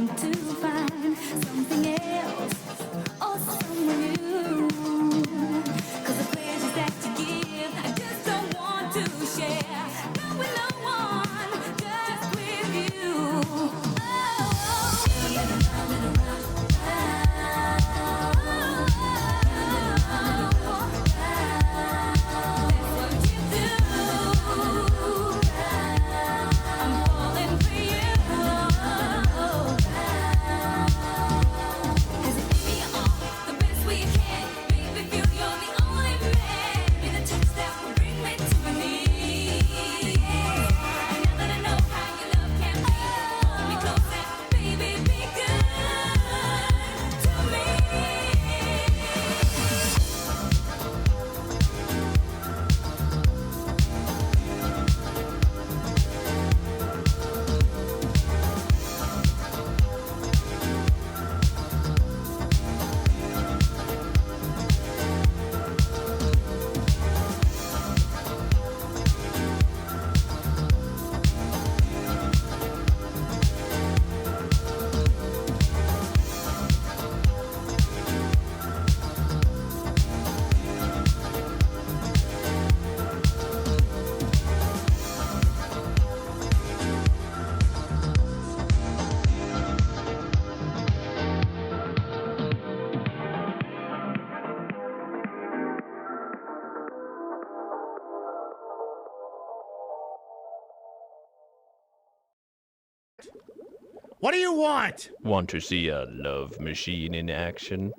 want to find something else or someone new. 'Cause the pleasures that you give, I just don't want to share. Not with no one, just with you. What do you want? Want to see a love machine in action?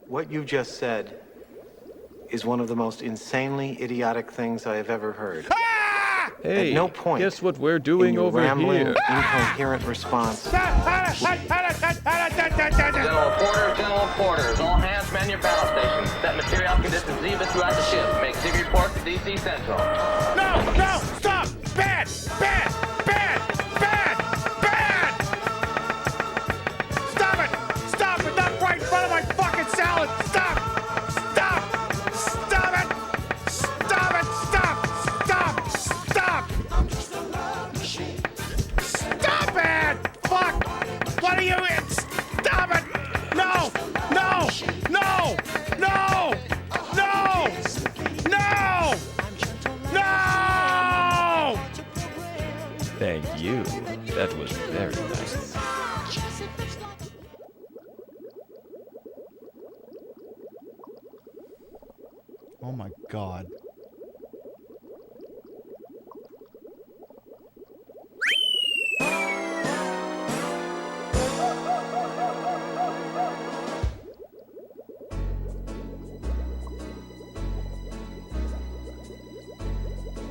What you just said is one of the most insanely idiotic things I have ever heard. Hey, At no point guess what we're in doing your over rambling, here? incoherent response. General reporters, all hands man your battle stations. Set material conditions even throughout the ship. Make civil report to DC Central. No, stop! Bad! Stop it! Not right in front of my fucking salad! Stop it! Stop it! Fuck! What are you in? Stop it! No! Thank you. That was very nice. Oh my god.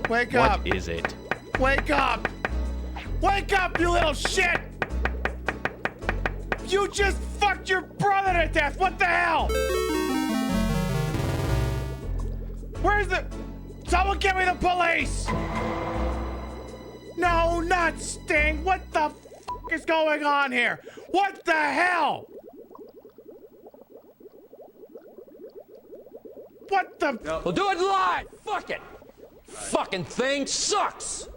Wake up! What is it? Wake up! Wake up, you little shit! You just fucked your brother to death! What the hell? Where's the... Someone get me the police! No, not Sting! What the f*** is going on here? What the hell? What the... We'll do it live! Fuck it! Fucking thing sucks!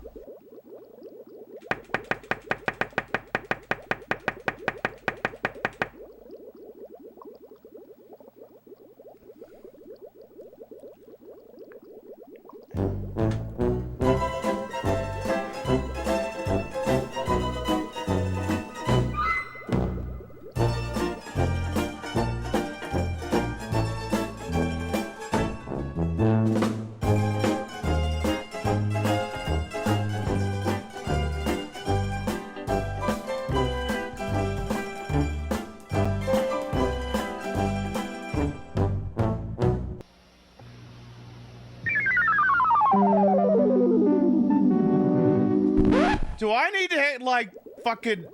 Do I need to hit, like, fucking...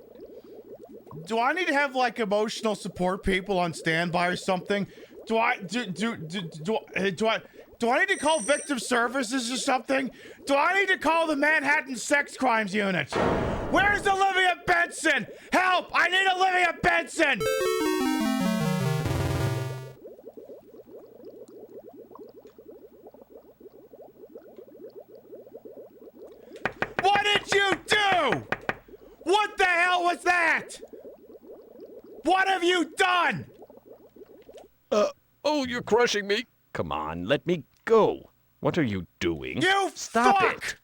Do I need to have, like, emotional support people on standby or something? Do I need to call victim services or something? Do I need to call the Manhattan Sex Crimes Unit? Where's Olivia Benson? Help! I need Olivia Benson! have you done? Oh, you're crushing me. Come on, let me go. What are you doing? You Stop fuck! it.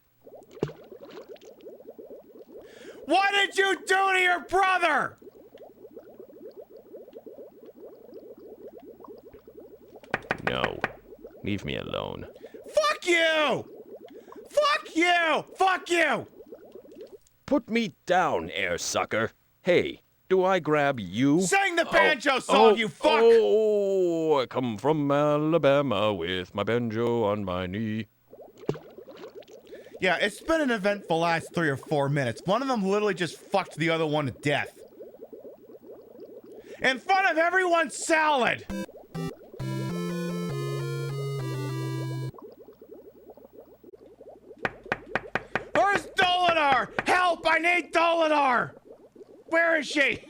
What did you do to your brother? No, leave me alone. Fuck you! Fuck you! Fuck you! Put me down, air sucker. Hey, do I grab you? Sing the banjo song, you fuck! Oh, I come from Alabama with my banjo on my knee. Yeah, it's been an eventful last 3 or 4 minutes. One of them literally just fucked the other one to death. In front of everyone's salad! Where's Dolinar? Help! I need Dolinar! Where is she?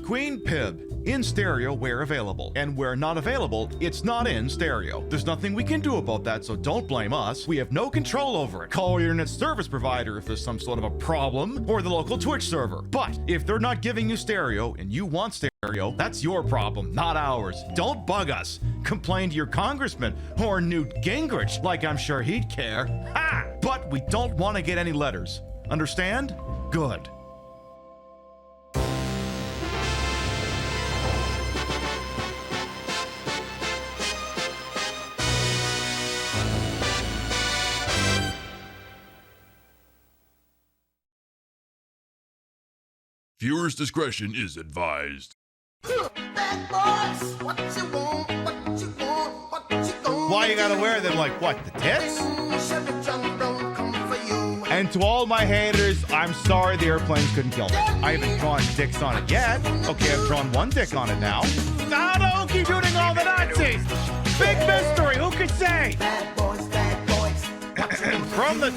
Queen Pib. In stereo where available. And where not available, it's not in stereo. There's nothing we can do about that, so don't blame us. We have no control over it. Call your internet service provider if there's some sort of a problem, or the local Twitch server. But if they're not giving you stereo and you want stereo, that's your problem, not ours. Don't bug us. Complain to your congressman or Newt Gingrich, like I'm sure he'd care. Ha! But we don't want to get any letters. Understand? Good. Viewer's discretion is advised. Why you gotta wear them like what, the tits? And to all my haters, I'm sorry the airplanes couldn't kill me. I haven't drawn dicks on it yet. Okay, I've drawn one dick on it now. Oh no, keep shooting all the Nazis! Big mystery, who could say? From the...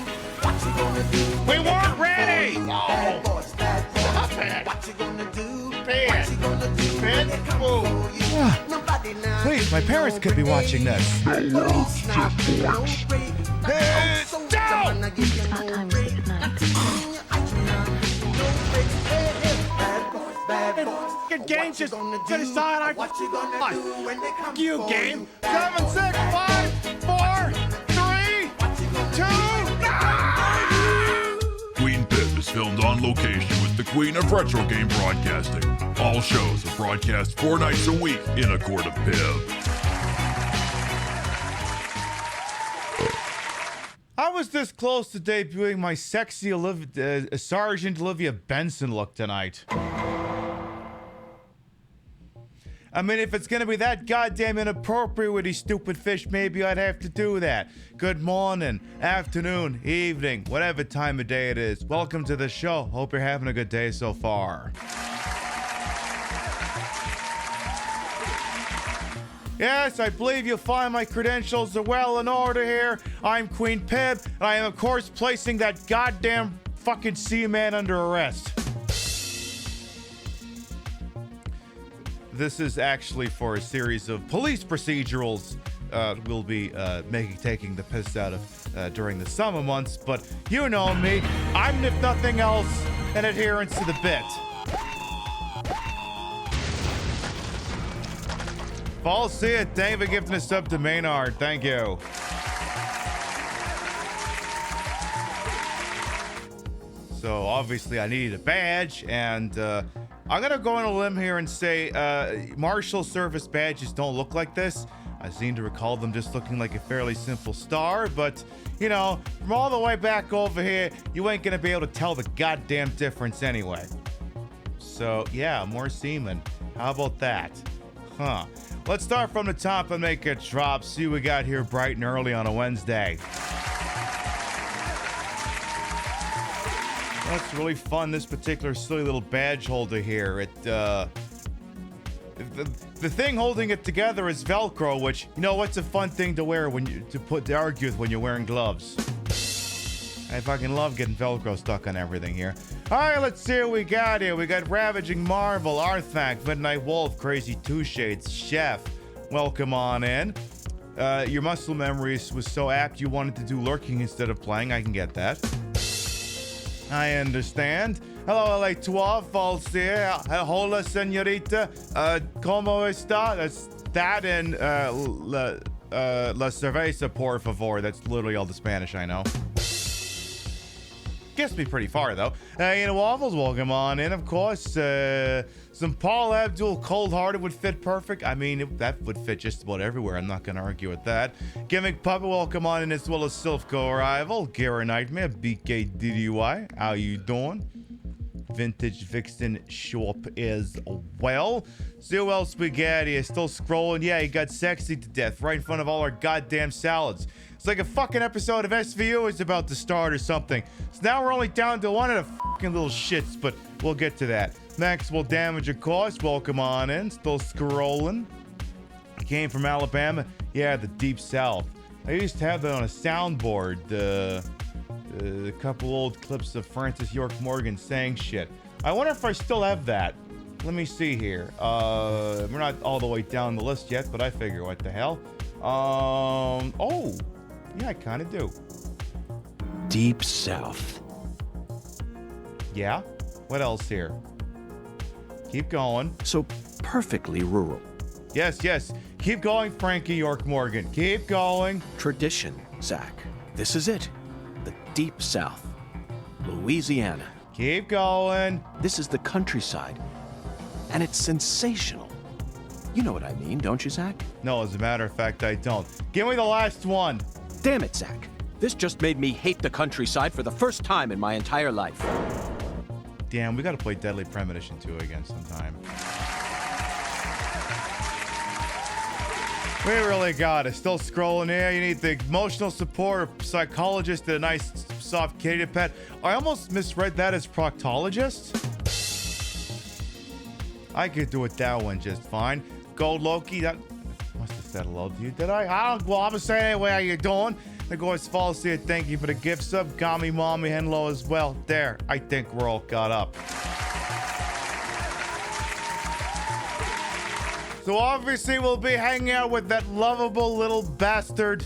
We weren't ready! Oh. Stop it! Please, my parents could be watching this. It's about time to say goodnight. Good game just to decide I... You game. 7, 6, 5, 4, 3, 2... Queen Pip is filmed on location with the Queen of Retro Game Broadcasting. All shows are broadcast 4 nights a week in a court of Pip. I was this close to debuting my sexy Sergeant Olivia Benson look tonight. I mean, if it's gonna be that goddamn inappropriate with these stupid fish, maybe I'd have to do that. Good morning, afternoon, evening, whatever time of day it is. Welcome to the show. Hope you're having a good day so far. Yes, I believe you'll find my credentials are well in order here. I'm Queen Pib, and I am, of course, placing that goddamn fucking Seaman under arrest. This is actually for a series of police procedurals we'll be taking the piss out of during the summer months, but you know me, I'm, if nothing else, an adherent to the bit. Fall see it. Thank you for gifting a sub to Maynard. Thank you. So obviously I needed a badge, and I'm gonna go on a limb here and say Marshal Service badges don't look like this. I seem to recall them just looking like a fairly simple star, but you know, from all the way back over here, you ain't gonna be able to tell the goddamn difference anyway. So yeah, more Seaman. How about that? Huh. Let's start from the top and make it drop. See what we got here bright and early on a Wednesday. That's really fun, this particular silly little badge holder here. It, the thing holding it together is Velcro, which, you know, what's a fun thing to wear when you, to argue with when you're wearing gloves. I fucking love getting Velcro stuck on everything here. All right, let's see what we got here. We got Ravaging Marvel, Arthak, Midnight Wolf, Crazy Two Shades, Chef. Welcome on in. Your muscle memories was so apt you wanted to do lurking instead of playing. I can get that. I understand. Hello, LA 12, false here. Hola, señorita. ¿Cómo está? That's that and la cerveza, por favor. That's literally all the Spanish I know. Gets me pretty far, though. Waffles, welcome on in, of course. Some Paul Abdul Cold-Hearted would fit perfect. I mean, that would fit just about everywhere. I'm not going to argue with that. Gimmick Puppet, welcome on in, as well as Silphco Arrival. Gara Nightmare, BKDDY. How you doing? Vintage Vixen shop as well. Zewell Spaghetti is still scrolling. Yeah, he got sexy to death right in front of all our goddamn salads. It's like a fucking episode of SVU is about to start or something. So now we're only down to one of the fucking little shits, but we'll get to that. Maxwell Damage, of course. Welcome on in. Still scrolling. Came from Alabama. Yeah, the Deep South. I used to have that on a soundboard. A couple old clips of Francis York Morgan saying shit. I wonder if I still have that. Let me see here. We're not all the way down the list yet, but I figure what the hell. Oh, yeah, I kind of do. Deep South. Yeah? What else here? Keep going. So perfectly rural. Yes, yes. Keep going, Frankie York Morgan. Keep going. Tradition, Zach. This is it. The Deep South. Louisiana. Keep going. This is the countryside. And it's sensational. You know what I mean, don't you, Zach? No, as a matter of fact, I don't. Give me the last one. Damn it, Zach. This just made me hate the countryside for the first time in my entire life. Damn, we gotta play Deadly Premonition 2 again sometime. We really got it. Still scrolling here. You need the emotional support or psychologist and a nice soft kitty to pet. I almost misread that as proctologist. I could do it that one just fine. Gold Loki, that must have said hello to you, did I? Well, I'm gonna say anyway, how you doing? The Ghost Falls here, thank you for the gift sub. Gami Mommy Henlo as well. There, I think we're all caught up. So obviously we'll be hanging out with that lovable little bastard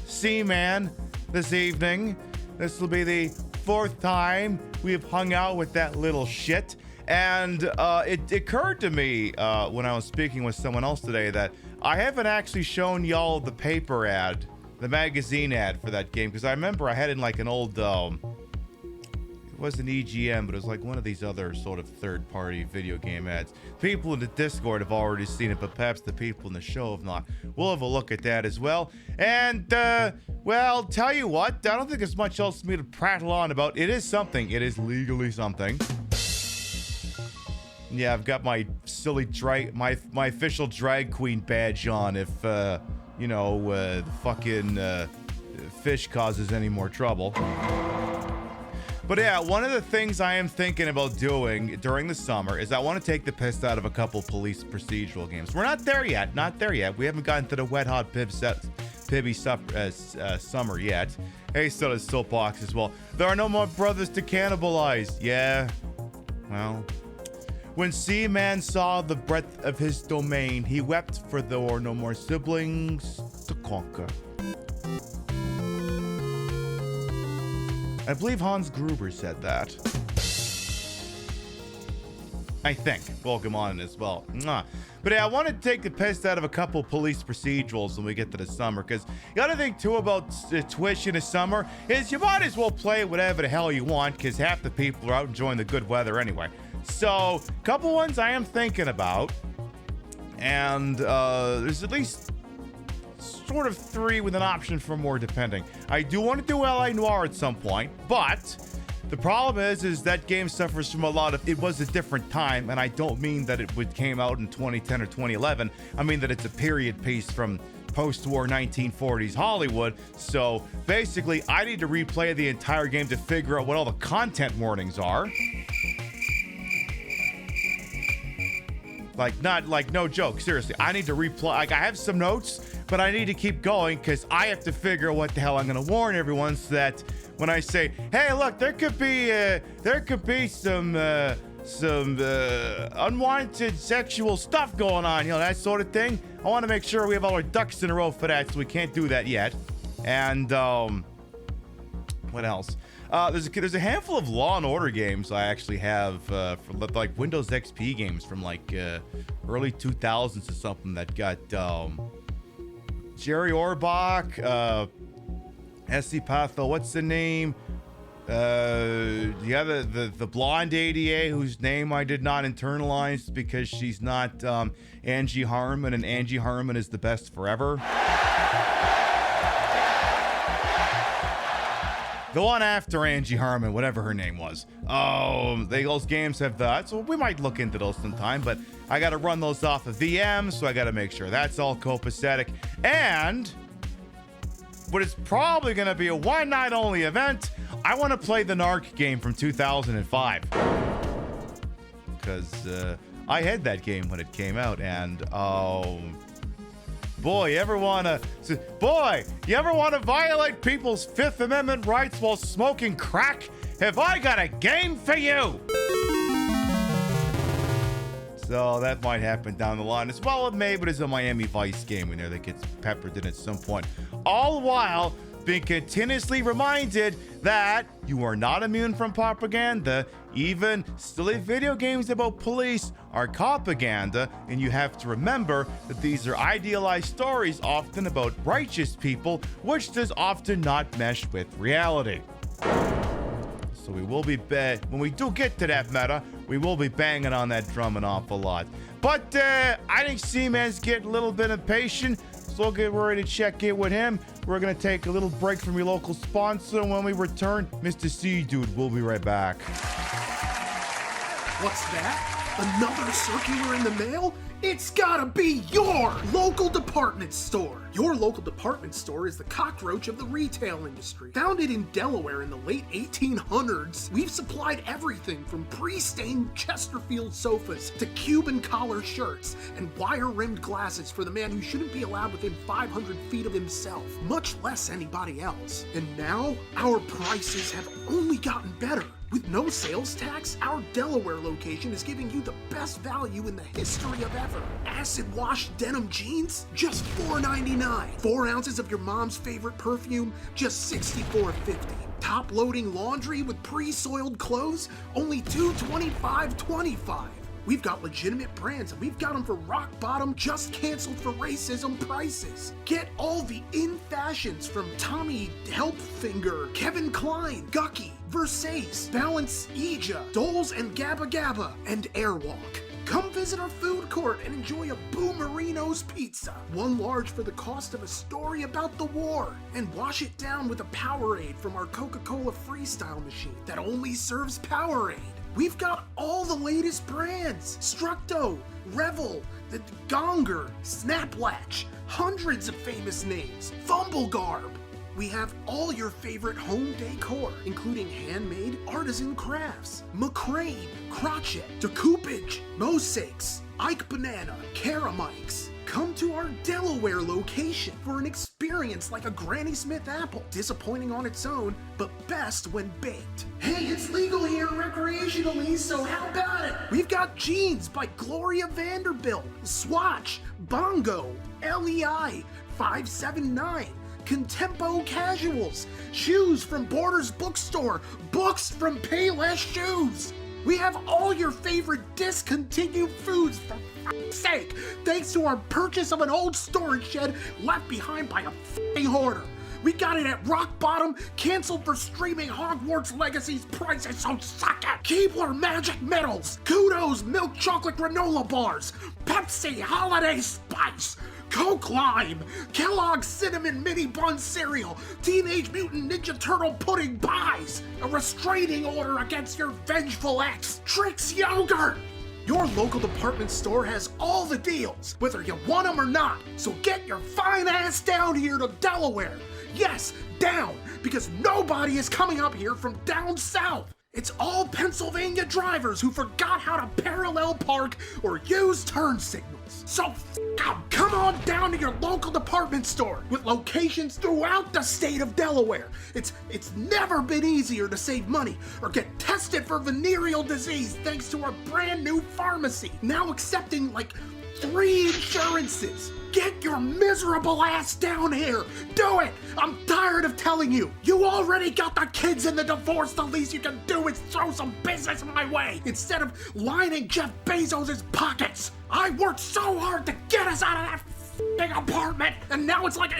Seaman this evening. This will be the 4th time we have hung out with that little shit. And it occurred to me when I was speaking with someone else today that I haven't actually shown y'all the paper ad, the magazine ad for that game, because I remember I had it in like an old, it wasn't EGM, but it was like one of these other sort of third-party video game ads. People in the Discord have already seen it, but perhaps the people in the show have not. We'll have a look at that as well. And, well, tell you what, I don't think there's much else for me to prattle on about. It is something. It is legally something. Yeah, I've got my silly my official drag queen badge on if, you know, the fucking fish causes any more trouble. But yeah, one of the things I am thinking about doing during the summer is I want to take the piss out of a couple police procedural games. We're not there yet. Not there yet. We haven't gotten to the wet hot Pibby summer yet. Hey, still has soapbox as well. There are no more brothers to cannibalize. Yeah. Well. When Seaman saw the breadth of his domain, he wept, for there were no more siblings to conquer. I believe Hans Gruber said that. I think. Welcome on as well. Mwah. But yeah, I want to take the piss out of a couple police procedurals when we get to the summer, because the other thing too about Twitch in the summer is you might as well play whatever the hell you want, because half the people are out enjoying the good weather anyway. So, a couple ones I am thinking about, and there's at least sort of 3 with an option for more depending. I do want to do LA Noire at some point, but the problem is that game suffers from a lot of, it was a different time, and I don't mean that it came out in 2010 or 2011. I mean that it's a period piece from post-war 1940s Hollywood. So basically, I need to replay the entire game to figure out what all the content warnings are. Like, no joke, seriously. I need to replay. Like, I have some notes, but I need to keep going because I have to figure out what the hell I'm going to warn everyone, so that when I say, hey, look, there could be some unwanted sexual stuff going on, you know, that sort of thing. I want to make sure we have all our ducks in a row for that, so we can't do that yet. And, what else? There's a handful of Law and Order games I actually have for like Windows XP games from like early 2000s or something that got Jerry Orbach, SC Patho, what's the name? The blonde ADA whose name I did not internalize because she's not Angie Harmon, and Angie Harmon is the best forever. The one after Angie Harmon, whatever her name was. Oh, those games have that, so we might look into those sometime, but I gotta run those off of VM, so I gotta make sure that's all copacetic. And what is probably gonna be a one-night only event, I want to play the Narc game from 2005. Because I had that game when it came out, and boy, you ever want to violate people's Fifth Amendment rights while smoking crack? Have I got a game for you? So that might happen down the line as well. It may, but it's a Miami Vice game in there that gets peppered in at some point. All the while being continuously reminded that you are not immune from propaganda. Even silly video games about police are propaganda, and you have to remember that these are idealized stories, often about righteous people, which does often not mesh with reality. So we will be, when we do get to that meta, we will be banging on that drum an awful lot. But I think Seaman's getting a little bit impatient, so we'll get ready to check in with him. We're going to take a little break from your local sponsor, and when we return, Mr. C Dude will be right back. What's that? Another circular in the mail? It's gotta be your local department store. Your local department store is the cockroach of the retail industry. Founded in Delaware in the late 1800s, we've supplied everything from pre-stained Chesterfield sofas to Cuban collar shirts and wire-rimmed glasses for the man who shouldn't be allowed within 500 feet of himself, much less anybody else. And now, our prices have only gotten better. With no sales tax, our Delaware location is giving you the best value in the history of ever. Acid wash denim jeans, just $4.99. 4 ounces of your mom's favorite perfume, just $64.50. Top loading laundry with pre-soiled clothes, only $225.25. We've got legitimate brands, and we've got them for rock bottom, just canceled for racism prices. Get all the in fashions from Tommy Helpfinger, Kevin Klein, Gucky, Versace, Balance Ija, Doles and Gabba Gabba, and Airwalk. Come visit our food court and enjoy a Boomerino's pizza. 1 large for the cost of a story about the war. And wash it down with a Powerade from our Coca-Cola Freestyle machine that only serves Powerade. We've got all the latest brands. Structo, Revel, the Gonger, Snaplatch, hundreds of famous names, Fumblegarb. We have all your favorite home decor, including handmade artisan crafts, McCrane, Crotchet, Decoupage, Mosaics, Ike Banana, Karamikes. Come to our Delaware location for an experience like a Granny Smith apple, disappointing on its own, but best when baked. Hey, it's legal here recreationally, so how about it? We've got jeans by Gloria Vanderbilt, Swatch, Bongo, LEI, 579, Contempo Casuals, shoes from Borders Bookstore, books from Payless Shoes. We have all your favorite discontinued foods, for f***'s sake, thanks to our purchase of an old storage shed left behind by a f***ing hoarder. We got it at rock bottom, canceled for streaming Hogwarts Legacy's prices, so suck it! Keebler Magic Metals, Kudos Milk Chocolate Granola Bars, Pepsi Holiday Spice, Coke Lime, Kellogg's Cinnamon Mini Bun Cereal, Teenage Mutant Ninja Turtle Pudding Pies, a restraining order against your vengeful ex, Trix Yogurt! Your local department store has all the deals, whether you want them or not, so get your fine ass down here to Delaware. Yes, down, because nobody is coming up here from down south. It's all Pennsylvania drivers who forgot how to parallel park or use turn signals. So come on down to your local department store with locations throughout the state of Delaware. It's never been easier to save money or get tested for venereal disease thanks to our brand new pharmacy, now accepting like 3 insurances. Get your miserable ass down here! Do it! I'm tired of telling you! You already got the kids in the divorce, the least you can do is throw some business my way instead of lining Jeff Bezos' pockets! I worked so hard to get us out of that f***ing apartment, and now it's like,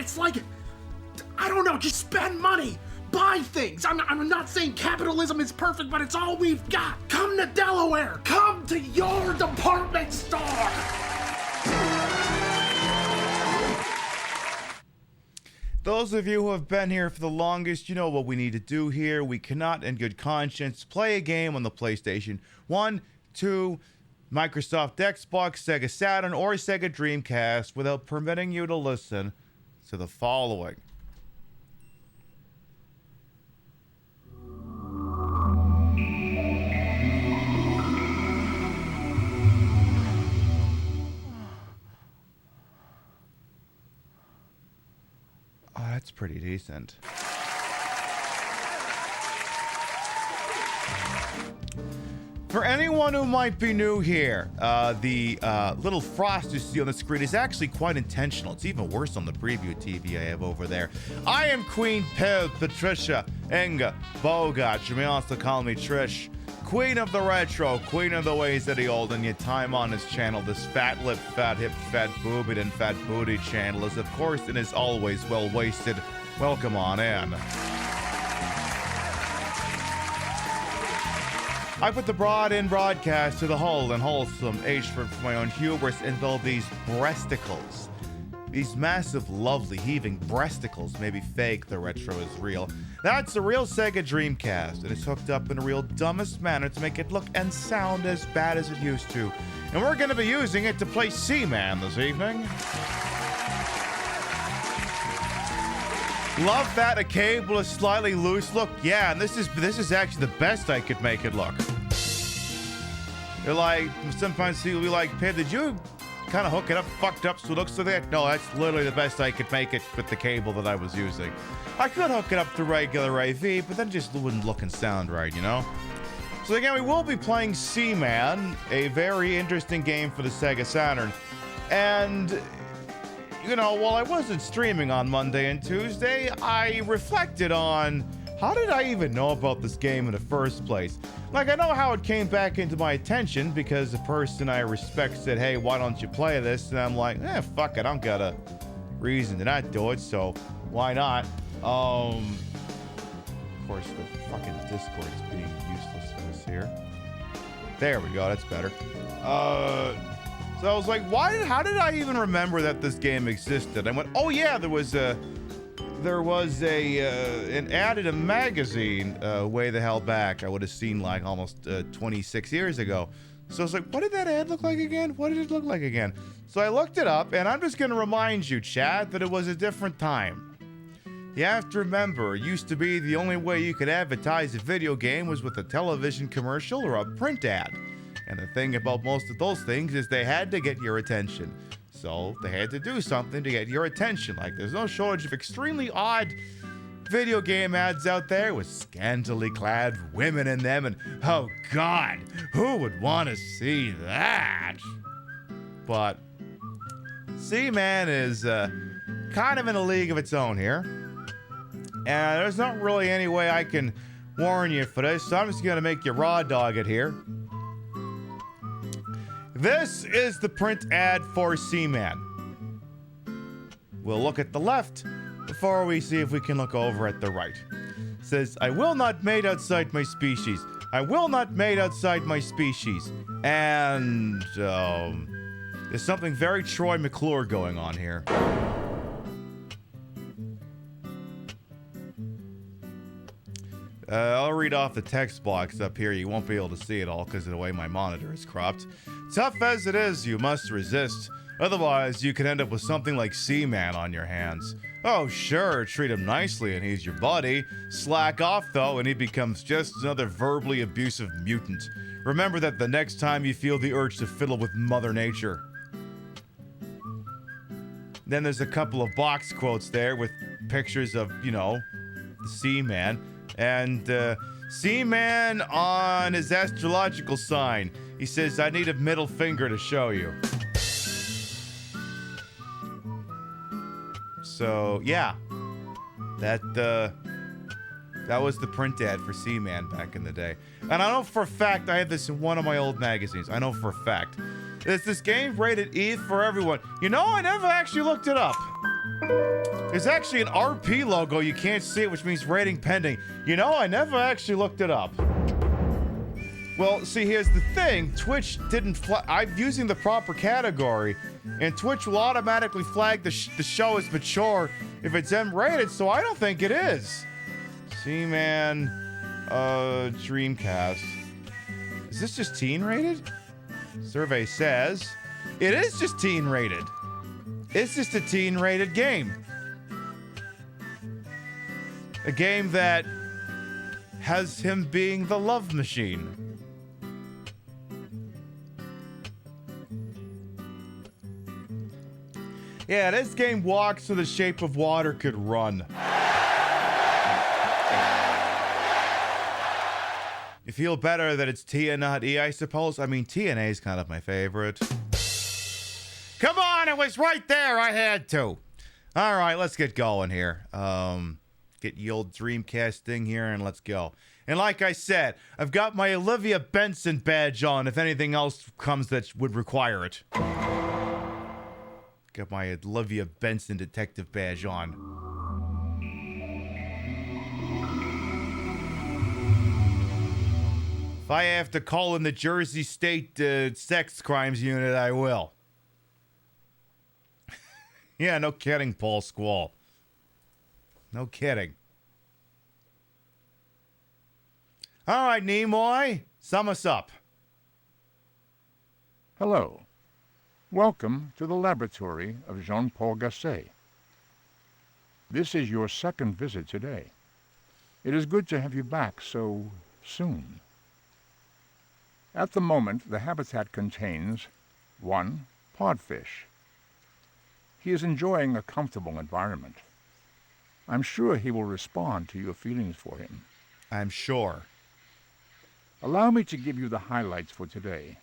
I don't know, just spend money! Buy things! I'm not saying capitalism is perfect, but it's all we've got! Come to Delaware! Come to your department store! Those of you who have been here for the longest, you know what we need to do here. We cannot, in good conscience, play a game on the PlayStation 1, 2, Microsoft Xbox, Sega Saturn, or Sega Dreamcast without permitting you to listen to the following. Oh, that's pretty decent. For anyone who might be new here, the little frost you see on the screen is actually quite intentional. It's even worse on the preview TV I have over there. I am Queen Pib Patricia Inga Bogart. You may also call me Trish. Queen of the retro, queen of the ways of the old, and your time on this channel, this fat lip, fat hip, fat boobied, and fat booty channel is, of course, and is always well-wasted. Welcome on in. I put the broad in broadcast to the whole and wholesome H for my own hubris and build these breasticles. These massive, lovely, heaving breasticles, maybe fake, the retro is real. That's a real Sega Dreamcast, and it's hooked up in a real dumbest manner to make it look and sound as bad as it used to. And we're going to be using it to play Seaman this evening. Love that a cable is slightly loose look. Yeah, and this is actually the best I could make it look. They're like, sometimes people will be like, Pib, did you kind of hook it up, fucked up so it looks like that? No, that's literally the best I could make it with the cable that I was using. I could hook it up to regular AV, but then it just wouldn't look and sound right, you know? So again, we will be playing Seaman, a very interesting game for the Sega Saturn. And, you know, while I wasn't streaming on Monday and Tuesday, I reflected on how did I even know about this game in the first place? Like, I know how it came back into my attention because a person I respect said, hey, why don't you play this? And I'm like, fuck it, I don't got a reason to not do it, so why not? Of course, the fucking Discord is being useless for us here. There we go, that's better. So I was like, how did I even remember that this game existed? I went, oh yeah, there was an ad in a magazine way the hell back. I would have seen like almost 26 years ago. So I was like, what did that ad look like again? What did it look like again? So I looked it up, and I'm just going to remind you, Chad, that it was a different time. You have to remember, it used to be the only way you could advertise a video game was with a television commercial or a print ad. And the thing about most of those things is they had to get your attention. So they had to do something to get your attention. Like, there's no shortage of extremely odd video game ads out there with scantily clad women in them, and oh god, who would want to see that? But Seaman is kind of in a league of its own here. And there's not really any way I can warn you for this, so I'm just going to make you raw dog it here. This is the print ad for Seaman. We'll look at the left before we see if we can look over at the right. It says, I will not mate outside my species. I will not mate outside my species. And, there's something very Troy McClure going on here. I'll read off the text box up here. You won't be able to see it all because of the way my monitor is cropped. Tough as it is, you must resist. Otherwise, you could end up with something like Seaman on your hands. Oh, sure, treat him nicely and he's your buddy. Slack off, though, and he becomes just another verbally abusive mutant. Remember that the next time you feel the urge to fiddle with Mother Nature. Then there's a couple of box quotes there with pictures of, you know, the Seaman. And Seaman on his astrological sign. He says, I need a middle finger to show you. So, yeah. That was the print ad for Seaman back in the day. And I know for a fact I had this in one of my old magazines. I know for a fact. It's this game rated E for everyone. You know, I never actually looked it up. There's actually an RP logo. You can't see it, which means rating pending. You know, I never actually looked it up. Well, see, here's the thing. Twitch didn't I'm using the proper category, and Twitch will automatically flag the show as mature if it's M-rated, so I don't think it is. Seaman, Dreamcast. Is this just teen rated? Survey says it is just teen rated. It's just a teen rated game. A game that has him being the love machine. Yeah, this game walks so the shape of water could run. You feel better that it's T and not E, I suppose? I mean, TNA is kind of my favorite. Come on, it was right there. I had to. All right, let's get going here. Get the old Dreamcast thing here and let's go. And like I said, I've got my Olivia Benson badge on if anything else comes that would require it. Got my Olivia Benson detective badge on. If I have to call in the Jersey State sex crimes unit, I will. Yeah, no kidding, Paul Squall. No kidding. All right, Nimoy, sum us up. Hello. Welcome to the laboratory of Jean-Paul Gasset. This is your second visit today. It is good to have you back so soon. At the moment, the habitat contains 1 podfish. He is enjoying a comfortable environment. I'm sure he will respond to your feelings for him. I'm sure. Allow me to give you the highlights for today.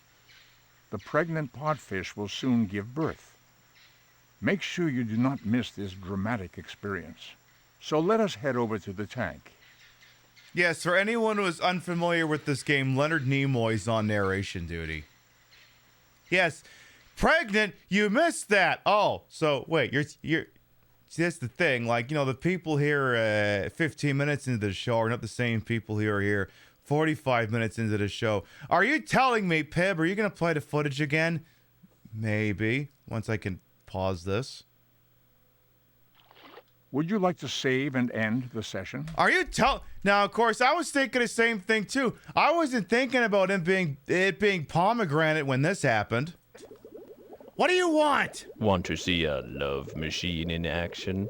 The pregnant podfish will soon give birth. Make sure you do not miss this dramatic experience. So let us head over to the tank. Yes, for anyone who is unfamiliar with this game, Leonard Nimoy's on narration duty. Yes, pregnant, you missed that. Oh, so wait, you're see, that's the thing. Like, you know, the people here 15 minutes into the show are not the same people who are here 45 minutes into the show. Are you telling me, Pib, are you going to play the footage again? Maybe, once I can pause this. Would you like to save and end the session? Are you Now, of course, I was thinking the same thing, too. I wasn't thinking about it being pomegranate when this happened. What do you want? Want to see a love machine in action?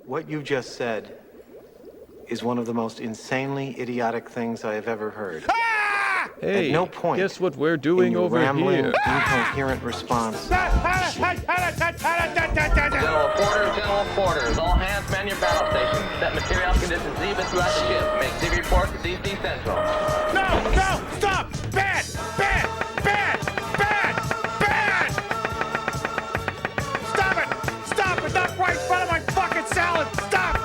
What you just said is one of the most insanely idiotic things I have ever heard. Hey, at no point guess what we're in doing your over rambling, here? incoherent response. General quarters, all hands man your battle stations. Set material conditions even throughout the ship. Make Z report to DC Central. No, stop! Bad! Stop it! Not right in front of my fucking salad! Stop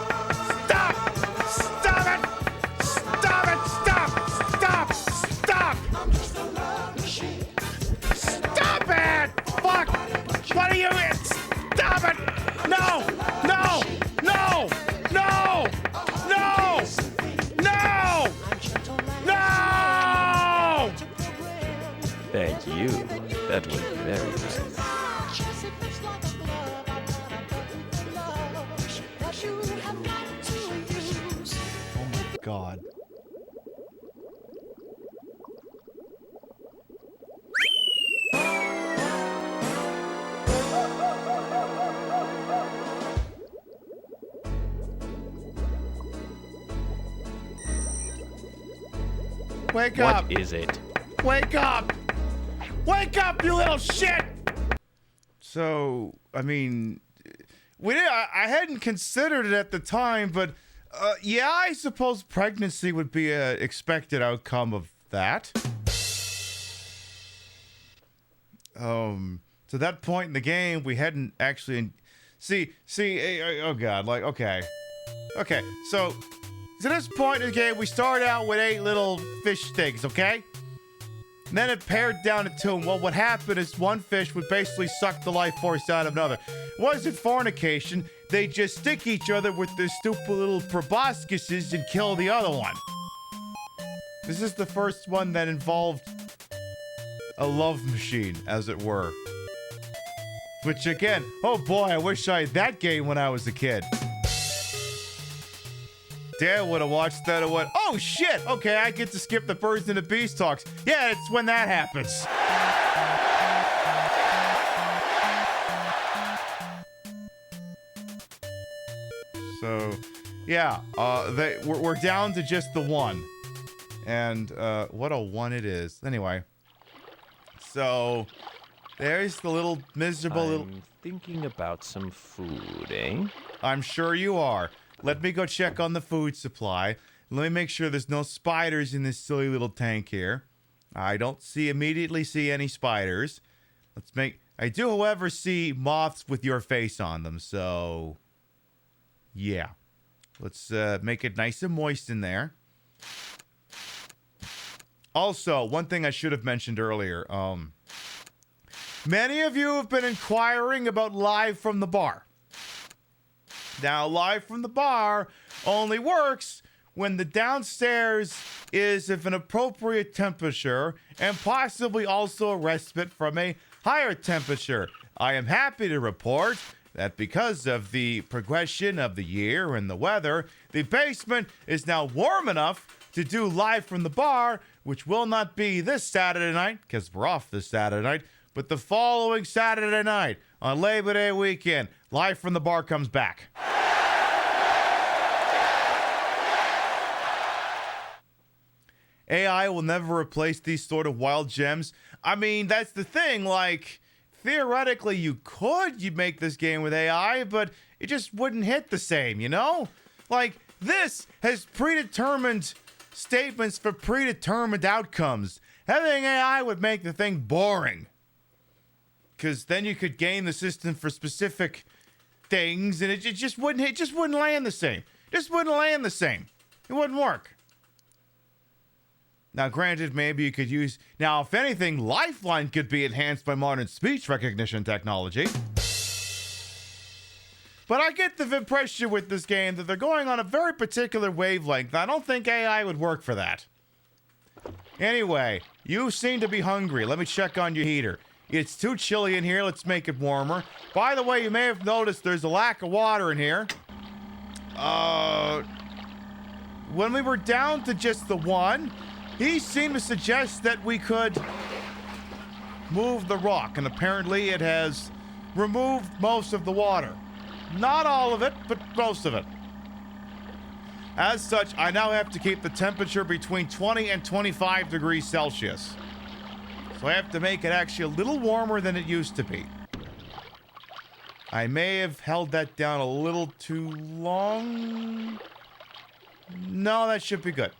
it! Fuck! What are you in? Stop it! No! Thank you. That was very nice. Oh my God. Wake up! What is it? Wake up! Wake up, you little shit! So, I mean, I hadn't considered it at the time, but Yeah, I suppose pregnancy would be an expected outcome of that. To that point in the game, we hadn't actually... oh god, like, okay. Okay, so, to this point in the game, we start out with 8 little fish sticks, okay? And then it pared down to 2, and well, what happened is one fish would basically suck the life force out of another. It wasn't fornication, they just stick each other with their stupid little proboscises and kill the other one. This is the first one that involved a love machine, as it were. Which again, oh boy, I wish I had that game when I was a kid. Dad would have watched that and went, oh shit, okay, I get to skip the birds and the bees talks. Yeah, it's when that happens. So, yeah, we're down to just the one. And, what a one it is. Anyway. So, there's the little miserable I'm thinking about some food, eh? I'm sure you are. Let me go check on the food supply. Let me make sure there's no spiders in this silly little tank here. I don't immediately see any spiders. I do, however, see moths with your face on them, so... yeah. Let's make it nice and moist in there. Also, one thing I should have mentioned earlier, many of you have been inquiring about Live from the Bar. Now, Live from the Bar only works when the downstairs is of an appropriate temperature and possibly also a respite from a higher temperature. I am happy to report that because of the progression of the year and the weather, the basement is now warm enough to do Live from the Bar, which will not be this Saturday night, because we're off this Saturday night, but the following Saturday night on Labor Day weekend, Live from the Bar comes back. AI will never replace these sort of wild gems. I mean, that's the thing, like, theoretically you make this game with AI, but it just wouldn't hit the same, you know? Like, this has predetermined statements for predetermined outcomes. Having AI would make the thing boring. Because then you could game the system for specific things, and it just wouldn't land the same. It wouldn't work. Now, granted, maybe you could use... Now, if anything, Lifeline could be enhanced by modern speech recognition technology. But I get the impression with this game that they're going on a very particular wavelength. I don't think AI would work for that. Anyway, you seem to be hungry. Let me check on your heater. It's too chilly in here. Let's make it warmer. By the way, you may have noticed there's a lack of water in here. When we were down to just the one... he seemed to suggest that we could move the rock, and apparently it has removed most of the water. Not all of it, but most of it. As such, I now have to keep the temperature between 20 and 25 degrees Celsius. So I have to make it actually a little warmer than it used to be. I may have held that down a little too long. No, that should be good.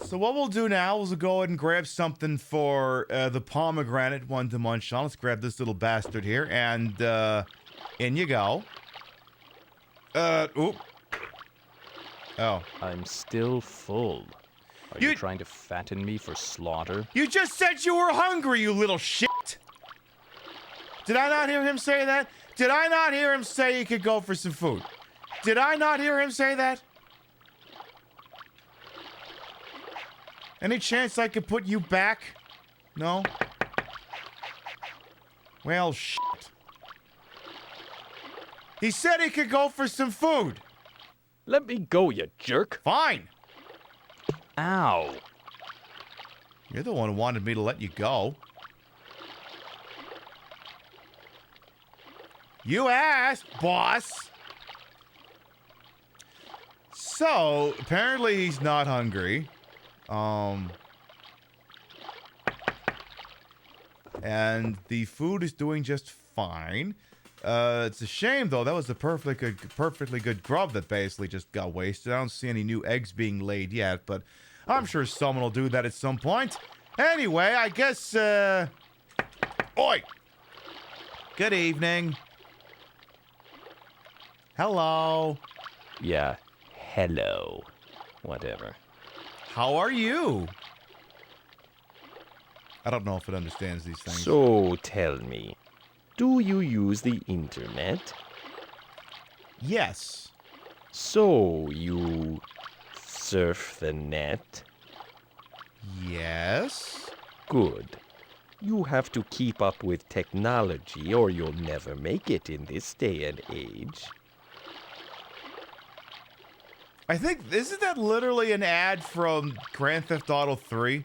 So what we'll do now is we'll go ahead and grab something for the pomegranate one to munch on. Let's grab this little bastard here, and in you go. Oop. Oh. I'm still full. Are you trying to fatten me for slaughter? You just said you were hungry, you little shit! Did I not hear him say that? Did I not hear him say he could go for some food? Did I not hear him say that? Any chance I could put you back? No? Well, shit. He said he could go for some food. Let me go, you jerk. Fine. Ow. You're the one who wanted me to let you go. You asked, boss. So, apparently he's not and the food is doing just fine. It's a shame, though. That was a perfectly good grub that basically just got wasted. I don't see any new eggs being laid yet, but I'm sure someone will do that at some point. Anyway, I guess, Oi! Good evening. Hello. Yeah, hello. Whatever. How are you? I don't know if it understands these things. So, tell me, do you use the internet? Yes. So, you surf the net? Yes. Good. You have to keep up with technology or you'll never make it in this day and age. I think, isn't that literally an ad from Grand Theft Auto 3?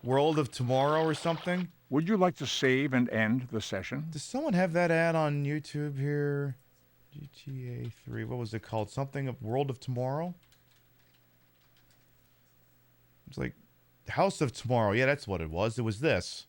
World of Tomorrow or something? Would you like to save and end the session? Does someone have that ad on YouTube here? GTA 3, what was it called? Something of World of Tomorrow? It's like House of Tomorrow. Yeah, that's what it was. It was this.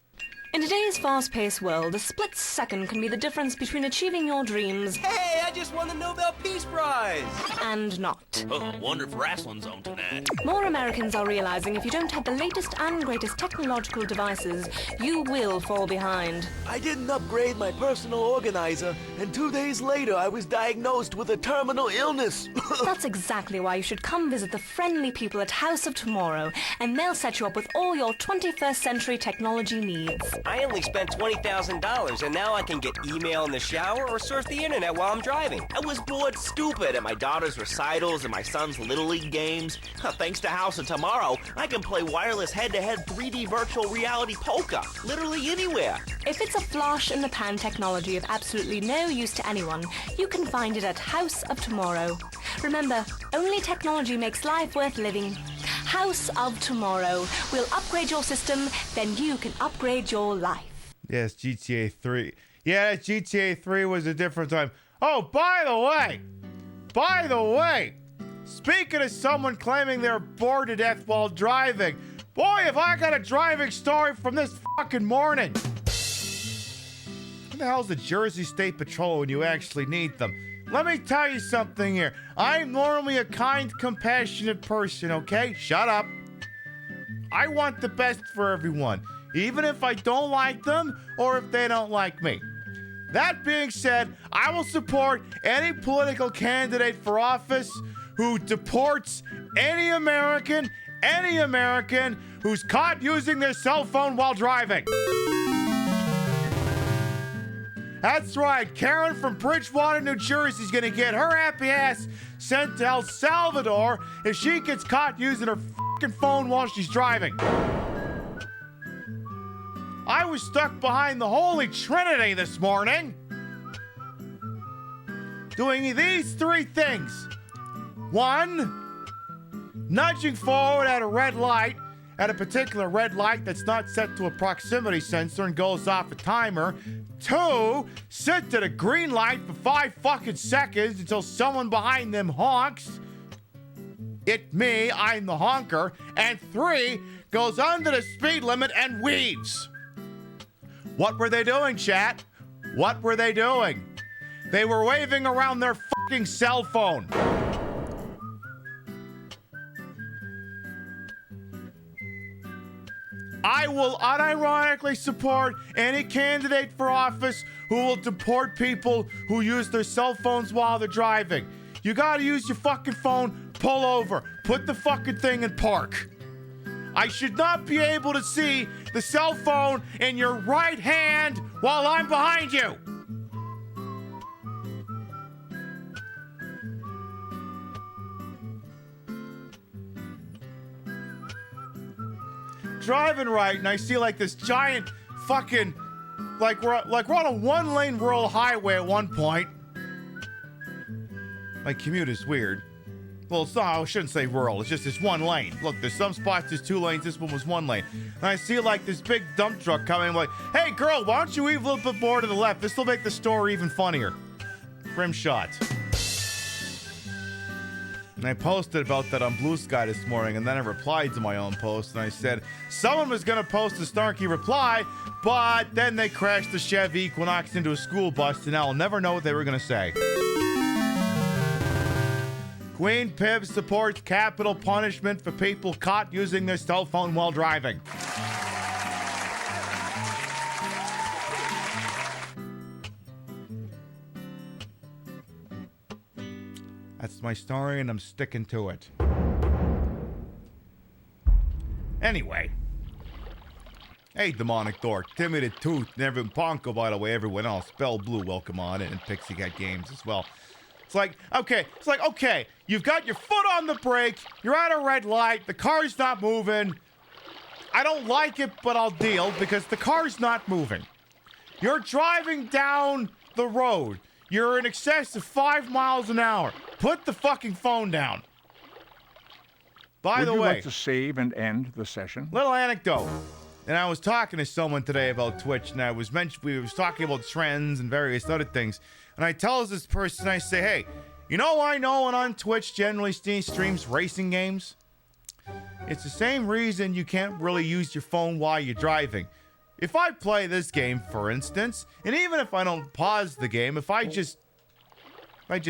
In today's fast-paced world, a split second can be the difference between achieving your dreams Hey, I just won the Nobel Peace Prize! and not. Oh, wonder if wrestling's on tonight. More Americans are realizing if you don't have the latest and greatest technological devices, you will fall behind. I didn't upgrade my personal organizer, and 2 days later I was diagnosed with a terminal illness. That's exactly why you should come visit the friendly people at House of Tomorrow, and they'll set you up with all your 21st century technology needs. I only spent $20,000, and now I can get email in the shower or surf the internet while I'm driving. I was bored stupid at my daughter's recitals and my son's Little League games. Thanks to House of Tomorrow, I can play wireless head-to-head 3D virtual reality poker, literally anywhere. If it's a flash-in-the-pan technology of absolutely no use to anyone, you can find it at House of Tomorrow. Remember, only technology makes life worth living. House of Tomorrow. We'll upgrade your system, then you can upgrade your life. Yes, GTA 3. Yeah, GTA 3 was a different time. Oh, by the way, speaking of someone claiming they're bored to death while driving, boy, have I got a driving story from this fucking morning. Who the hell's the Jersey State Patrol when you actually need them? Let me tell you something here. I'm normally a kind, compassionate person, okay? Shut up. I want the best for everyone, even if I don't like them or if they don't like me. That being said, I will support any political candidate for office who deports any American who's caught using their cell phone while driving. That's right, Karen from Bridgewater, New Jersey is gonna get her happy ass sent to El Salvador if she gets caught using her fucking phone while she's driving. I was stuck behind the Holy Trinity this morning, doing these three things. 1, nudging forward at a red light, at a particular red light that's not set to a proximity sensor and goes off a timer. 2, sit at a green light for 5 fucking seconds until someone behind them honks. It me, I'm the honker. And 3, goes under the speed limit and weaves. What were they doing, chat? What were they doing? They were waving around their fucking cell phone. I will unironically support any candidate for office who will deport people who use their cell phones while they're driving. You gotta use your fucking phone, pull over, put the fucking thing in park. I should not be able to see the cell phone in your right hand while I'm behind you. Driving right, and I see like this giant fucking, like we're on a one-lane rural highway at one point. My commute is weird. Well, it's not, I shouldn't say rural, it's just this one lane. Look, there's some spots there's 2 lanes, this one was 1 lane. And I see like this big dump truck coming, I'm like, hey girl, why don't you weave a little bit more to the left? This will make the story even funnier. Rim shot. And I posted about that on Blue Sky this morning, and then I replied to my own post, and I said, someone was going to post a snarky reply, but then they crashed the Chevy Equinox into a school bus, and I'll never know what they were going to say. Queen Pib supports capital punishment for people caught using their cell phone while driving. That's my story, and I'm sticking to it. Anyway. Hey, demonic dork. Timid Tooth, Nevin Ponko, by the way, everyone else. Spell Blue, welcome on in, and Pixie Cat Games as well. It's like, okay, you've got your foot on the brake, you're at a red light, the car's not moving. I don't like it, but I'll deal, because the car's not moving. You're driving down the road. You're in excess of 5 miles an hour. Put the fucking phone down. By the way, would you like to save and end the session? Little anecdote. And I was talking to someone today about Twitch, and we was talking about trends and various other things. And I tell this person, I say, hey, you know I know when on Twitch generally streams racing games? It's the same reason you can't really use your phone while you're driving. If I play this game, for instance, and even if I don't pause the game, if I just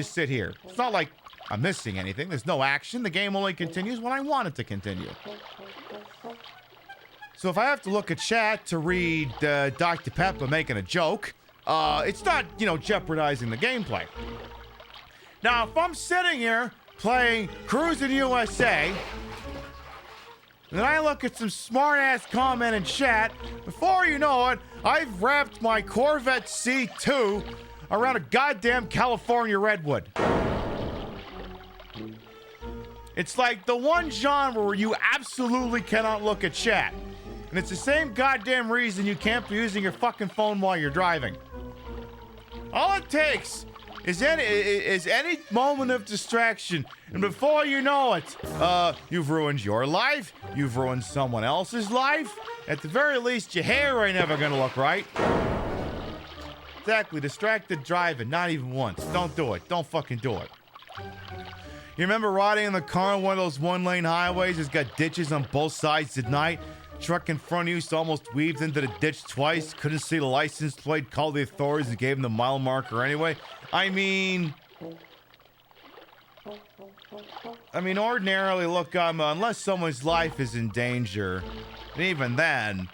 sit here, it's not like I'm missing anything. There's no action. The game only continues when I want it to continue. So if I have to look at chat to read Dr. Pepper making a joke, it's not, jeopardizing the gameplay. Now, if I'm sitting here playing Cruising USA, and I look at some smart-ass comment in chat, before you know it, I've wrapped my Corvette C2 around a goddamn California redwood. It's like the one genre where you absolutely cannot look at chat. And it's the same goddamn reason you can't be using your fucking phone while you're driving. All it takes is any moment of distraction, and before you know it, you've ruined your life, you've ruined someone else's life. At the very least, your hair ain't ever gonna look right. Exactly, distracted driving, not even once. Don't do it. Don't fucking do it. You remember riding in the car on one of those one-lane highways that's got ditches on both sides at night? Truck in front of you almost weaved into the ditch twice, couldn't see the license plate, called the authorities and gave them the mile marker anyway. I mean, ordinarily, look, unless someone's life is in danger, and even then,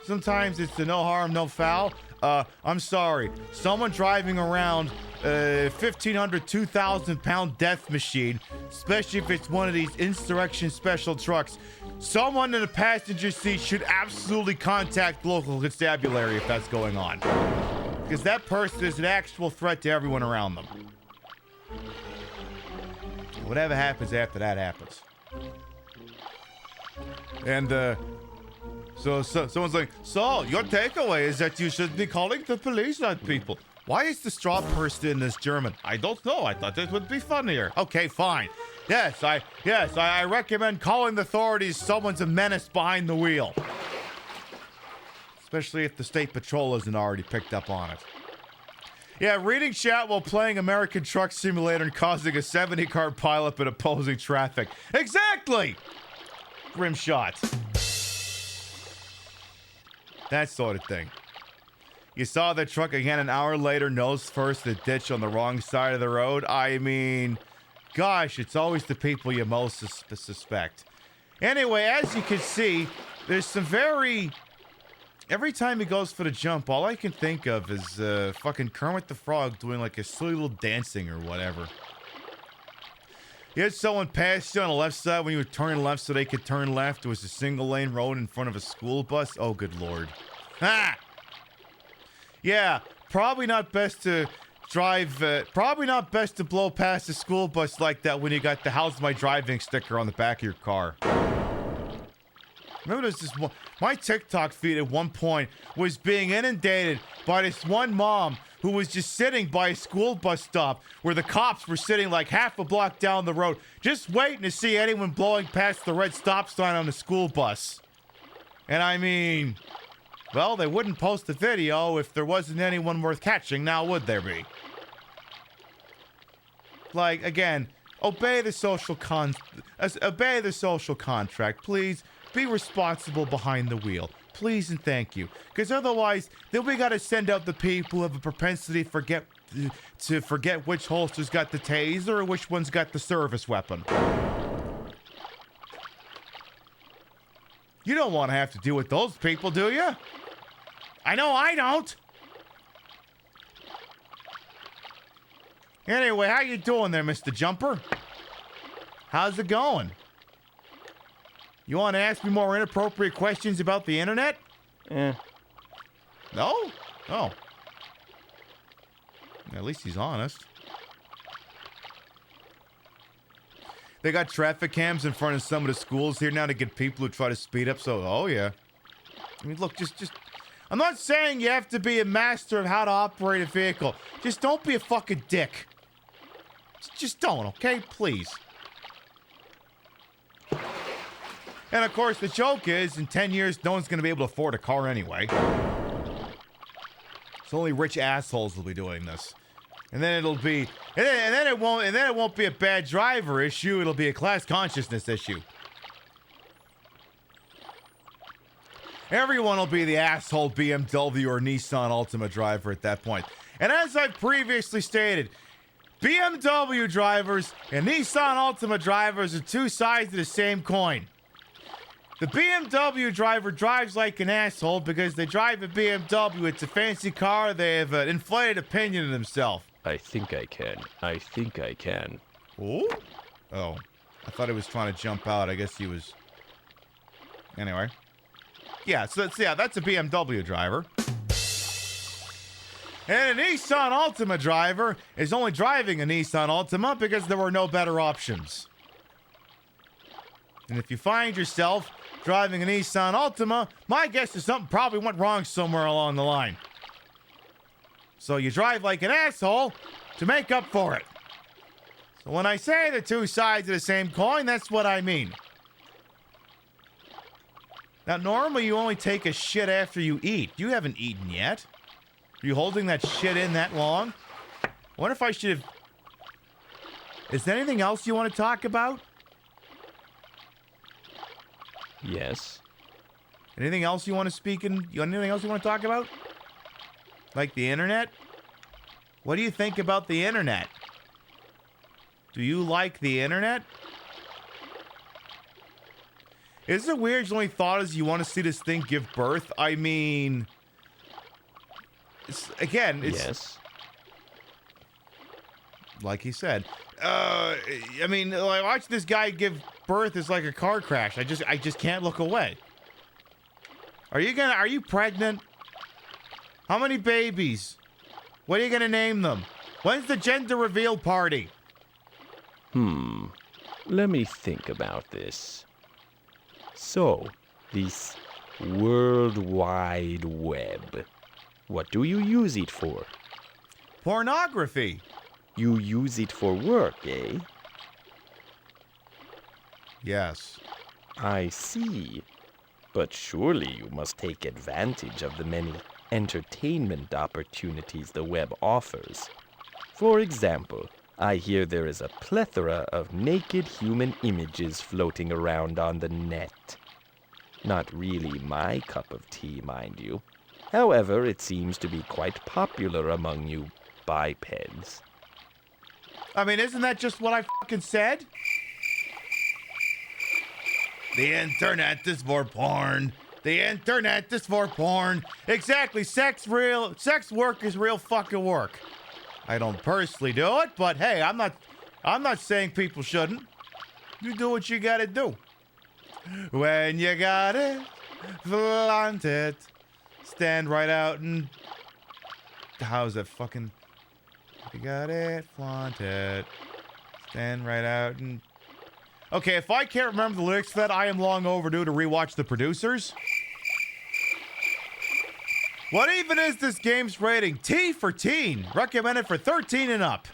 sometimes it's the no harm, no foul. I'm sorry, someone driving around 1,500, 2,000 pound death machine, especially if it's one of these insurrection special trucks, someone in the passenger seat should absolutely contact local constabulary if that's going on. Because that person is an actual threat to everyone around them. Whatever happens after that happens. And, so someone's like, so your takeaway is that you should be calling the police on people. Why is the straw person in this German? I don't know. I thought it would be funnier. Okay, fine. Yes, I recommend calling the authorities. Someone's a menace behind the wheel. Especially if the state patrol isn't already picked up on it. Yeah, reading chat while playing American Truck Simulator and causing a 70-car pileup in opposing traffic. Exactly! Grim shots. That sort of thing. You saw the truck again an hour later, nose first, the ditch on the wrong side of the road. I mean, gosh, it's always the people you most suspect. Anyway, as you can see, there's some very... Every time he goes for the jump, all I can think of is fucking Kermit the Frog doing like a silly little dancing or whatever. You had someone pass you on the left side when you were turning left so they could turn left. It was a single lane road in front of a school bus. Oh, good lord. Ha! Yeah, probably not best to drive, probably not best to blow past a school bus like that when you got the "How's my driving" sticker on the back of your car. Remember there's this one, my TikTok feed at one point was being inundated by this one mom who was just sitting by a school bus stop where the cops were sitting like half a block down the road, just waiting to see anyone blowing past the red stop sign on the school bus. And I mean, well, they wouldn't post the video if there wasn't anyone worth catching, now would there be? Like, again, obey the social contract. Please be responsible behind the wheel. Please and thank you. Because otherwise, then we got to send out the people who have a propensity to forget which holster's got the taser or which one's got the service weapon. You don't want to have to deal with those people, do you? I know I don't. Anyway, how you doing there, Mr. Jumper? How's it going? You want to ask me more inappropriate questions about the internet? No? Oh. At least he's honest. They got traffic cams in front of some of the schools here now to get people who try to speed up, so, oh yeah. I mean, look, just... I'm not saying you have to be a master of how to operate a vehicle. Just don't be a fucking dick. Just don't, okay? Please. And of course, the joke is, in 10 years, no one's going to be able to afford a car anyway. So only rich assholes will be doing this. And then it'll be, and then it won't be a bad driver issue. It'll be a class consciousness issue. Everyone will be the asshole BMW or Nissan Altima driver at that point. And as I previously stated, BMW drivers and Nissan Altima drivers are two sides of the same coin. The BMW driver drives like an asshole because they drive a BMW. It's a fancy car. They have an inflated opinion of themselves. I think I can. Ooh? Oh. I thought he was trying to jump out. I guess he was... Anyway. Yeah, so that's a BMW driver. And a Nissan Altima driver is only driving a Nissan Altima because there were no better options. And if you find yourself driving a Nissan Altima, my guess is something probably went wrong somewhere along the line. So you drive like an asshole to make up for it. So when I say the two sides of the same coin, that's what I mean. Now, normally you only take a shit after you eat. You haven't eaten yet. Are you holding that shit in that long? I wonder if I should have... Is there anything else you want to talk about? Yes. Anything else you want to speak in? Anything else you want to talk about? Like the internet? What do you think about the internet? Do you like the internet? Is it weird your only thought is you want to see this thing give birth? I mean... It's... Yes. Like he said. I mean, like, watch this guy give birth is like a car crash. I just can't look away. Are you pregnant? How many babies? What are you gonna name them? When's the gender reveal party? Let me think about this. So, this World Wide Web. What do you use it for? Pornography. You use it for work, eh? Yes. I see. But surely you must take advantage of the many entertainment opportunities the web offers. For example, I hear there is a plethora of naked human images floating around on the net. Not really my cup of tea, mind you. However, it seems to be quite popular among you bipeds. I mean, isn't that just what I fucking said? The internet is for porn. The internet is for porn. Exactly. Sex work is real fucking work. I don't personally do it, but hey, I'm not saying people shouldn't. You do what you gotta do. When you got it, flaunt it. Stand right out and... How's that fucking... You got it, flaunt it. Stand right out and... Okay, if I can't remember the lyrics to that, I am long overdue to rewatch The Producers. What even is this game's rating? T for teen. Recommended for 13 and up.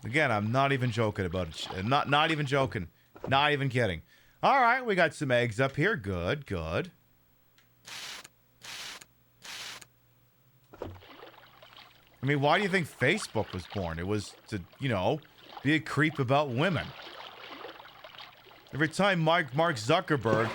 Again, I'm not even joking about it. Not even joking. Not even kidding. All right, we got some eggs up here. Good, good. I mean, why do you think Facebook was born? It was to, you know, be a creep about women. Every time Mark Zuckerberg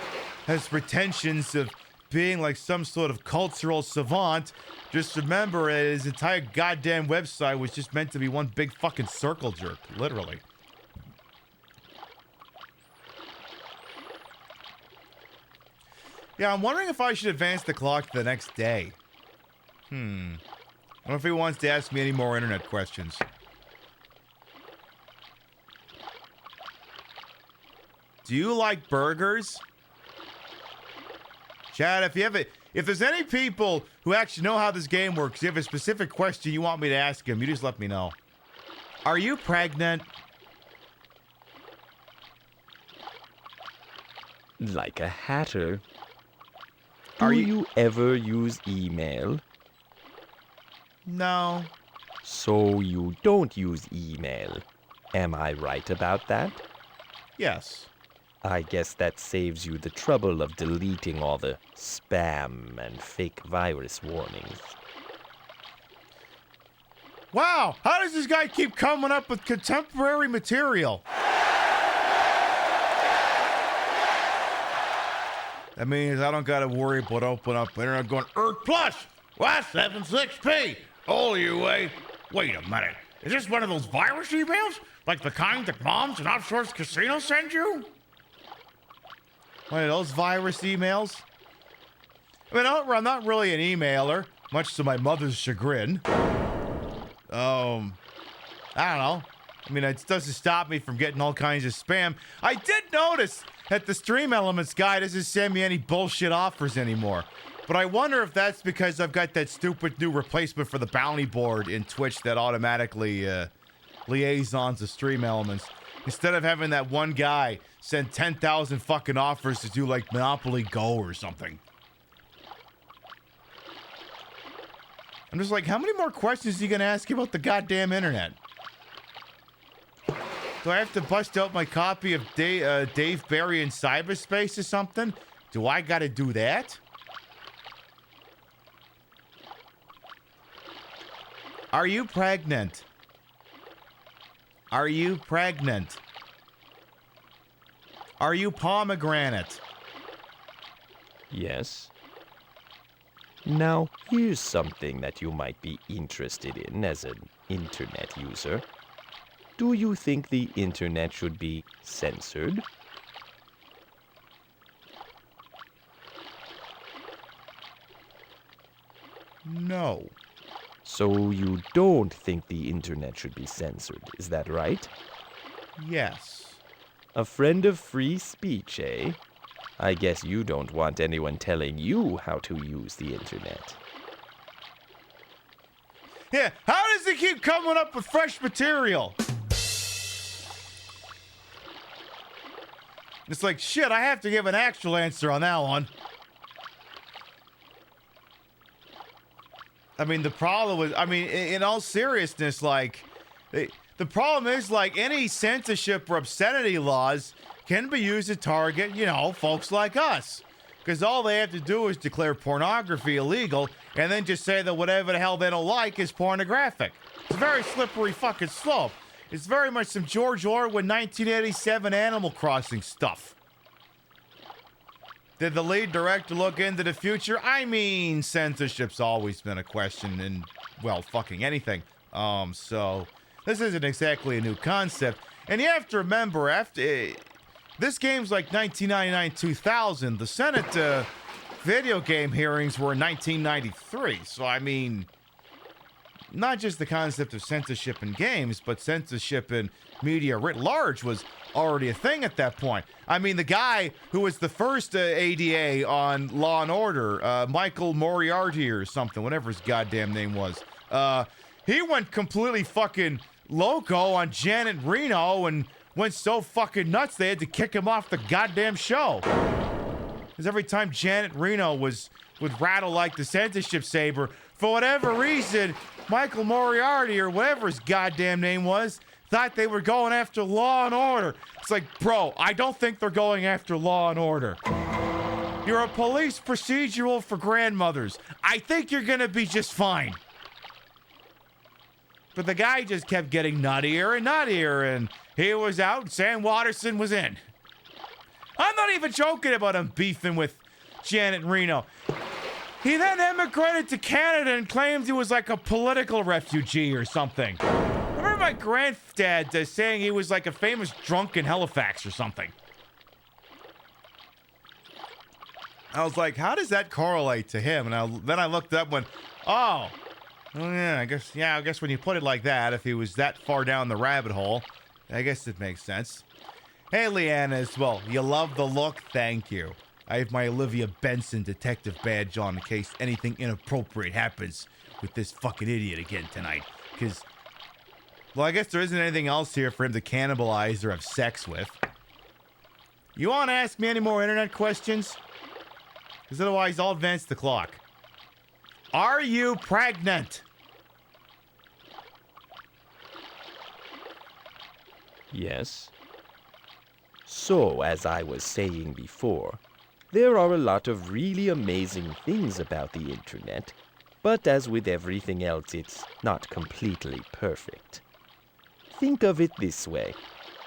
has pretensions of being like some sort of cultural savant, just remember his entire goddamn website was just meant to be one big fucking circle jerk, literally. Yeah, I'm wondering if I should advance the clock to the next day. I wonder if he wants to ask me any more internet questions. Do you like burgers? Chad, if there's any people who actually know how this game works, you have a specific question you want me to ask him, you just let me know. Are you pregnant? Like a hatter. Are Do you- you ever use email? No. So you don't use email. Am I right about that? Yes. I guess that saves you the trouble of deleting all the spam and fake virus warnings. Wow, how does this guy keep coming up with contemporary material? That means I don't gotta worry about opening up internet going, Earth Plus, Y76P, all you way. Wait a minute, is this one of those virus emails? Like the kind that moms and offshore casinos send you? One of those virus emails? I mean, I'm not really an emailer, much to my mother's chagrin. I don't know. I mean, it doesn't stop me from getting all kinds of spam. I did notice that the Stream Elements guy doesn't send me any bullshit offers anymore. But I wonder if that's because I've got that stupid new replacement for the bounty board in Twitch that automatically liaisons the Stream Elements. Instead of having that one guy send 10,000 fucking offers to do like Monopoly Go or something. I'm just like, how many more questions are you going to ask about the goddamn internet? Do I have to bust out my copy of Dave Barry in cyberspace or something? Do I got to do that? Are you pregnant? Are you pregnant? Are you pomegranate? Yes. Now, here's something that you might be interested in as an internet user. Do you think the internet should be censored? No. So you don't think the internet should be censored, is that right? Yes. A friend of free speech, eh? I guess you don't want anyone telling you how to use the internet. Yeah, how does he keep coming up with fresh material? It's like, shit, I have to give an actual answer on that one. I mean, the problem was, I mean, in all seriousness, like, the problem is, like, any censorship or obscenity laws can be used to target, you know, folks like us. Because all they have to do is declare pornography illegal and then just say that whatever the hell they don't like is pornographic. It's a very slippery fucking slope. It's very much some George Orwell 1987 Animal Crossing stuff. Did the lead director look into the future? I mean, censorship's always been a question in, well, fucking anything. So this isn't exactly a new concept. And you have to remember, after this game's like 1999-2000. The Senate video game hearings were in 1993. So, I mean, not just the concept of censorship in games, but censorship in media writ large was already a thing at that point. I mean, the guy who was the first ADA on Law and Order, Michael Moriarty or something, whatever his goddamn name was, he went completely fucking loco on Janet Reno and went so fucking nuts they had to kick him off the goddamn show. Because every time Janet Reno would rattle like the censorship saber, for whatever reason, Michael Moriarty or whatever his goddamn name was, thought they were going after Law and Order. It's like, bro, I don't think they're going after Law and Order. You're a police procedural for grandmothers. I think you're gonna be just fine. But the guy just kept getting nuttier and nuttier, and he was out, Sam Watterson was in. I'm not even joking about him beefing with Janet Reno. He then emigrated to Canada and claimed he was like a political refugee or something. I remember my granddad saying he was like a famous drunk in Halifax or something. I was like, how does that correlate to him? And then I looked up and went, oh yeah, I guess when you put it like that, if he was that far down the rabbit hole, I guess it makes sense. Hey, Leanna, as well. You love the look? Thank you. I have my Olivia Benson detective badge on in case anything inappropriate happens with this fucking idiot again tonight. Because, well, I guess there isn't anything else here for him to cannibalize or have sex with. You want to ask me any more internet questions? Because otherwise I'll advance the clock. Are you pregnant? Yes. So, as I was saying before, there are a lot of really amazing things about the internet, but as with everything else, it's not completely perfect. Think of it this way.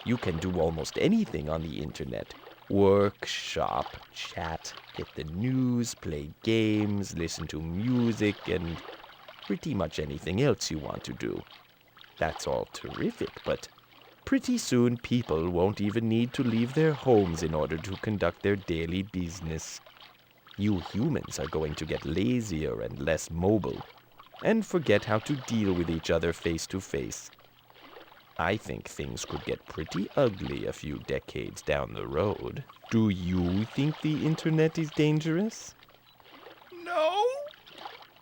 You can do almost anything on the internet. Work, shop, chat, get the news, play games, listen to music, and pretty much anything else you want to do. That's all terrific, but pretty soon people won't even need to leave their homes in order to conduct their daily business. You humans are going to get lazier and less mobile, and forget how to deal with each other face to face. I think things could get pretty ugly a few decades down the road. Do you think the internet is dangerous? No.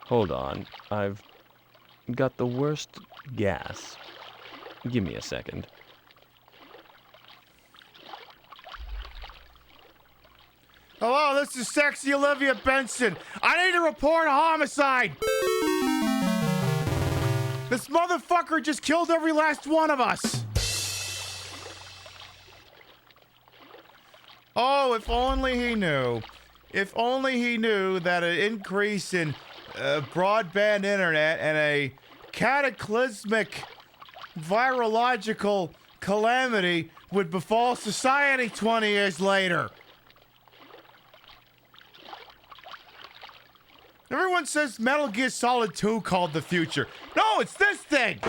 Hold on, I've got the worst gas. Give me a second. Hello, this is Sexy Olivia Benson. I need to report a homicide. This motherfucker just killed every last one of us. Oh, if only he knew. If only he knew that an increase in broadband internet and a cataclysmic virological calamity would befall society 20 years later. Everyone says Metal Gear Solid 2 called the future. No, it's this thing.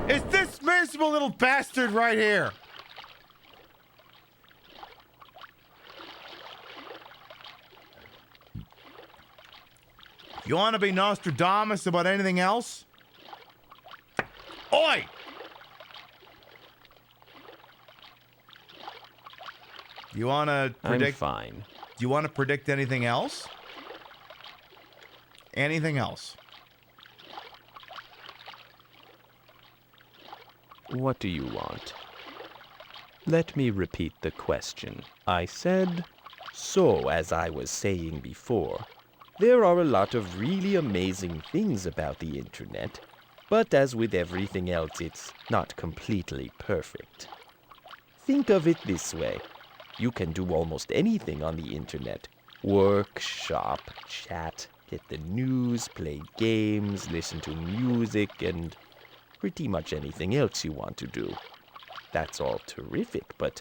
It's this miserable little bastard right here. You want to be Nostradamus about anything else? Oi! You want to predict? I'm fine. Do you want to predict anything else? Anything else? What do you want? Let me repeat the question. I said, so as I was saying before, there are a lot of really amazing things about the internet, but as with everything else, it's not completely perfect. Think of it this way. You can do almost anything on the internet. Work, shop, chat, get the news, play games, listen to music, and pretty much anything else you want to do. That's all terrific, but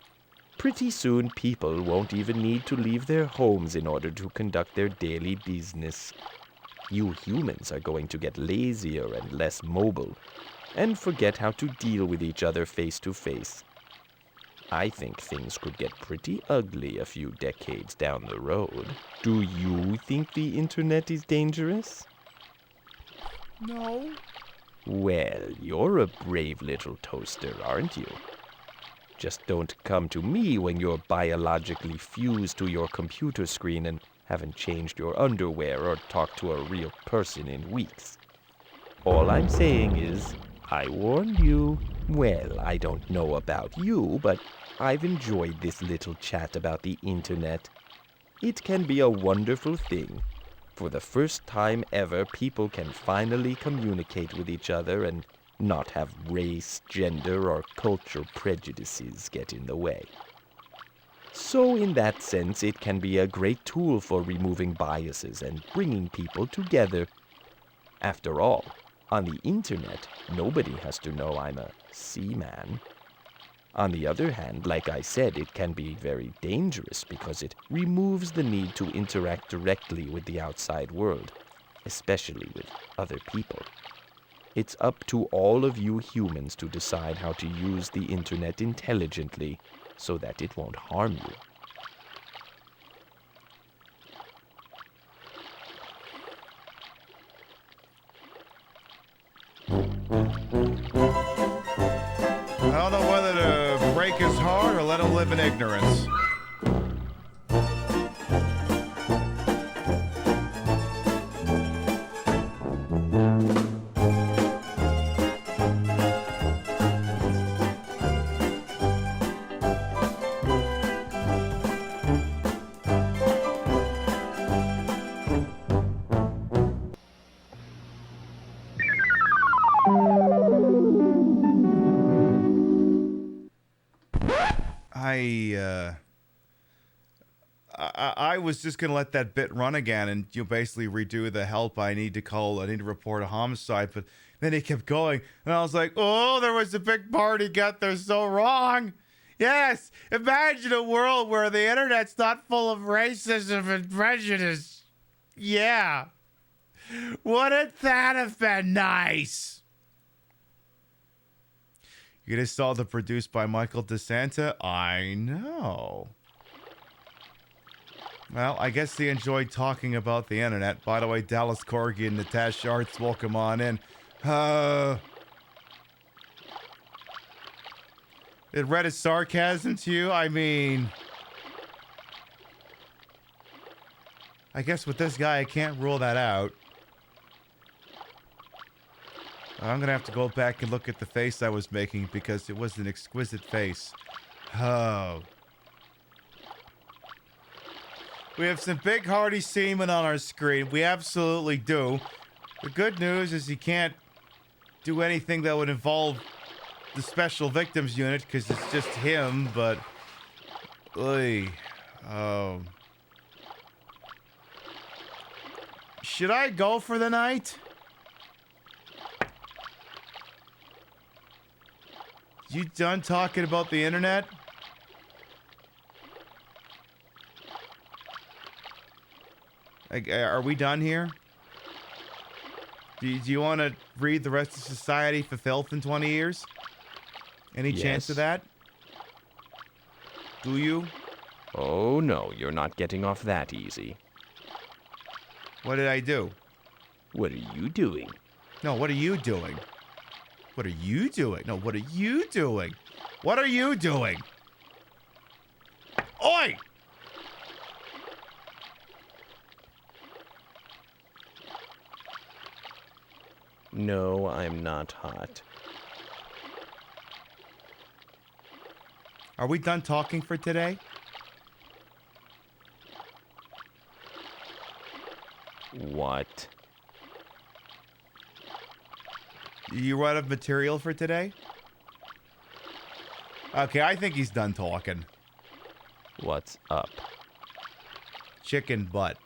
pretty soon people won't even need to leave their homes in order to conduct their daily business. You humans are going to get lazier and less mobile, and forget how to deal with each other face to face. I think things could get pretty ugly a few decades down the road. Do you think the internet is dangerous? No. Well, you're a brave little toaster, aren't you? Just don't come to me when you're biologically fused to your computer screen and haven't changed your underwear or talked to a real person in weeks. All I'm saying is, I warned you. Well, I don't know about you, but I've enjoyed this little chat about the internet. It can be a wonderful thing. For the first time ever, people can finally communicate with each other and not have race, gender, or cultural prejudices get in the way. So in that sense, it can be a great tool for removing biases and bringing people together. After all, On the internet, nobody has to know I'm a Seaman. On the other hand, like I said, it can be very dangerous because it removes the need to interact directly with the outside world, especially with other people. It's up to all of you humans to decide how to use the internet intelligently so that it won't harm you. I don't know whether to break his heart or let him live in ignorance. I was just gonna let that bit run again and basically redo the help. I need to report a homicide, but then he kept going and I was like, oh, there was a big part he got there so wrong. Yes, imagine a world where the internet's not full of racism and prejudice. Yeah. Wouldn't that have been nice? You just saw the produced by Michael DeSanta? I know. Well, I guess they enjoyed talking about the internet. By the way, Dallas Corgi and Natasha Arts, welcome on in. It read as sarcasm to you? I mean, I guess with this guy, I can't rule that out. I'm going to have to go back and look at the face I was making because it was an exquisite face. Oh. We have some big hearty seamen on our screen. We absolutely do. The good news is he can't do anything that would involve the special victims unit because it's just him, but... Should I go for the night? You done talking about the internet? Are we done here? Do you want to read the rest of Society for Filth in 20 years? Any chance of that? Do you? Oh no, you're not getting off that easy. What did I do? What are you doing? No, what are you doing? What are you doing? No, what are you doing? What are you doing? Oi! No, I'm not hot. Are we done talking for today? What? You run out of material for today? Okay, I think he's done talking. What's up? Chicken butt.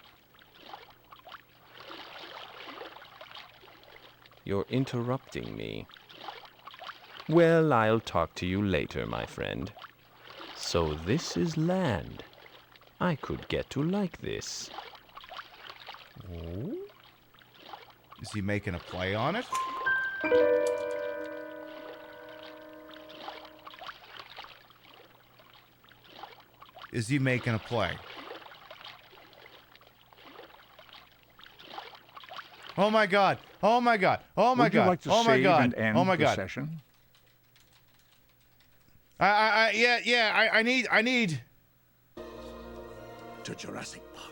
You're interrupting me. Well, I'll talk to you later, my friend. So this is land. I could get to like this. Oh? Is he making a play on it? Is he making a play? Oh my god! Oh my god! Oh my Would you god! like to Oh my save god! and end Oh my the god! session? I need. To Jurassic Park.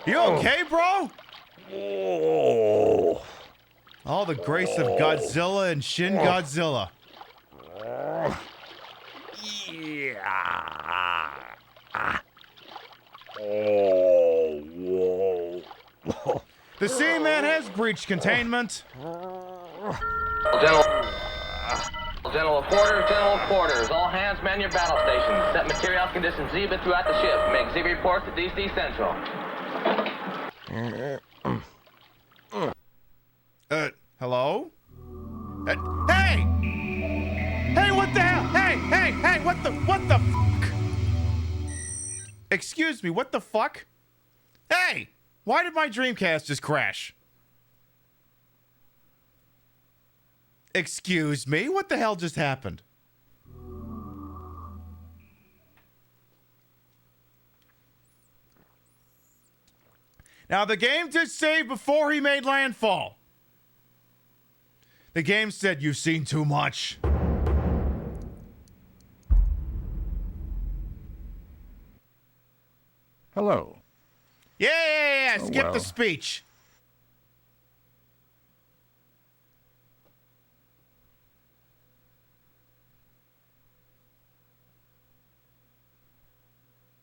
You okay, bro? Oh. All the grace of Godzilla and Shin Godzilla. Yeah. Oh, whoa. The Seaman has breached containment. General quarters. All hands man your battle stations. Set material conditions zebra throughout the ship. Make zebra reports to DC Central. Hello? Hey! Hey, what the hell? Hey, what the fuck? Excuse me, what the fuck? Hey! Why did my Dreamcast just crash? Excuse me, what the hell just happened? Now, the game did save before he made landfall. The game said, "You've seen too much." Hello. Yeah. Oh, Skip well. the speech.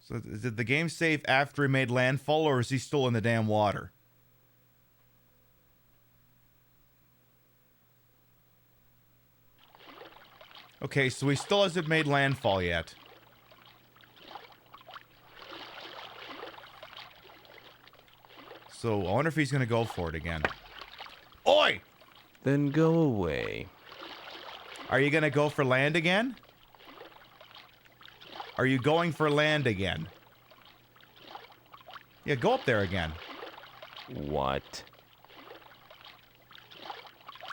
So did the game save after he made landfall, or is he still in the damn water? Okay, so he still hasn't made landfall yet. So I wonder if he's gonna go for it again. Oi! Then go away. Are you gonna go for land again? Are you going for land again? Yeah, go up there again. What?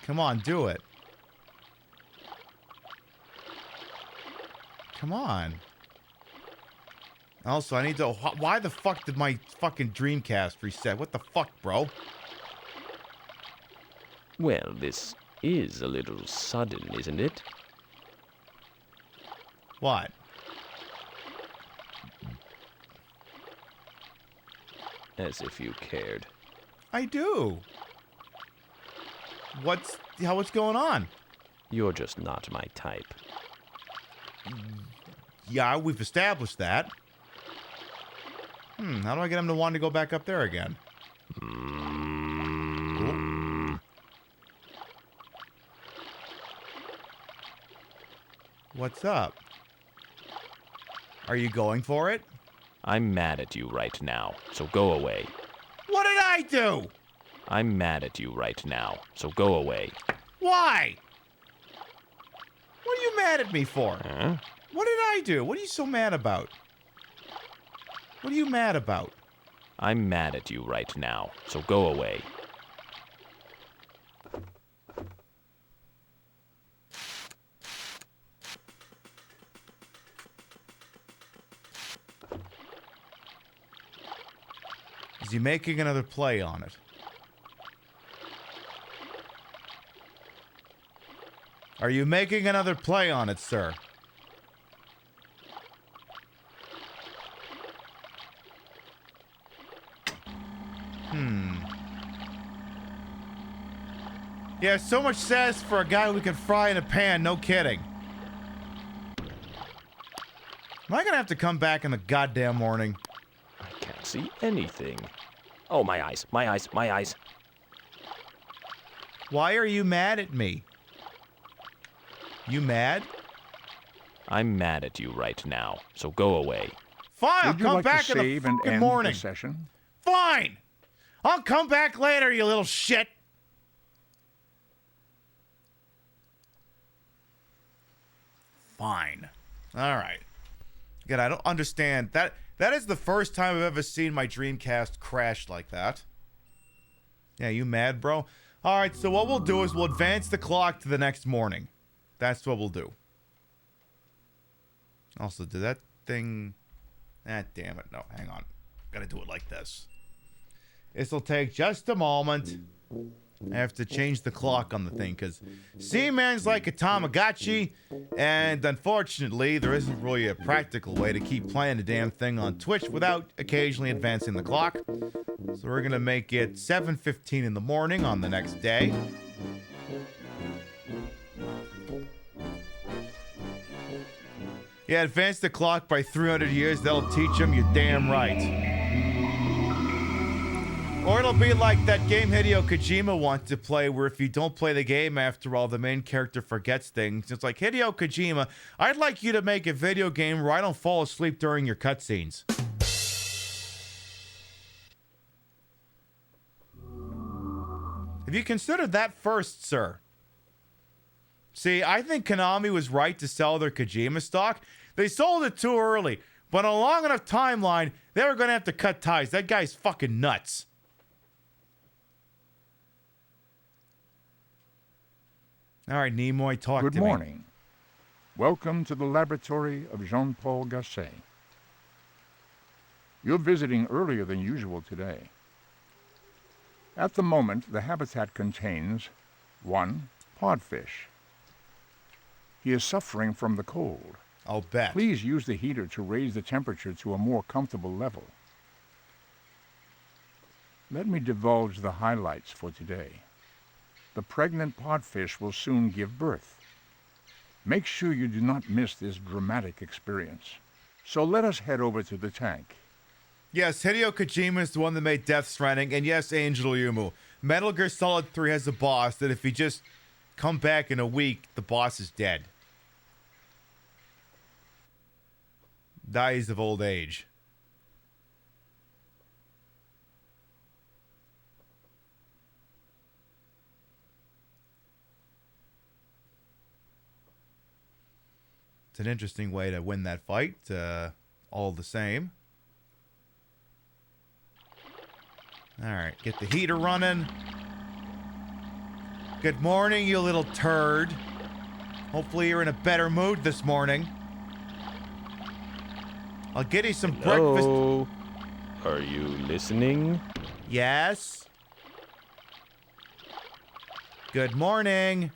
Come on, do it. Come on. Also, I need to... Why the fuck did my fucking Dreamcast reset? What the fuck, bro? Well, this is a little sudden, isn't it? What? As if you cared. I do. What's going on? You're just not my type. Yeah, we've established that. How do I get him to want to go back up there again? Cool. What's up? Are you going for it? I'm mad at you right now, so go away. What did I do? I'm mad at you right now, so go away. Why? What are you mad at me for? Huh? What did I do? What are you so mad about? What are you mad about? I'm mad at you right now, so go away. Is he making another play on it? Are you making another play on it, sir? Yeah, so much sass for a guy we can fry in a pan, no kidding. Am I gonna have to come back in the goddamn morning? I can't see anything. Oh, my eyes, my eyes, my eyes. Why are you mad at me? You mad? I'm mad at you right now, so go away. Fine, I'll Would you come like back to in the save and fucking end morning. the session? Fine! I'll come back later, you little shit! Fine. Alright. Again, I don't understand. That is the first time I've ever seen my Dreamcast crash like that. Yeah, you mad, bro? Alright, so what we'll do is we'll advance the clock to the next morning. That's what we'll do. Also, did that thing... Ah, damn it. No, hang on. Gotta do it like this. This'll take just a moment. I have to change the clock on the thing because Seaman's like a Tamagotchi, and unfortunately, there isn't really a practical way to keep playing the damn thing on Twitch without occasionally advancing the clock. So we're gonna make it 7:15 in the morning on the next day. Yeah, advance the clock by 300 years. That'll teach them you're damn right. Or it'll be like that game Hideo Kojima wants to play, where if you don't play the game after all, the main character forgets things. It's like, Hideo Kojima, I'd like you to make a video game where I don't fall asleep during your cutscenes. Have you considered that first, sir? See, I think Konami was right to sell their Kojima stock. They sold it too early, but on a long enough timeline, they were going to have to cut ties. That guy's fucking nuts. All right, Nimoy, talk to me. Good morning. Welcome to the laboratory of Jean-Paul Gasset. You're visiting earlier than usual today. At the moment, the habitat contains 1 podfish. He is suffering from the cold. I'll bet. Please use the heater to raise the temperature to a more comfortable level. Let me divulge the highlights for today. The pregnant podfish will soon give birth. Make sure you do not miss this dramatic experience. So let us head over to the tank. Yes, Hideo Kojima is the one that made Death Stranding, and yes, Angel Yumu. Metal Gear Solid 3 has a boss that if he just come back in a week, the boss is dead. Dies of old age. It's an interesting way to win that fight, all the same. Alright, get the heater running. Good morning, you little turd. Hopefully you're in a better mood this morning. I'll get you some breakfast. Hello? Are you listening? Yes? Good morning.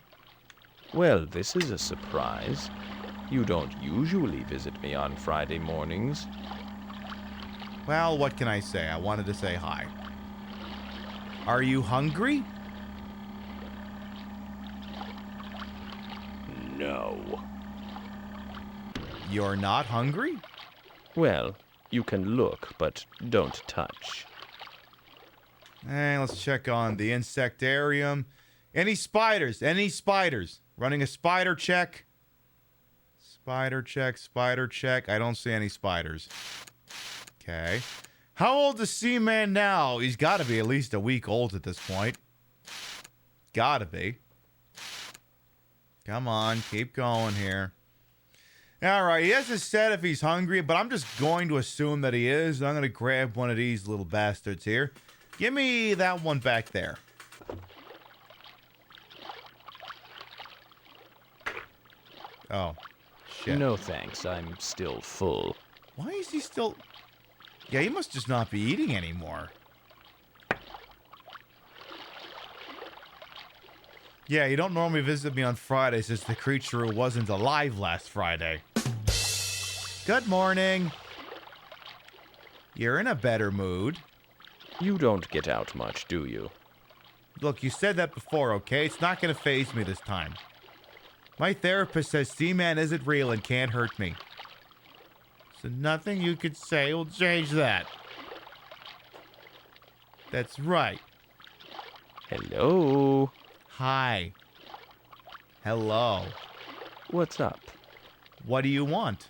Well, this is a surprise. You don't usually visit me on Friday mornings. Well, what can I say? I wanted to say hi. Are you hungry? No. You're not hungry? Well, you can look, but don't touch. Let's check on the insectarium. Any spiders? Any spiders? Running a spider check. Spider check, spider check. I don't see any spiders. Okay. How old is Seaman now? He's got to be at least a week old at this point. Gotta be. Come on, keep going here. Alright, he hasn't said if he's hungry, but I'm just going to assume that he is. I'm going to grab one of these little bastards here. Give me that one back there. Oh, shit. No thanks, I'm still full. Why is he still... Yeah, he must just not be eating anymore. Yeah, you don't normally visit me on Fridays as the creature who wasn't alive last Friday. Good morning. You're in a better mood. You don't get out much, do you? Look, you said that before, okay? It's not going to faze me this time. My therapist says Seaman isn't real and can't hurt me. So nothing you could say will change that. That's right. Hello? Hi. Hello. What's up? What do you want?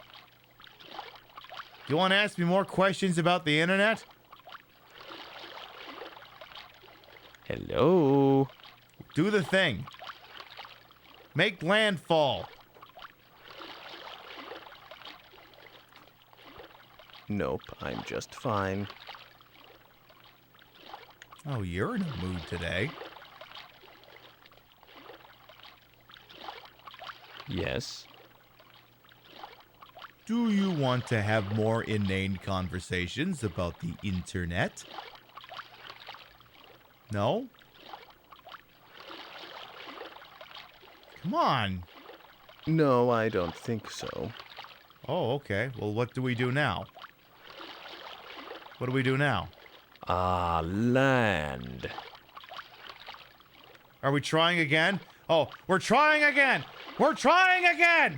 You want to ask me more questions about the internet? Hello? Do the thing. Make landfall. Nope, I'm just fine. Oh, you're in a mood today. Yes? Do you want to have more inane conversations about the internet? No? Come on. No, I don't think so. Oh, okay. Well, what do we do now? What do we do now? Ah, land. Are we trying again? Oh, we're trying again! We're trying again!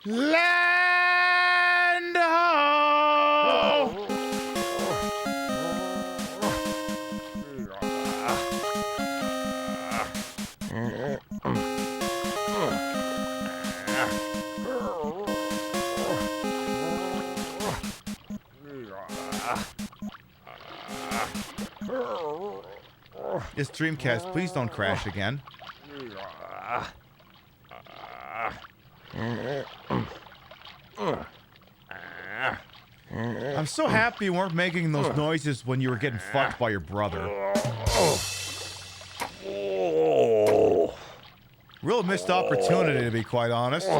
Land ho! This Dreamcast, please don't crash again. I'm so happy you weren't making those noises when you were getting fucked by your brother. Real missed opportunity, to be quite honest.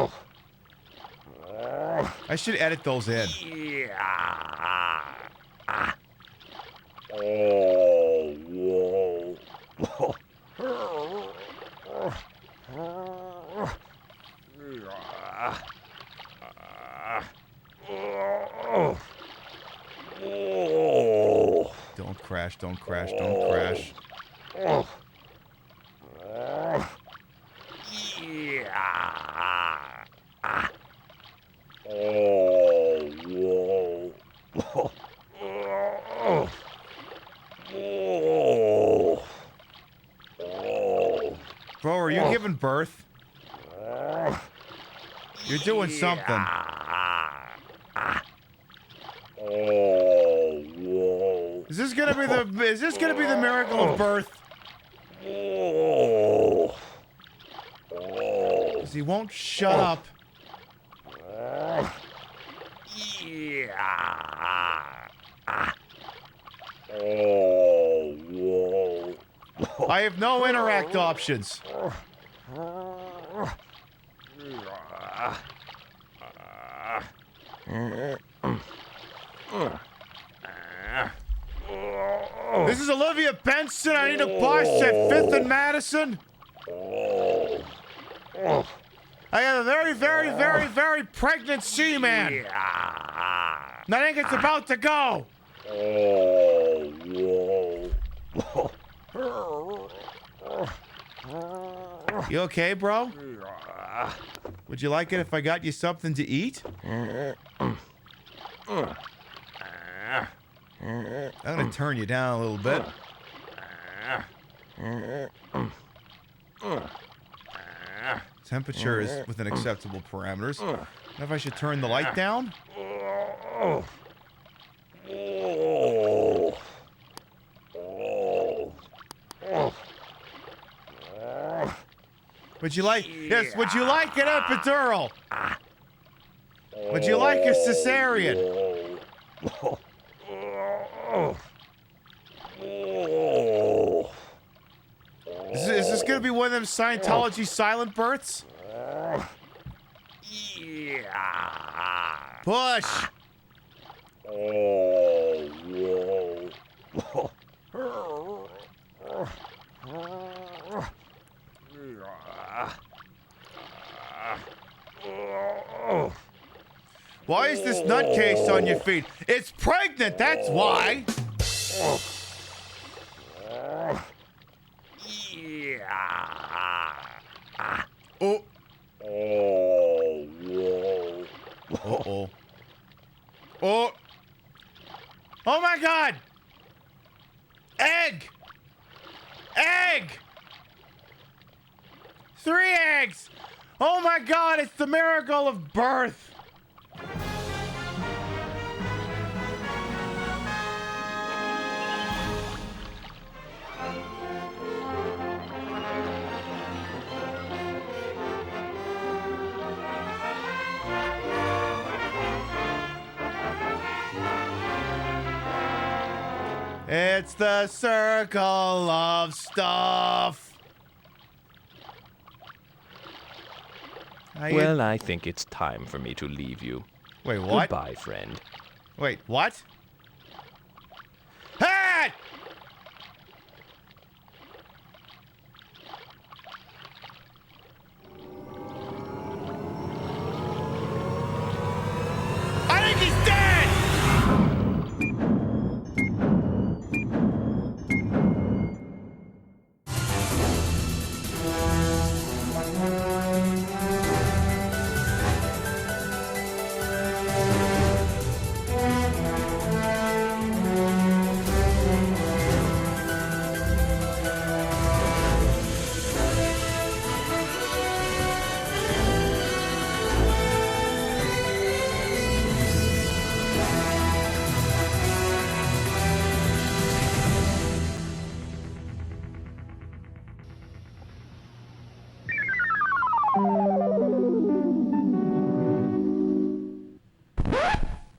I should edit those in. Don't crash, don't crash, don't crash. Bro, are you giving birth? You're doing something. Is this gonna be the miracle of birth? 'Cause he won't shut up. I have no interact options. This is Olivia Benson. I need a bus at 5th and Madison. I have a very, very, very, very pregnant Seaman. I think it's about to go. You okay, bro? Would you like it if I got you something to eat? I'm gonna turn you down a little bit. Temperature is within acceptable parameters. Now if I should turn the light down? Would you like, yes, would you like an epidural? Would you like a cesarean? Is this gonna be one of them Scientology silent births? Push! Why is this nutcase on your feet? It's pregnant, that's why! Oh. Uh-oh. Oh. Oh my God! Egg! Egg! 3 eggs! Oh my God, it's the miracle of birth! It's the circle of stuff. Well, I think it's time for me to leave you. Wait, what? Goodbye, friend. Wait, what? Hey! I think he's dead!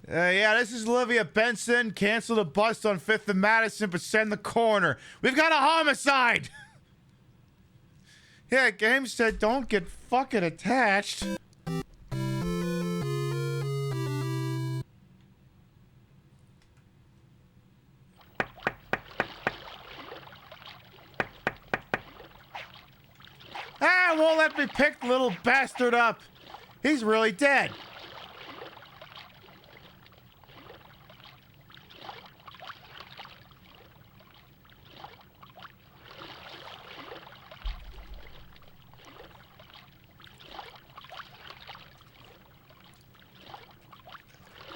Yeah, this is Olivia Benson. Cancel the bust on 5th and Madison, but send the coroner. We've got a homicide! Yeah, game said don't get fucking attached. Ah, won't let me pick the little bastard up. He's really dead.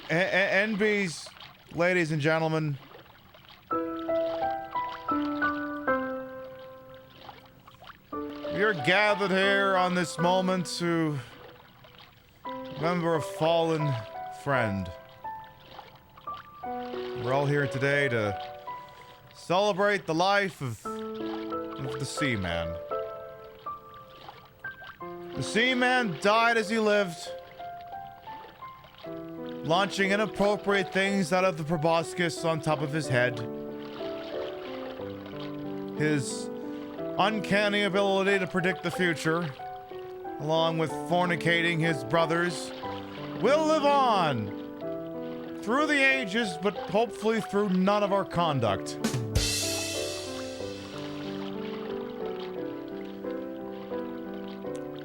NBs, ladies and gentlemen. You're gathered here on this moment to remember a fallen friend. We're all here today to celebrate the life of the Seaman. The Seaman died as he lived, launching inappropriate things out of the proboscis on top of his head. His uncanny ability to predict the future, along with fornicating his brothers, will live on through the ages, but hopefully through none of our conduct.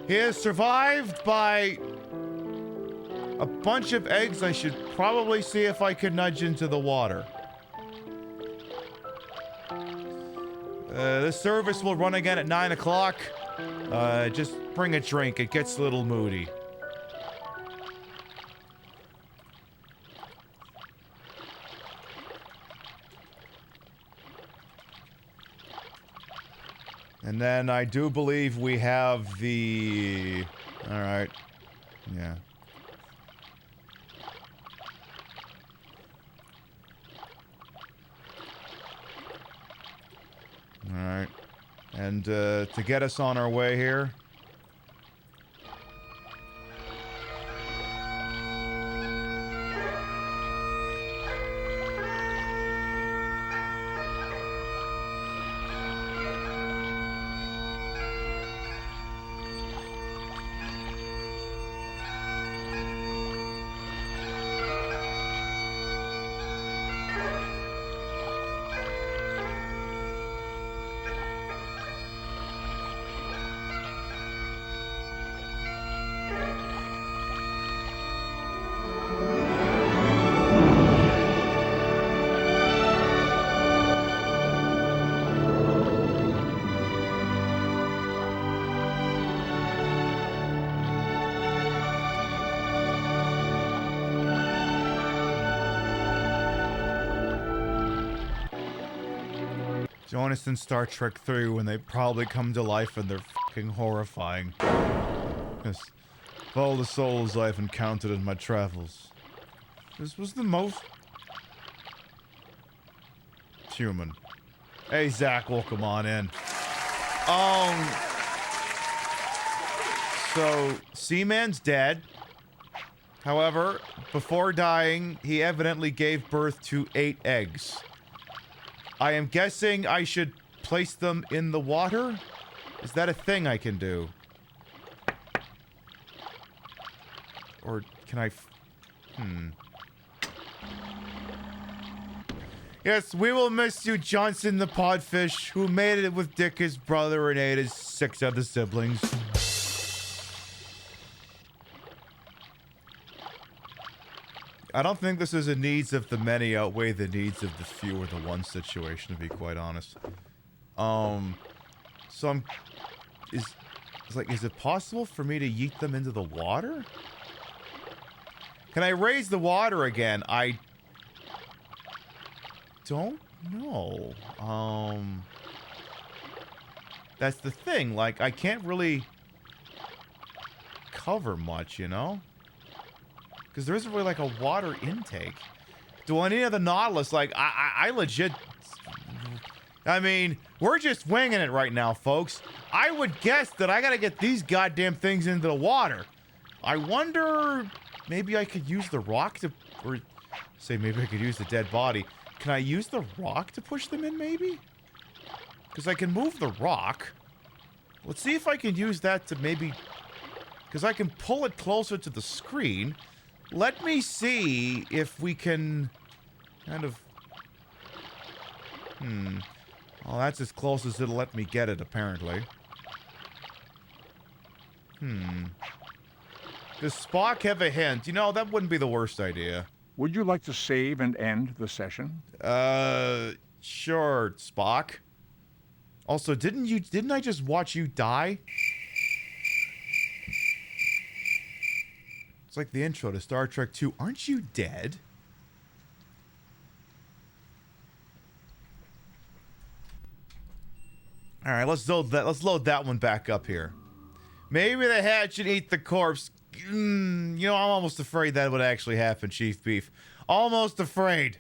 He is survived by a bunch of eggs I should probably see if I could nudge into the water. This service will run again at 9 o'clock. Just bring a drink. It gets a little moody. And then I do believe we have the... Alright. Yeah. Alright. And to get us on our way here... Join us in Star Trek 3 when they probably come to life and they're fucking horrifying. Yes. Of all the souls I've encountered in my travels, this was the most human. Hey, Zach, welcome on in. So, Seaman's dead. However, before dying, he evidently gave birth to 8 eggs. I am guessing I should place them in the water? Is that a thing I can do? Or can I Yes, we will miss you, Johnson the Podfish, who made it with Dick, his brother, and ate his 6 other siblings. I don't think this is a needs of the many outweigh the needs of the few or the one situation, to be quite honest. So I'm... Is it possible for me to yeet them into the water? Can I raise the water again? I don't know. That's the thing. Like, I can't really cover much, you know? Because there isn't really, like, a water intake. Do I need the Nautilus? Like, I legit... I mean, we're just winging it right now, folks. I would guess that I gotta get these goddamn things into the water. I wonder... Maybe I could use the rock to... Or say maybe I could use the dead body. Can I use the rock to push them in, maybe? Because I can move the rock. Let's see if I can use that to maybe... Because I can pull it closer to the screen. Let me see if we can... kind of... Well, that's as close as it'll let me get it, apparently. Does Spock have a hint? You know, that wouldn't be the worst idea. Would you like to save and end the session? Sure, Spock. Also, didn't I just watch you die? It's like the intro to Star Trek II. Aren't you dead? All right, let's load that one back up here. Maybe the hatch should eat the corpse. You know, I'm almost afraid that would actually happen, Chief Beef. Almost afraid.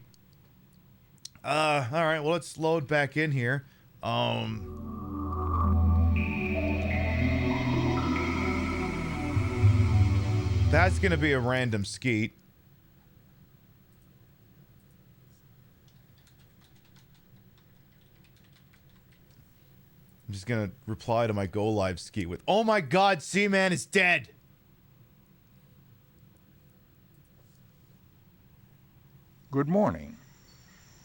All right, well, let's load back in here. That's gonna be a random skeet. I'm just gonna reply to my go live skeet with, "Oh my God, Seaman is dead." Good morning.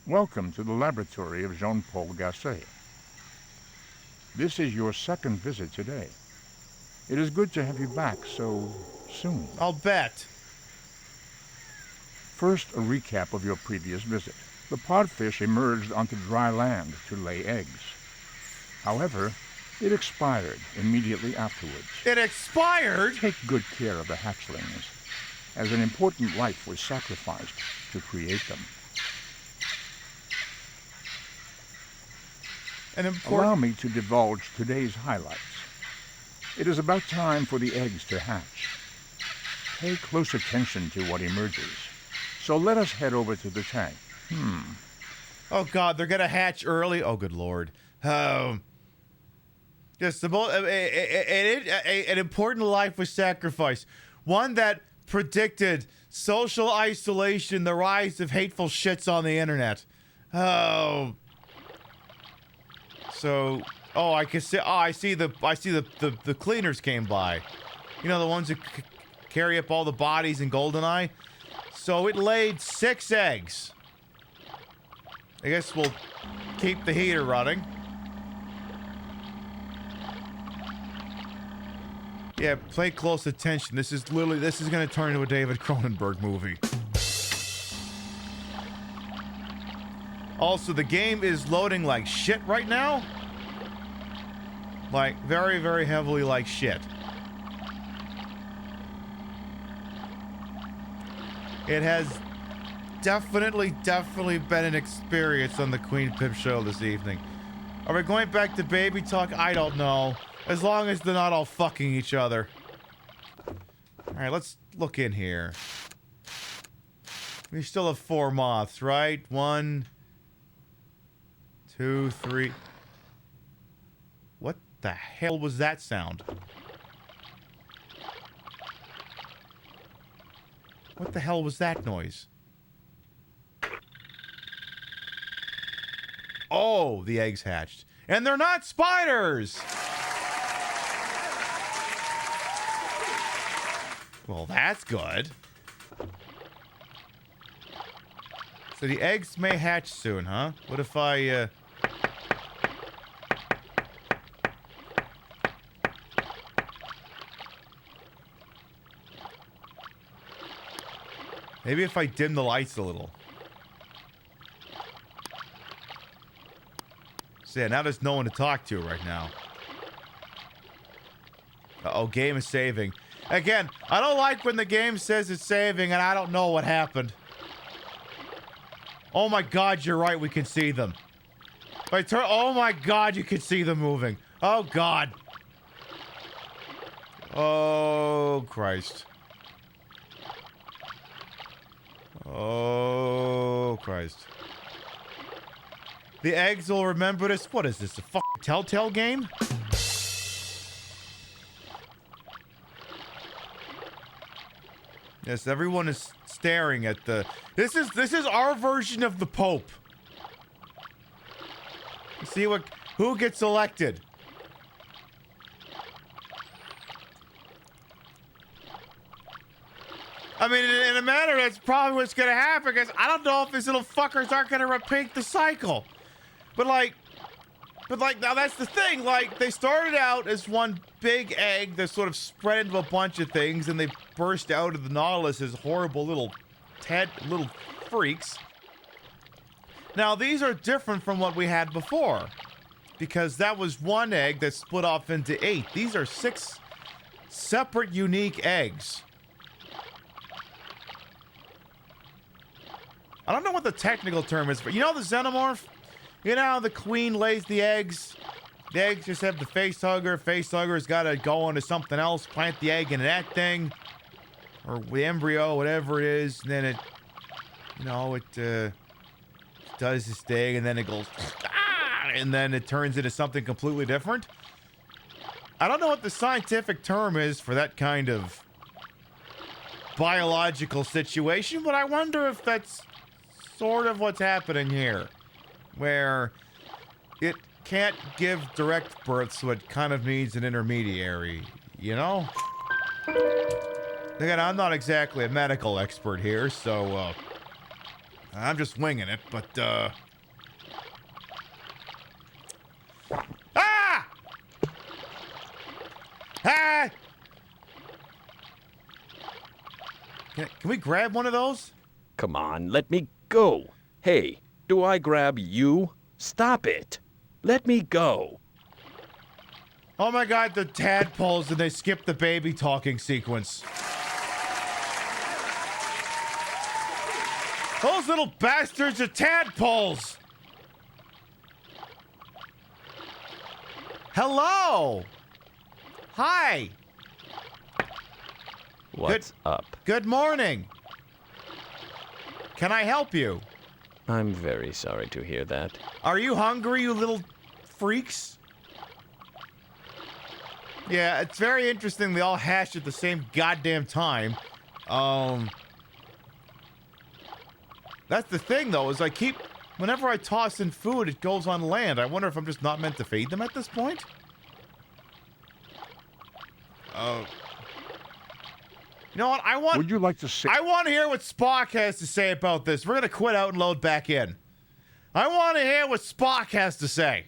Welcome to the laboratory of Jean-Paul Gasset. This is your second visit today. It is good to have you back so soon. I'll bet. First, a recap of your previous visit. The podfish emerged onto dry land to lay eggs. However, it expired immediately afterwards. It expired? Take good care of the hatchlings, as an important life was sacrificed to create them. Allow me to divulge today's highlights. It is about time for the eggs to hatch. Pay close attention to what emerges. So let us head over to the tank. Oh God, they're gonna hatch early? Oh, good Lord. Yes, an important life was sacrificed. One that predicted social isolation, the rise of hateful shits on the internet. Oh. So, oh, I can see. Oh, I see the cleaners came by. You know, the ones who carry up all the bodies in GoldenEye. So it laid 6 eggs. I guess we'll keep the heater running. Yeah, pay close attention. This is going to turn into a David Cronenberg movie. Also, the game is loading like shit right now. Like, very, very heavily like shit. It has definitely been an experience on the Queen Pip show this evening. Are we going back to baby talk? I don't know. As long as they're not all fucking each other. Alright, let's look in here. We still have 4 moths, right? 1, 2, 3. What the hell was that sound? What the hell was that noise? Oh, the eggs hatched. And they're not spiders! Well, that's good. So the eggs may hatch soon, huh? What if I, maybe if I dim the lights a little. So yeah, now there's no one to talk to right now. Uh-oh, game is saving. Again, I don't like when the game says it's saving and I don't know what happened. Oh my god, you're right, we can see them. If I turn, oh my god, you can see them moving. Oh god. Oh Christ. Oh Christ. The eggs will remember this. What is this, a fucking Telltale game? Yes, everyone is staring at the... This is our version of the Pope. See who gets elected. I mean, in a manner, that's probably what's gonna happen, because I don't know if these little fuckers aren't gonna repeat the cycle. But like, now that's the thing. Like, they started out as one big egg that sort of spread into a bunch of things, and they burst out of the Nautilus as horrible little freaks. Now, these are different from what we had before, because that was one egg that split off into 8. These are 6 separate, unique eggs. I don't know what the technical term is, but you know the xenomorph? You know how the queen lays the eggs? The eggs just have the face hugger. Face hugger's got to go into something else, plant the egg into that thing. Or the embryo, whatever it is. And then it, you know, it does this thing, and then it goes, ah, and then it turns into something completely different. I don't know what the scientific term is for that kind of biological situation, but I wonder if that's sort of what's happening here. Where it can't give direct birth, so it kind of needs an intermediary, you know? Again, I'm not exactly a medical expert here, so, I'm just winging it, but, Ah! Ah! Can we grab one of those? Come on, let me go. Hey, do I grab you? Stop it. Let me go. Oh my god, the tadpoles, and they skipped the baby talking sequence. Those little bastards are tadpoles! Hello! Hi! What's up? Good morning. Can I help you? I'm very sorry to hear that. Are you hungry, you little freaks? Yeah, it's very interesting they all hatch at the same goddamn time. That's the thing, though, is whenever I toss in food, it goes on land. I wonder if I'm just not meant to feed them at this point? You know what? Would you like to see? I want to hear what Spock has to say about this. We're gonna quit out and load back in. I want to hear what Spock has to say.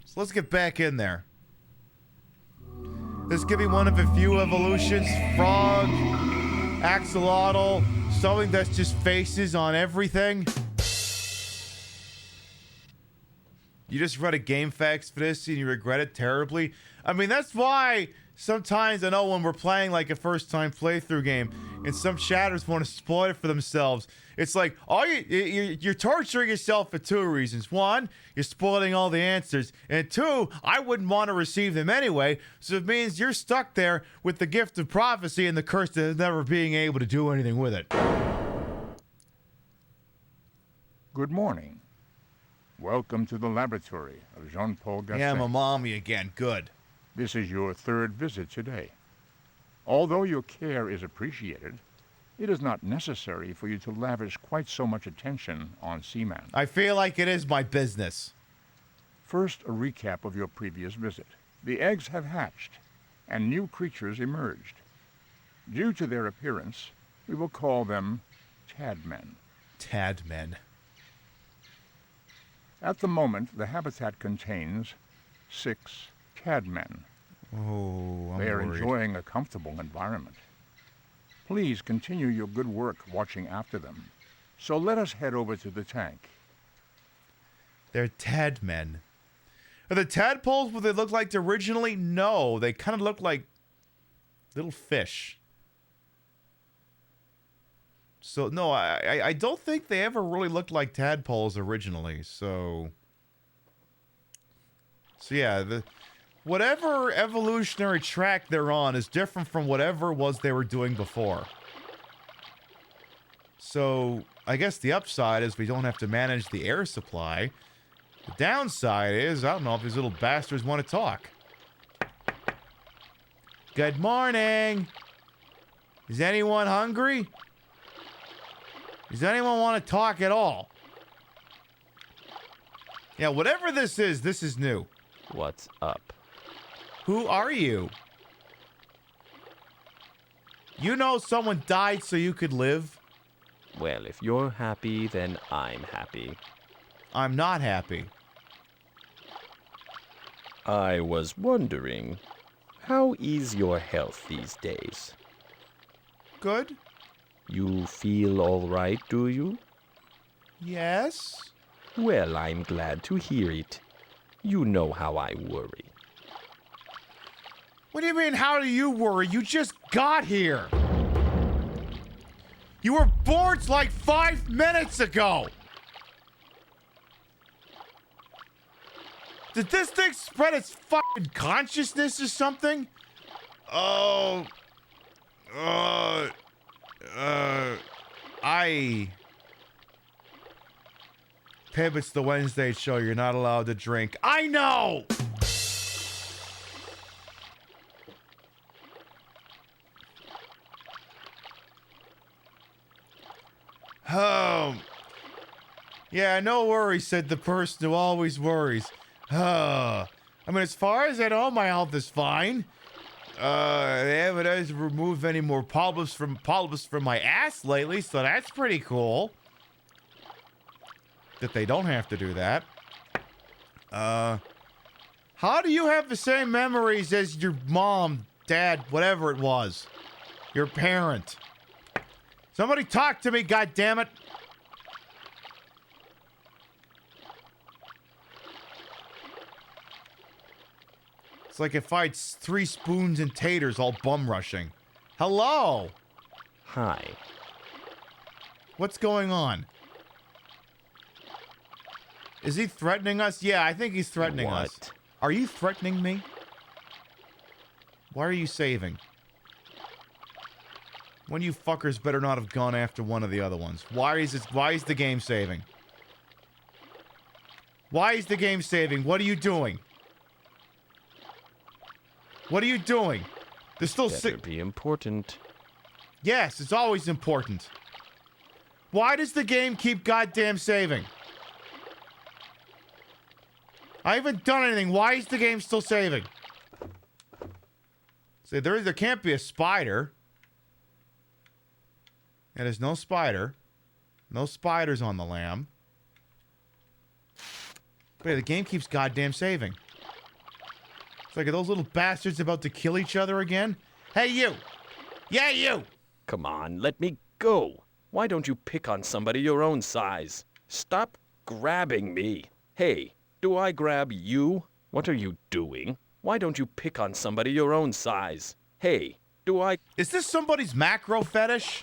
So let's get back in there. This could be one of a few evolutions. Frog, axolotl, something that's just faces on everything. You just read a game facts for this and you regret it terribly. I mean, that's why sometimes I know when we're playing like a first-time playthrough game and some chatters want to spoil it for themselves. It's like, you're torturing yourself for 2 reasons. 1, you're spoiling all the answers. And 2, I wouldn't want to receive them anyway. So it means you're stuck there with the gift of prophecy and the curse of never being able to do anything with it. Good morning. Welcome to the laboratory of Jean-Paul Gasset. Yeah, my mommy again. Good. This is your 3rd visit today. Although your care is appreciated, it is not necessary for you to lavish quite so much attention on Seaman. I feel like it is my business. First, a recap of your previous visit. The eggs have hatched, and new creatures emerged. Due to their appearance, we will call them Tadmen. Tadmen. At the moment, the habitat contains 6 Tadmen. Oh, I'm They are worried. enjoying a comfortable environment. Please continue your good work watching after them. So let us head over to the tank. They're Tadmen. Are the tadpoles what they look like originally? No, they kind of look like little fish. So, no, I don't think they ever really looked like tadpoles originally, so yeah, whatever evolutionary track they're on is different from whatever it was they were doing before. So, I guess the upside is we don't have to manage the air supply. The downside is, I don't know if these little bastards want to talk. Good morning! Is anyone hungry? Does anyone want to talk at all? Yeah, whatever this is new. What's up? Who are you? You know someone died so you could live? Well, if you're happy, then I'm happy. I'm not happy. I was wondering, how is your health these days? Good? You feel all right, do you? Yes? Well, I'm glad to hear it. You know how I worry. What do you mean, how do you worry? You just got here. You were born like 5 minutes ago. Did this thing spread its fucking consciousness or something? Oh. Pib, it's the Wednesday show. You're not allowed to drink. I know! Yeah, no worries, said the person who always worries. I mean, as far as I know, my health is fine. They haven't removed any more polyps from my ass lately, so that's pretty cool. That they don't have to do that. How do you have the same memories as your mom, dad, whatever it was? Your parent. Somebody talk to me, goddammit. It's like if I had 3 spoons and taters all bum rushing. Hello? Hi. What's going on? Is he threatening us? Yeah, I think he's threatening us. Are you threatening me? Why are you saving? One of you fuckers better not have gone after one of the other ones. Why is the game saving? Why is the game saving? What are you doing? What are you doing? There's still Better be important. Yes, it's always important. Why does the game keep goddamn saving? I haven't done anything. Why is the game still saving? See, there can't be a spider. And there's no spider. No spiders on the lamb. But yeah, the game keeps goddamn saving. It's like, are those little bastards about to kill each other again? Hey, you! Yeah, you! Come on, let me go. Why don't you pick on somebody your own size? Stop grabbing me. Hey, do I grab you? What are you doing? Why don't you pick on somebody your own size? Hey, do I... Is this somebody's macro fetish?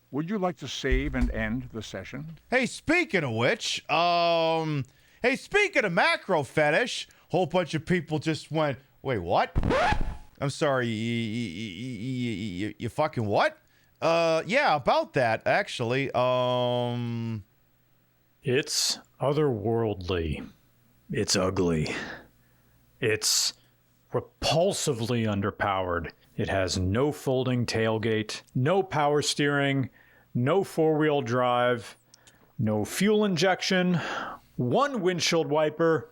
Would you like to save and end the session? Hey, speaking of which, hey, speaking of macro fetish, whole bunch of people just went, wait, what? I'm sorry, you fucking what? Yeah, about that, actually, It's otherworldly. It's ugly. It's repulsively underpowered. It has no folding tailgate, no power steering, no four-wheel drive, no fuel injection, 1 windshield wiper,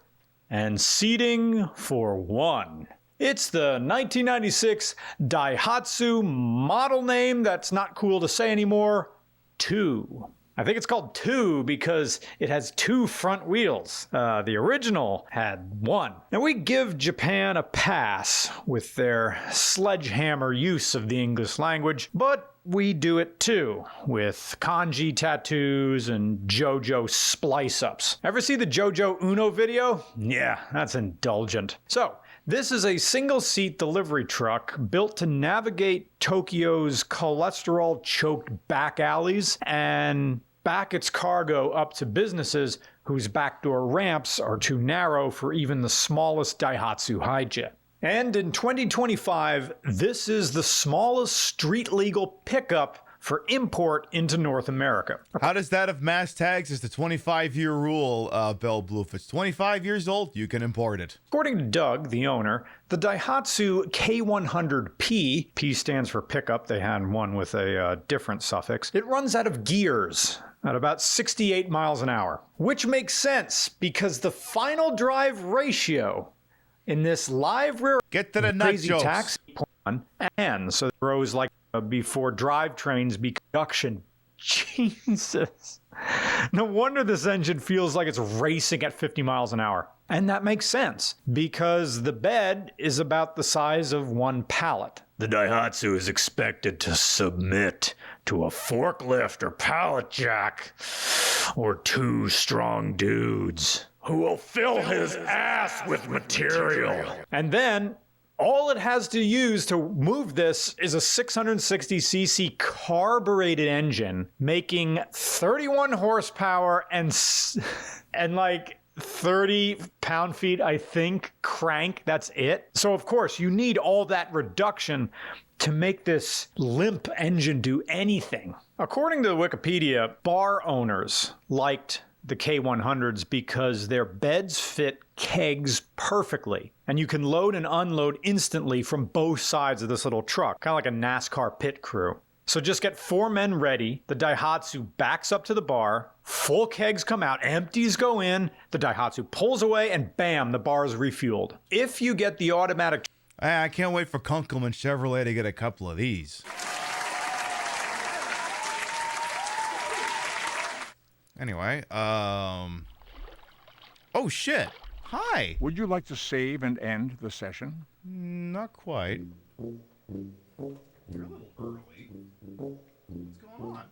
and seating for 1. It's the 1996 Daihatsu model name that's not cool to say anymore, 2. I think it's called 2 because it has 2 front wheels. The original had 1. Now we give Japan a pass with their sledgehammer use of the English language, but we do it too, with kanji tattoos and JoJo splice-ups. Ever see the JoJo Uno video? Yeah, that's indulgent. So, this is a single-seat delivery truck built to navigate Tokyo's cholesterol-choked back alleys and back its cargo up to businesses whose backdoor ramps are too narrow for even the smallest Daihatsu hijet. And in 2025, this is the smallest street-legal pickup for import into North America. How does that have mass tags as the 25-year rule, Bell Blue? If it's 25 years old, you can import it. According to Doug, the owner, the Daihatsu K100P, P stands for pickup, they had one with a different suffix, it runs out of gears at about 68 miles an hour. Which makes sense, because the final drive ratio in this live rear get to the crazy nut jokes. taxi plan, and so it grows like before drivetrains be production. Jesus. No wonder this engine feels like it's racing at 50 miles an hour. And that makes sense, because the bed is about the size of one pallet. The Daihatsu is expected to submit to a forklift or pallet jack, or 2 strong dudes who will fill his ass with material. And then all it has to use to move this is a 660cc carbureted engine making 31 horsepower and like 30 pound-feet, I think, crank. That's it. So, of course, you need all that reduction to make this limp engine do anything. According to Wikipedia, bar owners liked the K100s because their beds fit kegs perfectly. And you can load and unload instantly from both sides of this little truck, kind of like a NASCAR pit crew. So just get 4 men ready, the Daihatsu backs up to the bar, full kegs come out, empties go in, the Daihatsu pulls away, and bam, the bar is refueled. If you get the automatic... I can't wait for Kunkelman Chevrolet to get a couple of these. Anyway, oh shit. Hi. Would you like to save and end the session? Not quite. You're a little early. What's going on?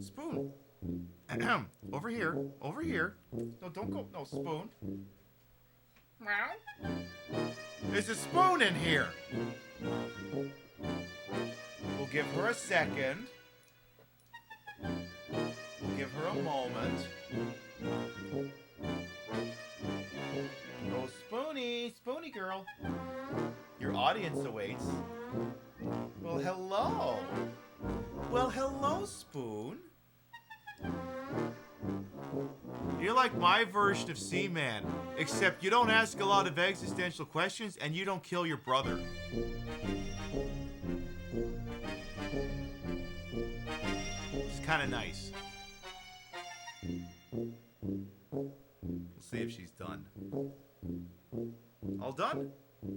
Spoon. Ahem. Over here. Over here. No, don't go. No, Spoon. Meow. There's a spoon in here. We'll give her a second. We'll give her a moment. Oh, Spoonie. Spoonie girl. Your audience awaits. Well, hello. Well, hello, Spoon. You're like my version of Seaman, except you don't ask a lot of existential questions and you don't kill your brother. It's kind of nice. We'll see if she's done. All done?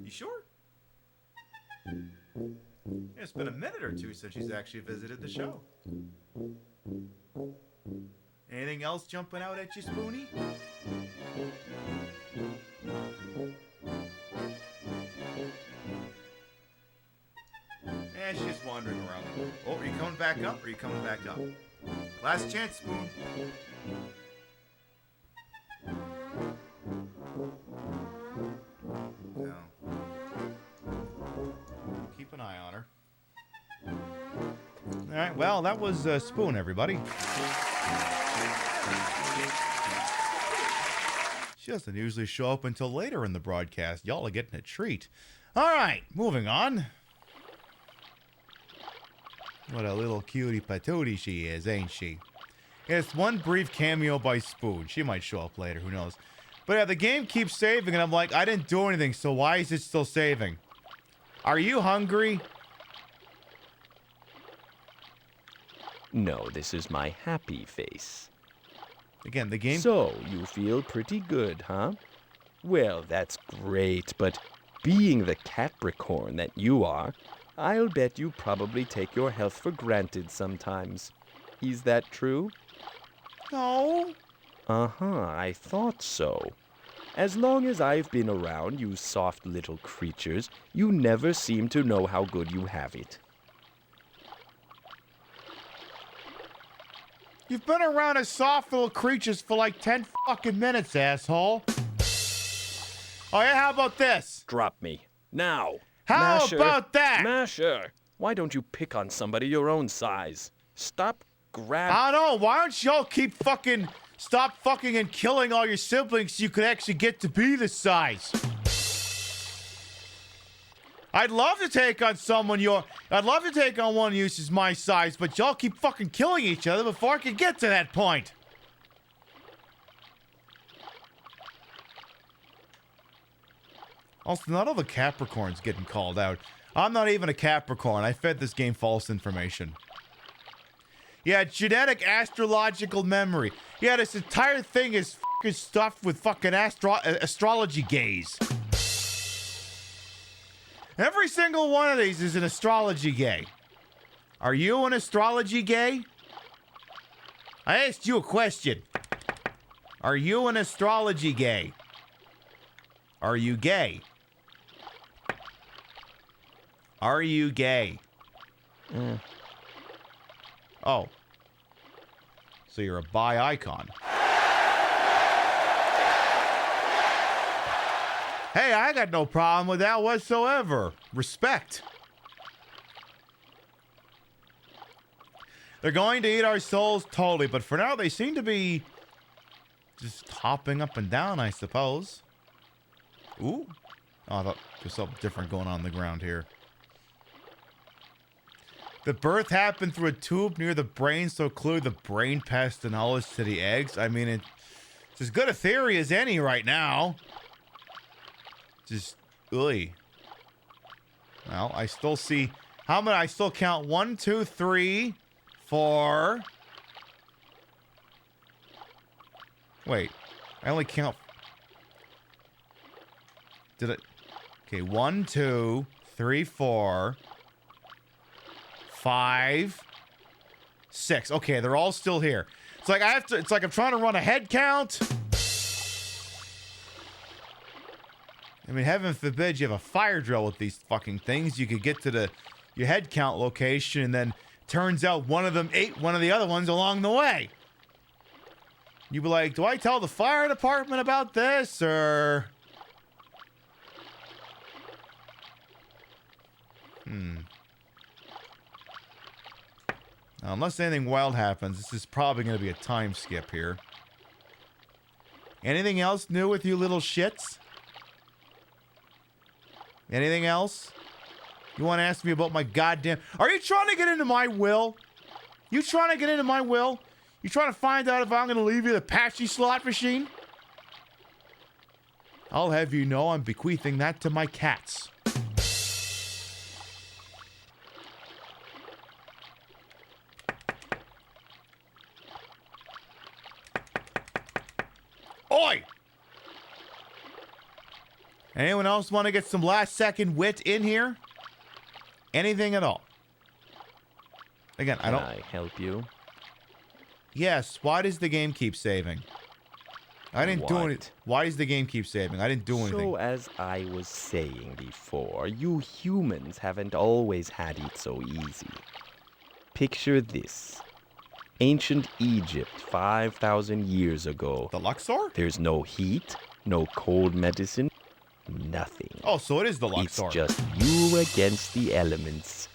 You sure? It's been a minute or two since she's actually visited the show. Anything else jumping out at you, Spoonie? She's just wandering around the room. Oh, are you coming back up? Or are you coming back up? Last chance, Spoon. No. Keep an eye on her. Alright, well, that was Spoon, everybody. She doesn't usually show up until later in the broadcast. Y'all are getting a treat. Alright, moving on. What a little cutie patootie she is, ain't she? It's one brief cameo by Spoon. She might show up later, who knows. But yeah, the game keeps saving, and I'm like, I didn't do anything, so why is it still saving? Are you hungry? No, this is my happy face. Again, the game... So, you feel pretty good, huh? Well, that's great, but being the Capricorn that you are, I'll bet you probably take your health for granted sometimes. Is that true? No. Uh-huh, I thought so. As long as I've been around, you soft little creatures, you never seem to know how good you have it. You've been around as soft little creatures for like 10 fucking minutes, asshole. Oh yeah, how about this? Drop me. Now. How Masher, about that? Masher, why don't you pick on somebody your own size? Stop grabbing... I don't know, why don't y'all keep fucking... Stop fucking and killing all your siblings so you could actually get to be this size. I'd love to take on someone I'd love to take on one who's my size, but y'all keep fucking killing each other before I can get to that point. Also, not all the Capricorns getting called out. I'm not even a Capricorn. I fed this game false information. Yeah, genetic astrological memory. Yeah, this entire thing is fucking stuffed with fucking astrology gays. Every single one of these is an astrology gay. Are you an astrology gay? I asked you a question. Are you an astrology gay? Are you gay? Are you gay? Oh. So you're a bi icon. Hey, I got no problem with that whatsoever. Respect. They're going to eat our souls totally, but for now they seem to be just hopping up and down, I suppose. Ooh. Oh, I thought there's something different going on the ground here. The birth happened through a tube near the brain, so clearly the brain passed the knowledge to the eggs. I mean, it's as good a theory as any right now. Just, ugh. Well, I still see... How many? I still count 1, 2, 3, 4... Wait. I only count... Did it... Okay, 1, 2, 3, 4... 5... 6. Okay, they're all still here. It's like I have to... It's like I'm trying to run a head count... I mean, heaven forbid you have a fire drill with these fucking things. You could get to your head count location, and then turns out one of them ate one of the other ones along the way. You'd be like, do I tell the fire department about this, or... Now, unless anything wild happens, this is probably going to be a time skip here. Anything else new with you little shits? Anything else? You want to ask me about my goddamn... Are you trying to get into my will? You trying to get into my will? You trying to find out if I'm going to leave you the Apache slot machine? I'll have you know I'm bequeathing that to my cats. Oi! Anyone else want to get some last-second wit in here? Anything at all? Again, I don't... Can I help you? Yes, why does the game keep saving? I didn't do anything. Why does the game keep saving? I didn't do anything. So, as I was saying before, you humans haven't always had it so easy. Picture this. Ancient Egypt, 5,000 years ago. The Luxor? There's no heat, no cold medicine, nothing. Oh, so it is the Luxor. It's just you against the elements.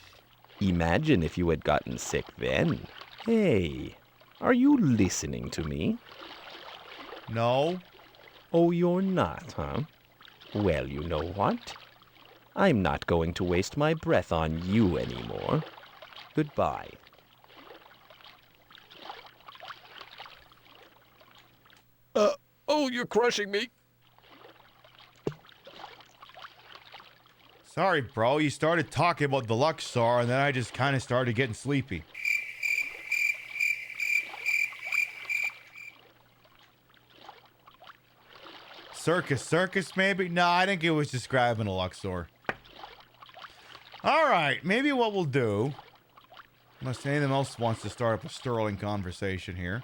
Imagine if you had gotten sick then. Hey, are you listening to me? No. Oh, you're not, huh? Well, you know what? I'm not going to waste my breath on you anymore. Goodbye. Oh, you're crushing me. Sorry, bro. You started talking about the Luxor, and then I just kind of started getting sleepy. Circus, maybe? No, I think it was describing a Luxor. All right, maybe what we'll do, unless anyone else wants to start up a sterling conversation here.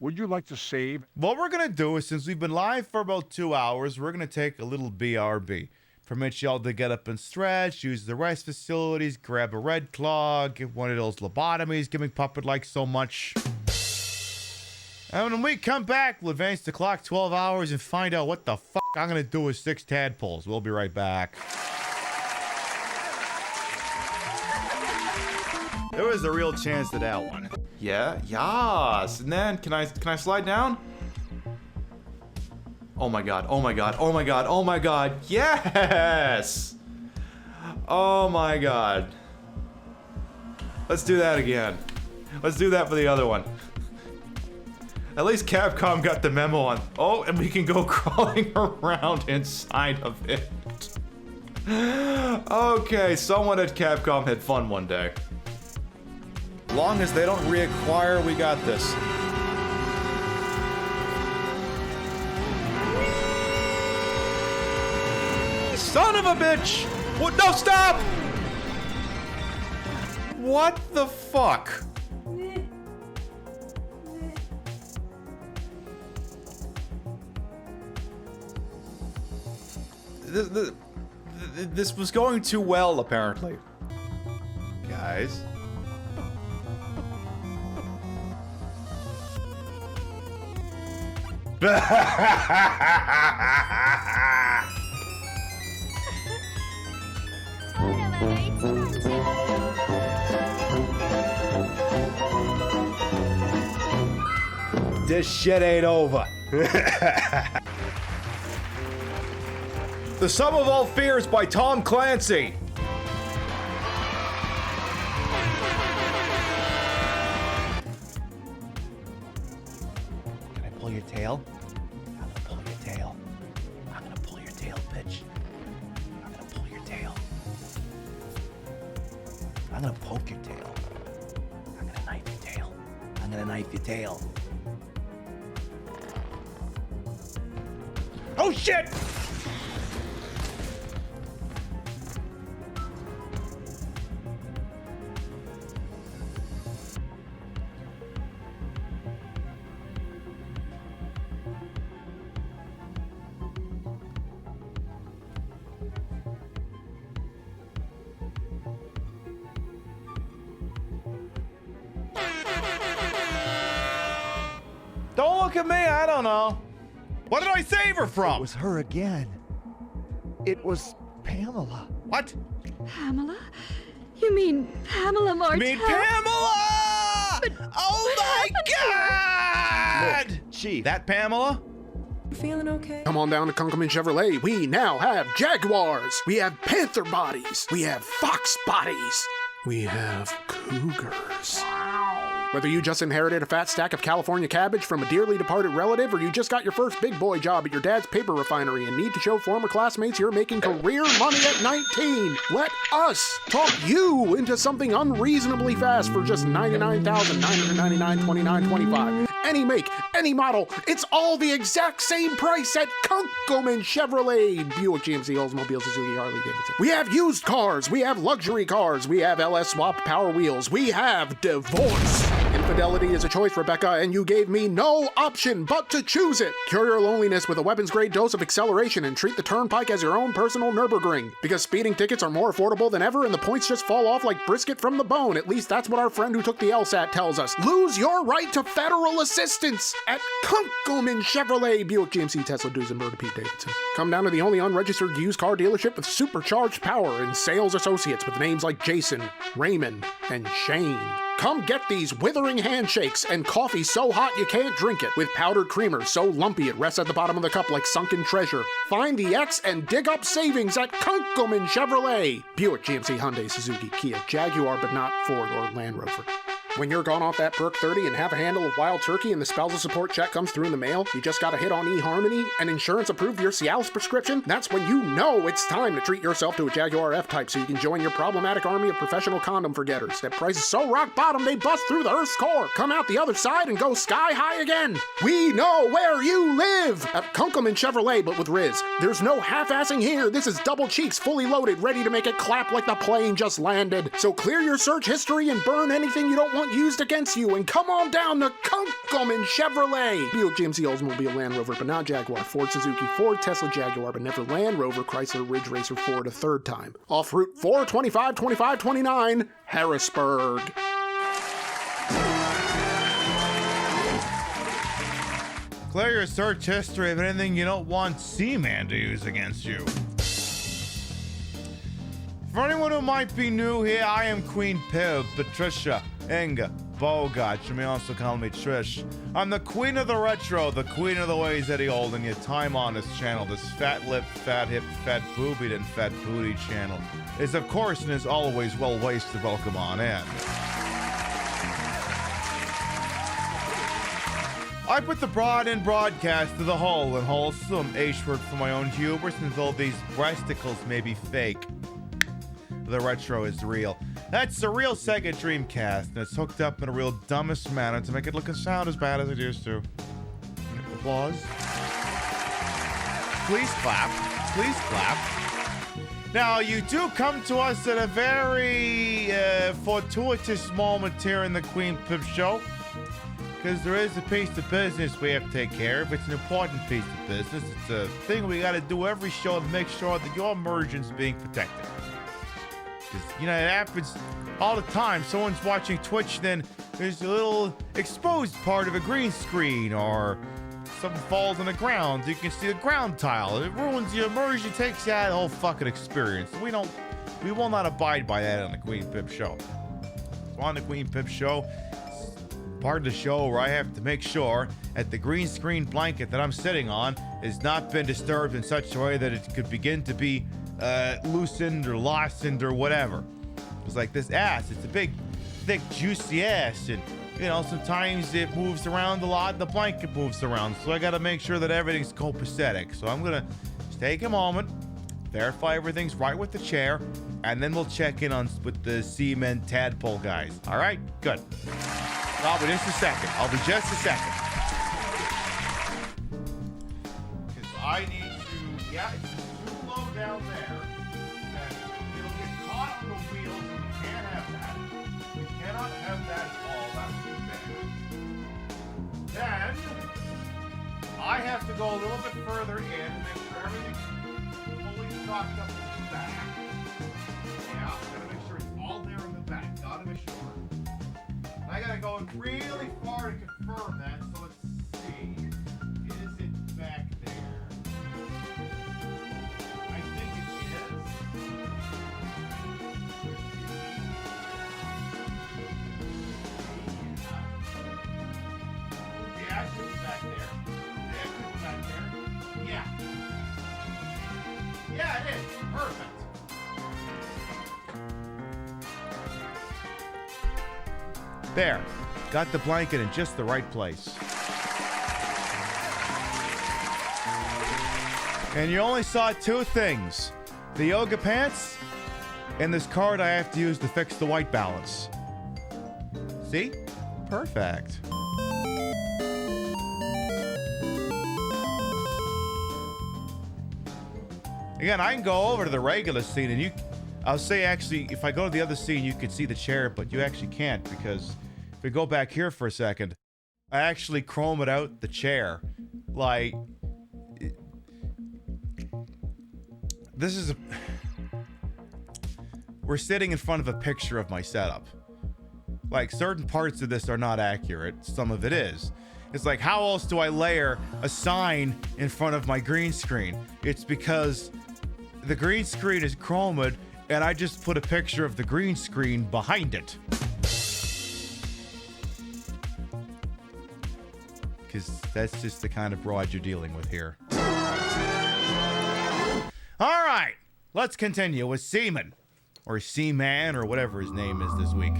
Would you like to save? What we're going to do is, since we've been live for about 2 hours, we're going to take a little BRB. Permit y'all to get up and stretch, use the rest facilities, grab a Red Claw, get one of those lobotomies giving Puppet like so much. And when we come back, we'll advance the clock 12 hours and find out what the fuck I'm going to do with 6 tadpoles. We'll be right back. There was a real chance to that one. Yeah, yes. And then, can I slide down? Oh my god, oh my god, oh my god, oh my god, yes! Oh my god. Let's do that again. Let's do that for the other one. At least Capcom got the memo on. Oh, and we can go crawling around inside of it. Okay, someone at Capcom had fun one day. Long as they don't reacquire, we got this. Son of a bitch! What? No, stop! What the fuck? This was going too well, apparently. Guys. This shit ain't over. The Sum of All Fears by Tom Clancy. Can I pull your tail? I'm gonna pull your tail. I'm gonna pull your tail, bitch. I'm gonna pull your tail. I'm gonna poke your tail. I'm gonna knife your tail. I'm gonna knife your tail. Oh shit! Don't look at me, I don't know. What did I save her from? It was her again. It was Pamela. What? Pamela? You mean Pamela Martell? You mean Pamela? But oh my God! Look, Chief. That Pamela? Feeling okay? Come on down to Kunkelman Chevrolet. We now have Jaguars. We have Panther bodies. We have Fox bodies. We have Cougars. Whether you just inherited a fat stack of California cabbage from a dearly departed relative, or you just got your first big boy job at your dad's paper refinery and need to show former classmates you're making career money at 19, let us talk you into something unreasonably fast for just $99,999.29.25. Any make, any model, it's all the exact same price at Kunkelman Chevrolet, Buick, GMC, Oldsmobile, Suzuki, Harley Davidson. We have used cars, we have luxury cars, we have LS swap power wheels, we have divorce. Infidelity is a choice, Rebecca, and you gave me no option but to choose it. Cure your loneliness with a weapons-grade dose of acceleration and treat the turnpike as your own personal Nürburgring. Because speeding tickets are more affordable than ever and the points just fall off like brisket from the bone. At least that's what our friend who took the LSAT tells us. Lose your right to federal assistance at Kunkelman Chevrolet, Buick, GMC, Tesla, Duesenberg, Pete Davidson. Come down to the only unregistered used car dealership with supercharged power and sales associates with names like Jason, Raymond, and Shane. Come get these withering handshakes and coffee so hot you can't drink it, with powdered creamer so lumpy it rests at the bottom of the cup like sunken treasure. Find the X and dig up savings at Kunkelman Chevrolet. Buick, GMC, Hyundai, Suzuki, Kia, Jaguar, but not Ford or Land Rover. When you're gone off that perk 30 and have a handle of wild turkey and the spousal support check comes through in the mail, you just gotta hit on eHarmony and insurance approved your Cialis prescription, that's when you know it's time to treat yourself to a Jaguar F-Type so you can join your problematic army of professional condom forgetters. That price is so rock bottom they bust through the Earth's core, come out the other side and go sky high again. We know where you live! At Kunkelman Chevrolet, but with Riz. There's no half-assing here. This is double cheeks, fully loaded, ready to make it clap like the plane just landed. So clear your search history and burn anything you don't want used against you, and come on down to Kunkelman Chevrolet. Buick, GMC, Oldsmobile, Land Rover, but not Jaguar. Ford, Suzuki, Ford, Tesla, Jaguar, but never Land Rover, Chrysler, Ridge Racer, Ford a third time. Off Route 425, 25, 29, Harrisburg. Clear your search history of anything you don't want Seaman to use against you. For anyone who might be new here, I am Queen Pib, Patricia, Inga, Bogart. You may also call me Trish. I'm the queen of the retro, the queen of the ways Eddie old, and your time on this channel, this fat lip, fat hip, fat boobied, and fat booty channel, is of course and is always well wasted. Welcome on in. I put the broad in broadcast to the whole and wholesome H-word for my own hubris, and though these breasticles may be fake, the retro is real. That's a real Sega Dreamcast, and it's hooked up in a real dumbest manner to make it look and sound as bad as it used to. Applause. Please clap. Please clap. Now, you do come to us at a very fortuitous moment here in the Queen Pip Show, because there is a piece of business we have to take care of. It's an important piece of business. It's a thing we got to do every show to make sure that your immersion's being protected. Because, you know, it happens all the time. Someone's watching Twitch, then there's a little exposed part of a green screen, or something falls on the ground. You can see the ground tile. It ruins your immersion, takes you out of the whole fucking experience. We will not abide by that on the Queen Pip Show. So on the Queen Pip Show, part of the show where I have to make sure that the green screen blanket that I'm sitting on has not been disturbed in such a way that it could begin to be loosened or loosened or whatever. It's like this ass. It's a big, thick, juicy ass, and you know, sometimes it moves around a lot and the blanket moves around, so I gotta make sure that everything's copacetic. So I'm gonna just take a moment, verify everything's right with the chair, and then we'll check in on with the Seaman tadpole guys. All right, good. I'll be just a second. I'll be just a second. Because I need to, yeah, it's too low down there. And it'll get caught on the wheels, and we can't have that. We cannot have that at all. That's too bad. Then, I have to go a little bit further in and make sure everything's fully stocked up in the back. Yeah, gotta make sure it's all there in the back. Gotta make sure. I gotta go really far to confirm that, so let's see. Is it back there? I think it is. Yeah, it could be back there. Yeah, it could be back there. Yeah. Yeah, it is. Perfect. There. Got the blanket in just the right place. And you only saw two things. The yoga pants and this card I have to use to fix the white balance. See? Perfect. Again, I can go over to the regular scene and I'll say actually, if I go to the other scene, you can see the chair, but you actually can't, because if we go back here for a second, I actually chromed out the chair. Like, this is we're sitting in front of a picture of my setup. Like, certain parts of this are not accurate. Some of it is. It's like, how else do I layer a sign in front of my green screen? It's because the green screen is chromed, and I just put a picture of the green screen behind it. Because that's just the kind of broad you're dealing with here. All right, let's continue with Seaman, or Seaman, or whatever his name is this week.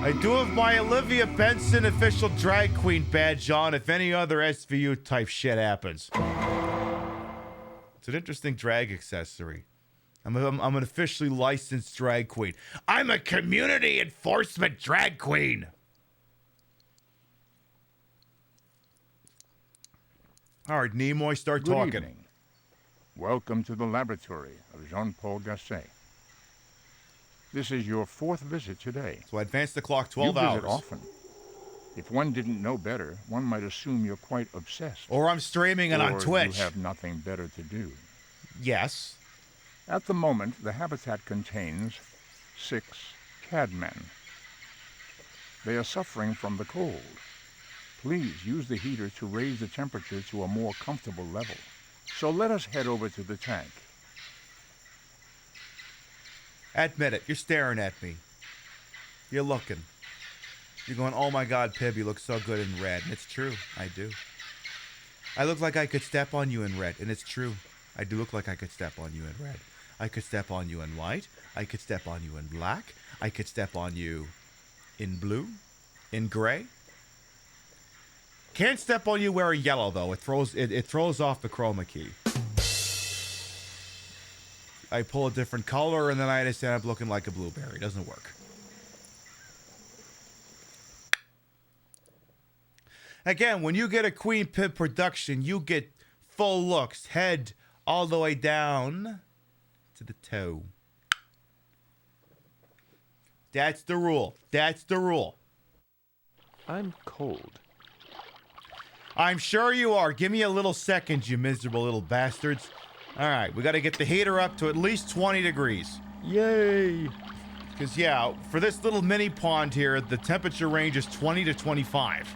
I do have my Olivia Benson official drag queen badge on if any other SVU type shit happens. It's an interesting drag accessory. I'm an officially licensed drag queen. I'm a community enforcement drag queen. All right, Nimoy, start Good talking. evening. Welcome to the laboratory of Jean-Paul Gasset. This is your 4th visit today. So I advanced the clock 12 you hours. visit often. If one didn't know better, one might assume you're quite obsessed. Or I'm streaming it on Twitch. Or you have nothing better to do. Yes. At the moment, the habitat contains 6 cadmen. They are suffering from the cold. Please use the heater to raise the temperature to a more comfortable level. So let us head over to the tank. Admit it, you're staring at me. You're looking. You're going, oh my God, Pib, you look so good in red. And it's true, I do. I look like I could step on you in red, and it's true. I do look like I could step on you in red. I could step on you in white. I could step on you in black. I could step on you in blue, in gray. Can't step on you wearing yellow, though. It throws off the chroma key. I pull a different color, and then I just end up looking like a blueberry. It doesn't work. Again, when you get a Queen Pib production, you get full looks, head all the way down to the toe. That's the rule. That's the rule. I'm cold. I'm sure you are. Give me a little second, you miserable little bastards. All right, we got to get the heater up to at least 20 degrees. Yay! Because, yeah, for this little mini pond here, the temperature range is 20 to 25.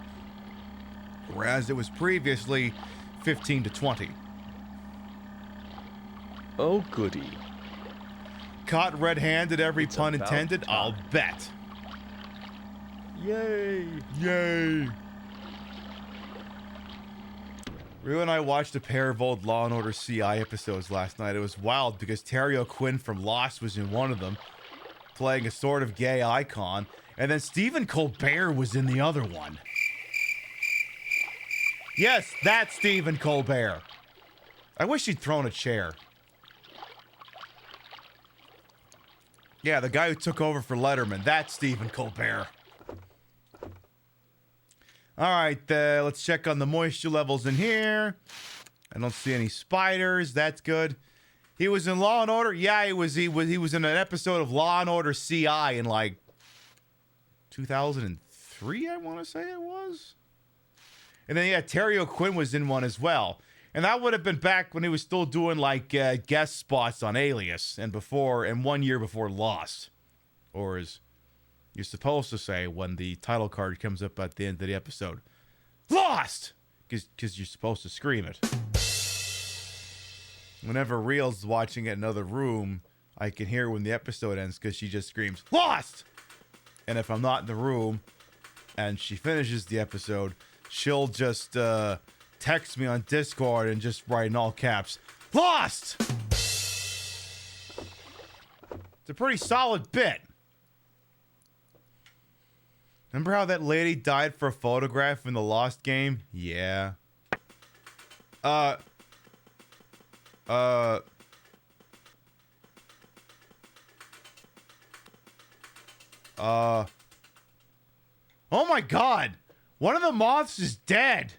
Whereas it was previously 15 to 20. Oh, goody. Caught red-handed, every pun intended? I'll bet. Yay! Yay! Rue and I watched a pair of old Law & Order CI episodes last night. It was wild because Terry O'Quinn from Lost was in one of them, playing a sort of gay icon, and then Stephen Colbert was in the other one. Yes, that's Stephen Colbert. I wish he'd thrown a chair. Yeah, the guy who took over for Letterman. That's Stephen Colbert. All right, let's check on the moisture levels in here. I don't see any spiders. That's good. He was in Law & Order. Yeah, he was in an episode of Law & Order CI in like 2003, I want to say it was. And then, yeah, Terry O'Quinn was in one as well. And that would have been back when he was still doing like guest spots on Alias and 1 year before Lost. Or as you're supposed to say when the title card comes up at the end of the episode. Lost! Because you're supposed to scream it. Whenever Real's watching it in another room, I can hear when the episode ends because she just screams, Lost! And if I'm not in the room and she finishes the episode, she'll just text me on Discord and just write in all caps, Lost! It's a pretty solid bit. Remember how that lady died for a photograph in the Lost game? Yeah. Oh my God! One of the moths is dead!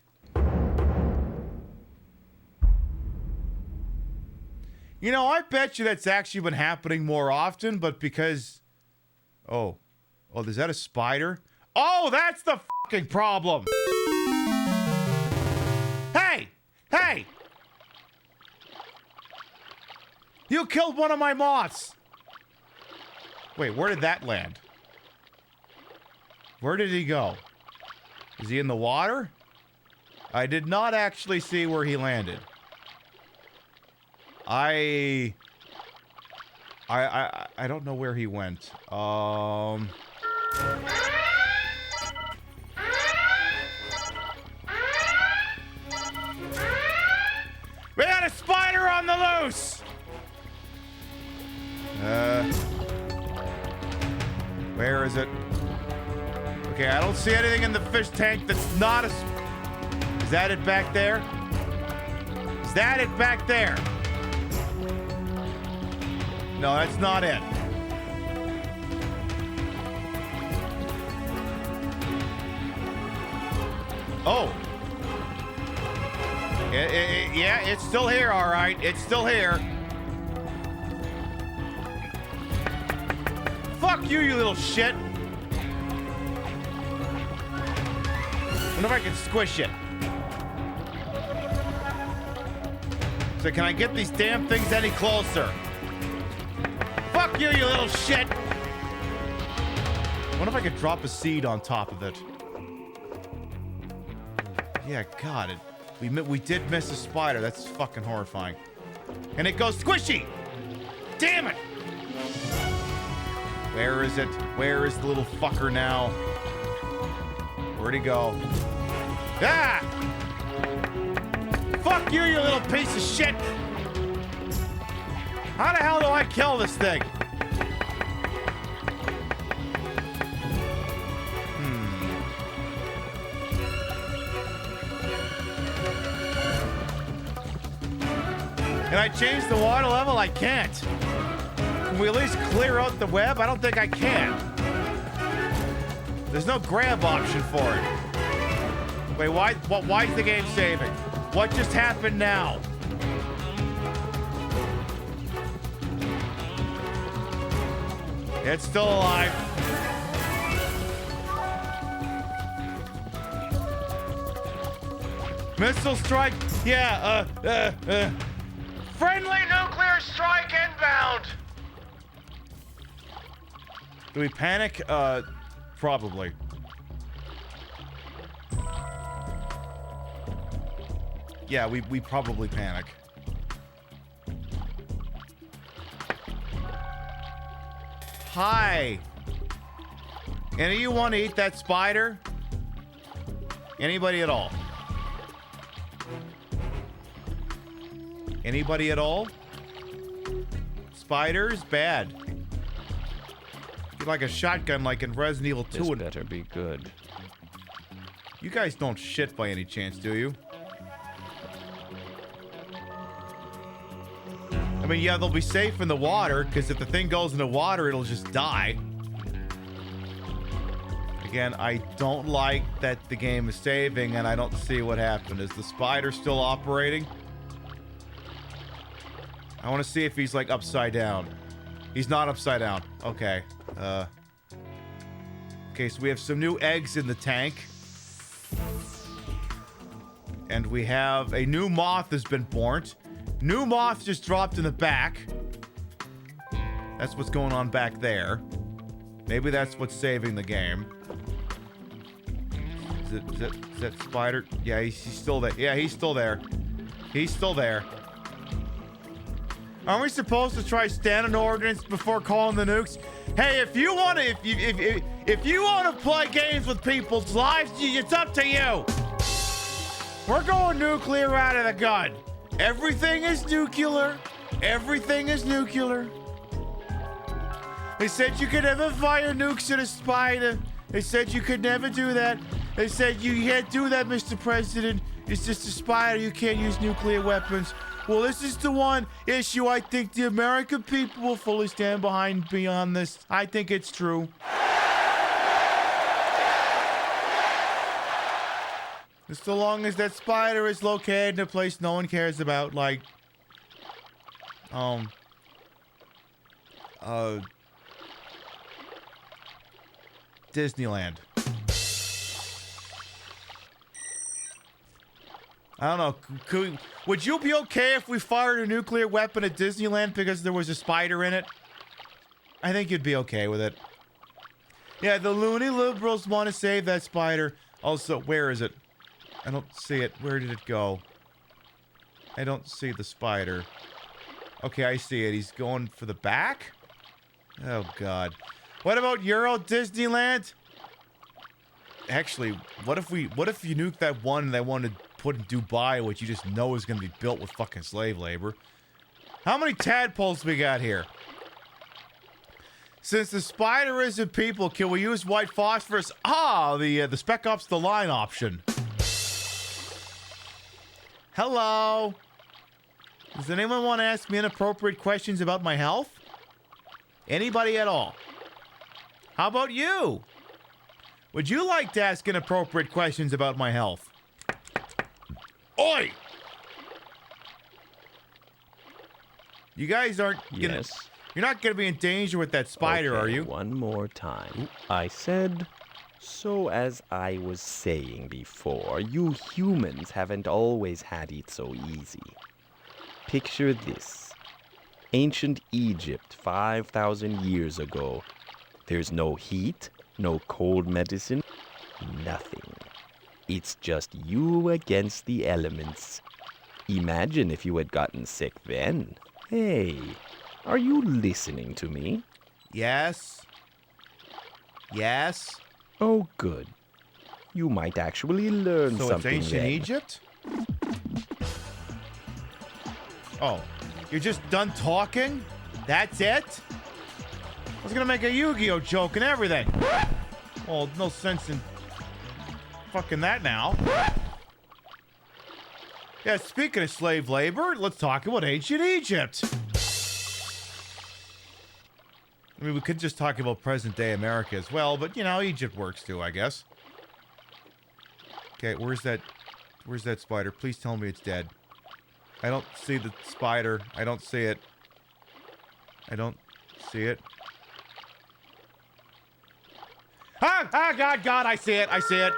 You know, I bet you that's actually been happening more often, but because... Oh, is that a spider? Oh, that's the fucking problem! Hey! Hey! You killed one of my moths! Wait, where did that land? Where did he go? Is he in the water? I did not actually see where he landed. I don't know where he went. We got a spider on the loose! Where is it? Okay, I don't see anything in the fish tank that's not a... Is that it back there? Is that it back there? No, that's not it. Oh. Yeah, it's still here, all right. It's still here. Fuck you, you little shit. Wonder if I can squish it. So can I get these damn things any closer? Fuck you, you little shit. Wonder if I could drop a seed on top of it. Yeah, God, we did miss a spider. That's fucking horrifying. And it goes squishy. Damn it. Where is it? Where is the little fucker now? Where'd he go? Ah! Fuck you, you little piece of shit! How the hell do I kill this thing? Can I change the water level? I can't. Can we at least clear out the web? I don't think I can. There's no grab option for it. Wait, why is the game saving? What just happened now? It's still alive. Missile strike. Yeah, friendly nuclear strike inbound. Do we panic? Probably. Yeah, we probably panic. Hi. Any of you want to eat that spider? Anybody at all? Anybody at all? Spiders? Bad. Like a shotgun like in Resident Evil 2. This better be good. You guys don't shit by any chance, do you? I mean, yeah, they'll be safe in the water, because if the thing goes in the water, it'll just die. Again, I don't like that the game is saving, and I don't see what happened. Is the spider still operating? I want to see if he's, like, upside down. He's not upside down. Okay. Okay, so we have some new eggs in the tank. And we have a new moth has been born. New moth just dropped in the back. That's what's going on back there. Maybe that's what's saving the game. Is that spider? Yeah, he's still there. Yeah, he's still there. He's still there. Aren't we supposed to try standing ordnance before calling the nukes? Hey, if you want to, if you want to play games with people's lives, it's up to you. We're going nuclear out of the gun. Everything is nuclear. Everything is nuclear. They said you could never fire nukes at a spider. They said you could never do that. They said you can't do that, Mr. President. It's just a spider. You can't use nuclear weapons. Well, this is the one issue I think the American people will fully stand behind beyond this. I think it's true. Just so long as that spider is located in a place no one cares about, like, Disneyland. I don't know. Would you be okay if we fired a nuclear weapon at Disneyland because there was a spider in it? I think you'd be okay with it. Yeah, the loony liberals want to save that spider. Also, where is it? I don't see it. Where did it go? I don't see the spider. Okay, I see it. He's going for the back? Oh, God. What about Euro Disneyland? Actually, what if you nuke that one they wanted to put in Dubai, which you just know is going to be built with fucking slave labor? How many tadpoles we got here? Since the spider isn't people, can we use white phosphorus? Ah, the Spec Ops the Line option. Hello. Does anyone want to ask me inappropriate questions about my health? Anybody at all? How about you? Would you like to ask inappropriate questions about my health? Oi! You guys aren't gonna... Yes. You're not gonna be in danger with that spider, Okay, are you? One more time. I said, so as I was saying before, you humans haven't always had it so easy. Picture this. Ancient Egypt 5,000 years ago. There's no heat, no cold medicine, nothing. It's just you against the elements. Imagine if you had gotten sick then. Hey, are you listening to me? Yes. Yes. Oh, good. You might actually learn So something it's ancient then. Egypt? Oh, you're just done talking? That's it? I was gonna make a Yu-Gi-Oh joke and everything. Well, no sense in fucking that now. Yeah, speaking of slave labor, let's talk about ancient Egypt. I mean, we could just talk about present-day America as well, but, you know, Egypt works too, I guess. Okay, where's that spider? Please tell me it's dead. I don't see the spider. I don't see it. I don't see it. Ah, God, I see it. I see it.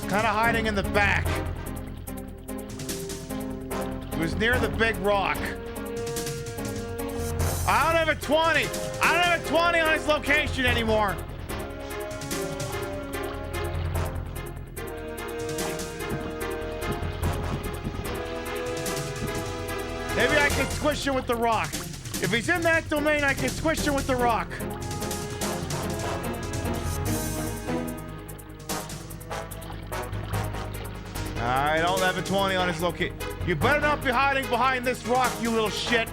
Kind of hiding in the back. It was near the big rock. I don't have a 20. I don't have a 20 on its location anymore. Maybe I can squish him with the rock. If he's in that domain, I can squish him with the rock. I don't have a 20 on his location. You better not be hiding behind this rock, you little shit.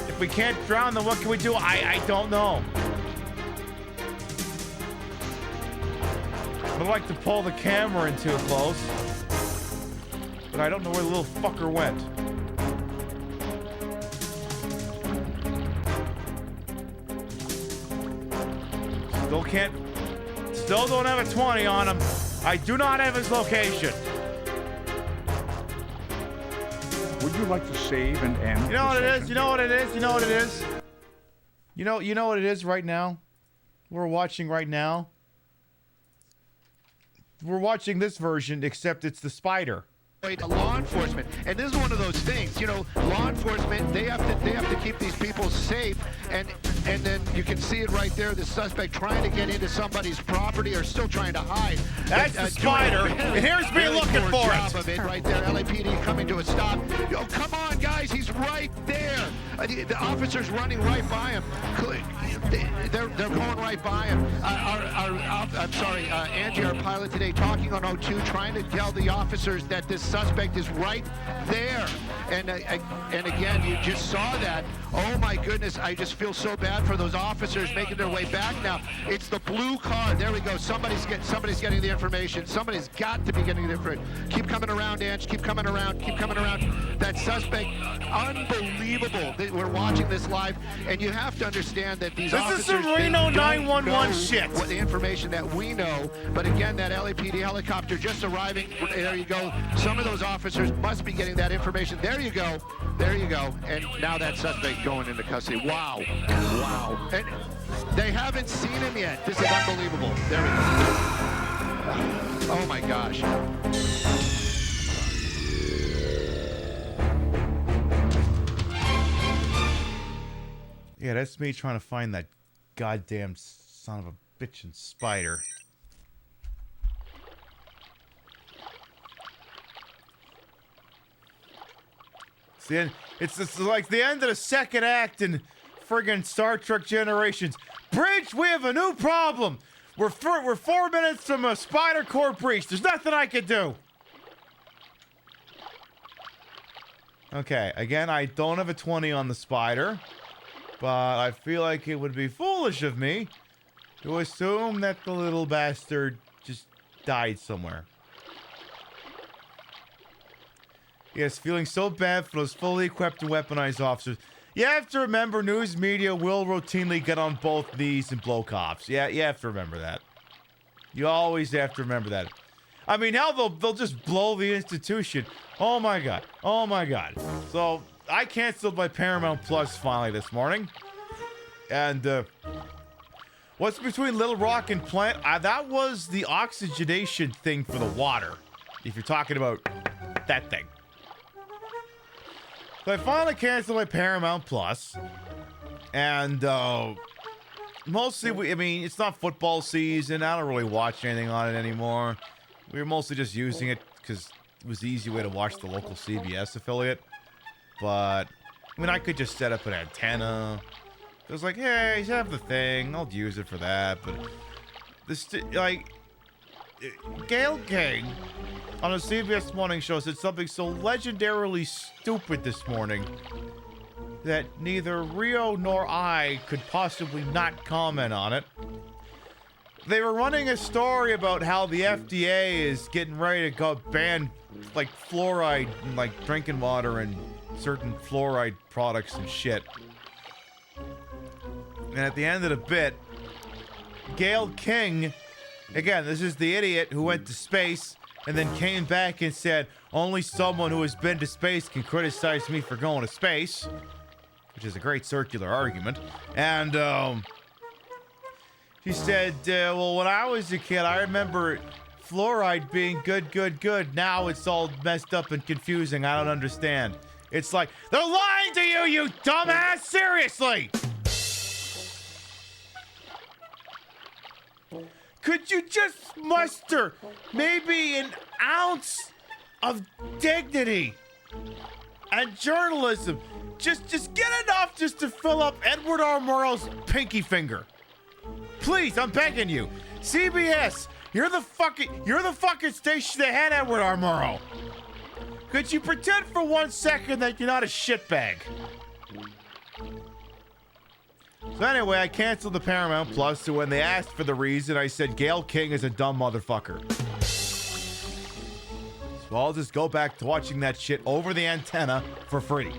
If we can't drown, then what can we do? I don't know. I'd like to pull the camera in too close. But I don't know where the little fucker went. Still don't have a 20 on him. I do not have his location. Would you like to save and end? You know what it is? You know what it is? You know what it is? You know what it is right now? We're watching right now. We're watching this version, except it's the spider. Law enforcement, and this is one of those things. You know, law enforcement, they have to keep these people safe, and then you can see it right there. The suspect trying to get into somebody's property or still trying to hide. That's the spider, and here's me looking for it. Right there, LAPD coming to a stop. Yo, come on, guys, he's right there. The officer's running right by him. They're going right by him. Angie, our pilot today, talking on O2, trying to tell the officers that this suspect is right there. And again, you just saw that. Oh my goodness, I just feel so bad for those officers making their way back now. It's the blue car. There we go. Somebody's getting the information. Somebody's got to be getting the information. Keep coming around, Ange. Keep coming around. Keep coming around. That suspect, unbelievable. We're watching this live, and you have to understand that these officers... This is some Reno 911 shit. What the information that we know, but again, that LAPD helicopter just arriving. There you go. Some of those officers must be getting that information. There you go. There you go. And now that suspect going into custody. Wow. Wow. And they haven't seen him yet. This is unbelievable. There we go. Oh my gosh. Yeah, that's me trying to find that goddamn son of a bitchin' spider. It's like the end of the second act in friggin' Star Trek Generations. Bridge, we have a new problem. We're 4 minutes from a spider core breach. There's nothing I can do. Okay, again, I don't have a 20 on the spider, but I feel like it would be foolish of me to assume that the little bastard just died somewhere. Yes, feeling so bad for those fully equipped and weaponized officers. You have to remember, news media will routinely get on both knees and blow cops. Yeah, you have to remember that. You always have to remember that. I mean, how they'll just blow the institution. Oh my god. Oh my god. So, I canceled my Paramount Plus finally this morning. And, what's between Little Rock and Plant? That was the oxygenation thing for the water. If you're talking about that thing. So I finally canceled my Paramount Plus. And, mostly, I mean, it's not football season. I don't really watch anything on it anymore. We were mostly just using it because it was the easy way to watch the local CBS affiliate. But, I mean, I could just set up an antenna. It was like, hey, you have the thing. I'll use it for that. But, Gail King on a CBS morning show said something so legendarily stupid this morning that neither Rio nor I could possibly not comment on it. They were running a story about how the FDA is getting ready to go ban, like, fluoride in, like, drinking water and certain fluoride products and shit. And at the end of the bit, Gail King, again, this is the idiot who went to space and then came back and said, only someone who has been to space can criticize me for going to space, which is a great circular argument. And, she said, well, when I was a kid, I remember fluoride being good. Now it's all messed up and confusing. I don't understand. It's like, they're lying to you, you dumbass! Seriously! Could you just muster maybe an ounce of dignity and journalism? Just get enough just to fill up Edward R. Murrow's pinky finger. Please, I'm begging you. CBS, you're the fucking station that had Edward R. Murrow. Could you pretend for 1 second that you're not a shitbag? So anyway, I canceled the Paramount Plus, so when they asked for the reason, I said Gail King is a dumb motherfucker. So I'll just go back to watching that shit over the antenna for free.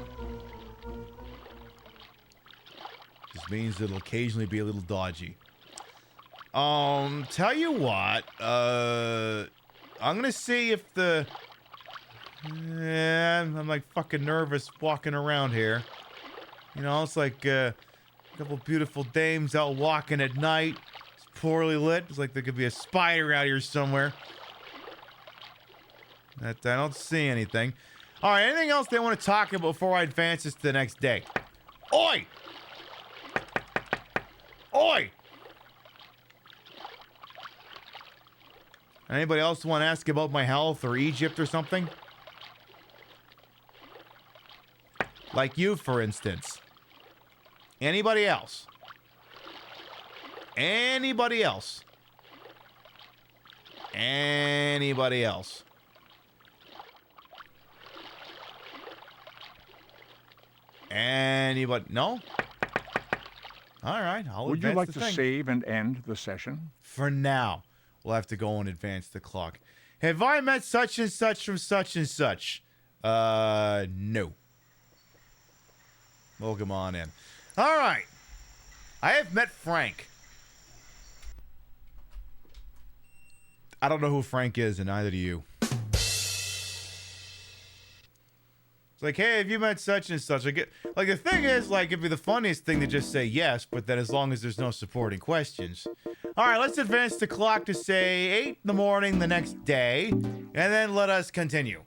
Just means it'll occasionally be a little dodgy. Tell you what, I'm gonna see if the... I'm like fucking nervous walking around here. You know, it's like, a couple beautiful dames out walking at night. It's poorly lit. It's like there could be a spider out here somewhere. I don't see anything. Alright, anything else they want to talk about before I advance this to the next day? Oi! Oi! Anybody else want to ask about my health or Egypt or something? Like you, for instance. Anybody else? Anybody else? Anybody else? Anybody? No? All right, Would you like to save and end the session? For now. We'll have to go and advance the clock. Have I met such and such from such and such? No. Welcome on in. All right. I have met Frank. I don't know who Frank is, and neither do you. It's like, hey, have you met such and such? Like the thing is, like, it'd be the funniest thing to just say yes, but then as long as there's no supporting questions. All right, let's advance the clock to say 8 in the morning the next day, and then let us continue.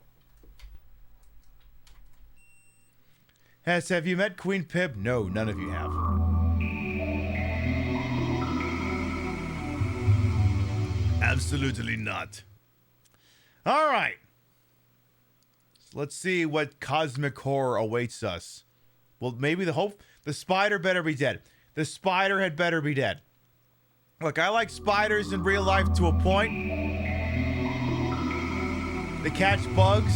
Have you met Queen Pib? No, none of you have. Absolutely not. All right. So let's see what cosmic horror awaits us. Well, maybe the spider better be dead. The spider had better be dead. Look, I like spiders in real life to a point. They catch bugs.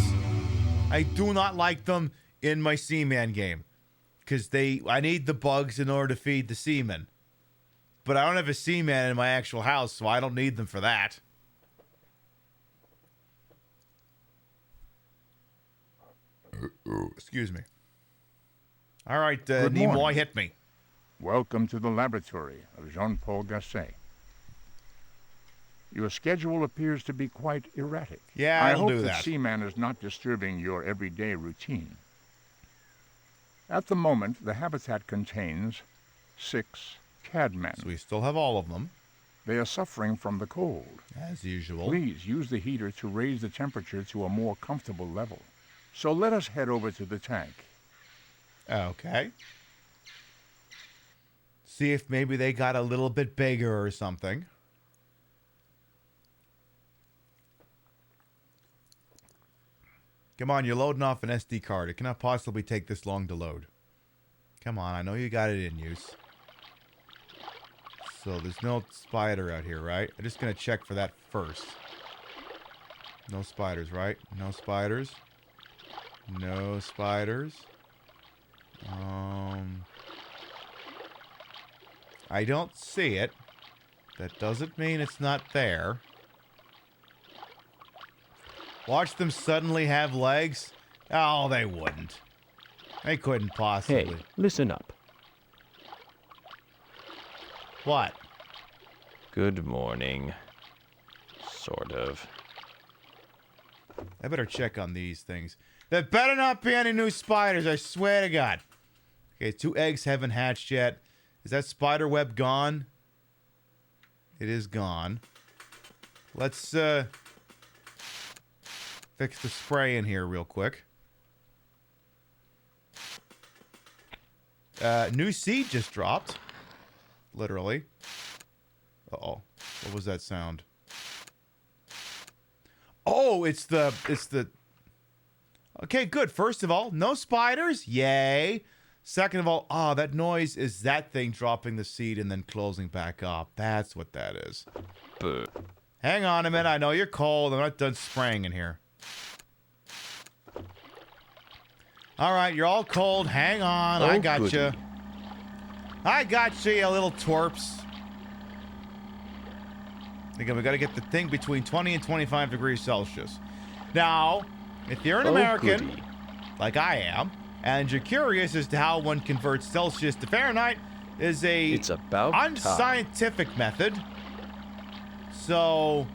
I do not like them in my Seaman game. Because I need the bugs in order to feed the Seaman. But I don't have a Seaman in my actual house, so I don't need them for that. Excuse me. All right, Nimoy, hit me. Welcome to the laboratory of Jean-Paul Gasset. Your schedule appears to be quite erratic. Yeah, I I'll hope do that that. Seaman is not disturbing your everyday routine. At the moment, the habitat contains 6 cadmen. So we still have all of them. They are suffering from the cold. As usual. Please use the heater to raise the temperature to a more comfortable level. So let us head over to the tank. Okay. See if maybe they got a little bit bigger or something. Come on, you're loading off an SD card. It cannot possibly take this long to load. Come on, I know you got it in use. So there's no spider out here, right? I'm just going to check for that first. No spiders, right? No spiders. No spiders. I don't see it. That doesn't mean it's not there. Watch them suddenly have legs? Oh, they wouldn't. They couldn't possibly. Hey, listen up. What? Good morning. Sort of. I better check on these things. There better not be any new spiders, I swear to God. Okay, 2 eggs haven't hatched yet. Is that spider web gone? It is gone. Let's fix the spray in here real quick. New seed just dropped. Literally. Uh-oh. What was that sound? Oh, it's the... Okay, good. First of all, no spiders. Yay. Second of all, that noise is that thing dropping the seed and then closing back up. That's what that is. Boo. Hang on a minute. I know you're cold. I'm not done spraying in here. All right, you're all cold. Hang on. I got you. I got you, you little twerps. Again, we got to get the thing between 20 and 25 degrees Celsius. Now, if you're an American, like I am, and you're curious as to how one converts Celsius to Fahrenheit, is it's about unscientific method. So,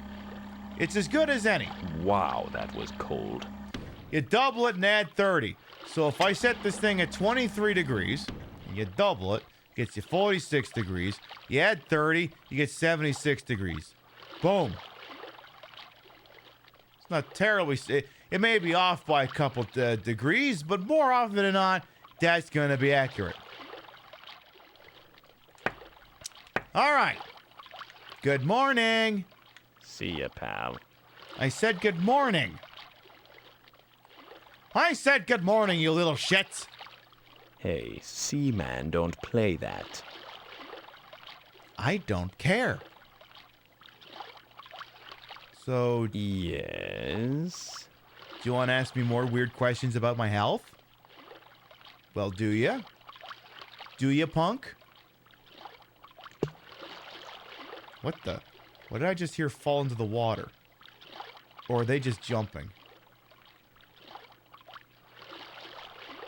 it's as good as any. Wow, that was cold. You double it and add 30. So if I set this thing at 23 degrees, and you double it, gets you 46 degrees. You add 30, you get 76 degrees. Boom. It's not terribly... It may be off by a couple degrees, but more often than not, that's going to be accurate. All right. Good morning. See ya, pal. I said good morning. I said good morning, you little shits. Hey, Seaman, don't play that. I don't care. So... Yes? Do you want to ask me more weird questions about my health? Well, do ya? Do ya, punk? What the? What did I just hear fall into the water? Or are they just jumping?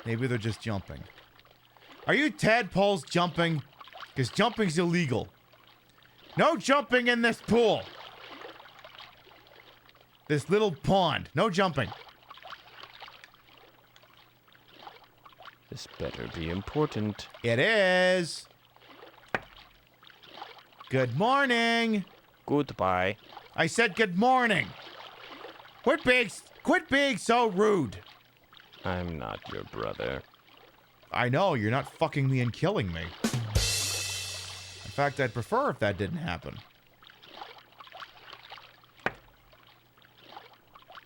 Maybe they're just jumping. Are you tadpoles jumping? Because jumping's illegal. No jumping in this pool. This little pond. No jumping. This better be important. It is. Good morning. Goodbye. I said good morning. Quit being so rude. I'm not your brother. I know, you're not fucking me and killing me. In fact, I'd prefer if that didn't happen.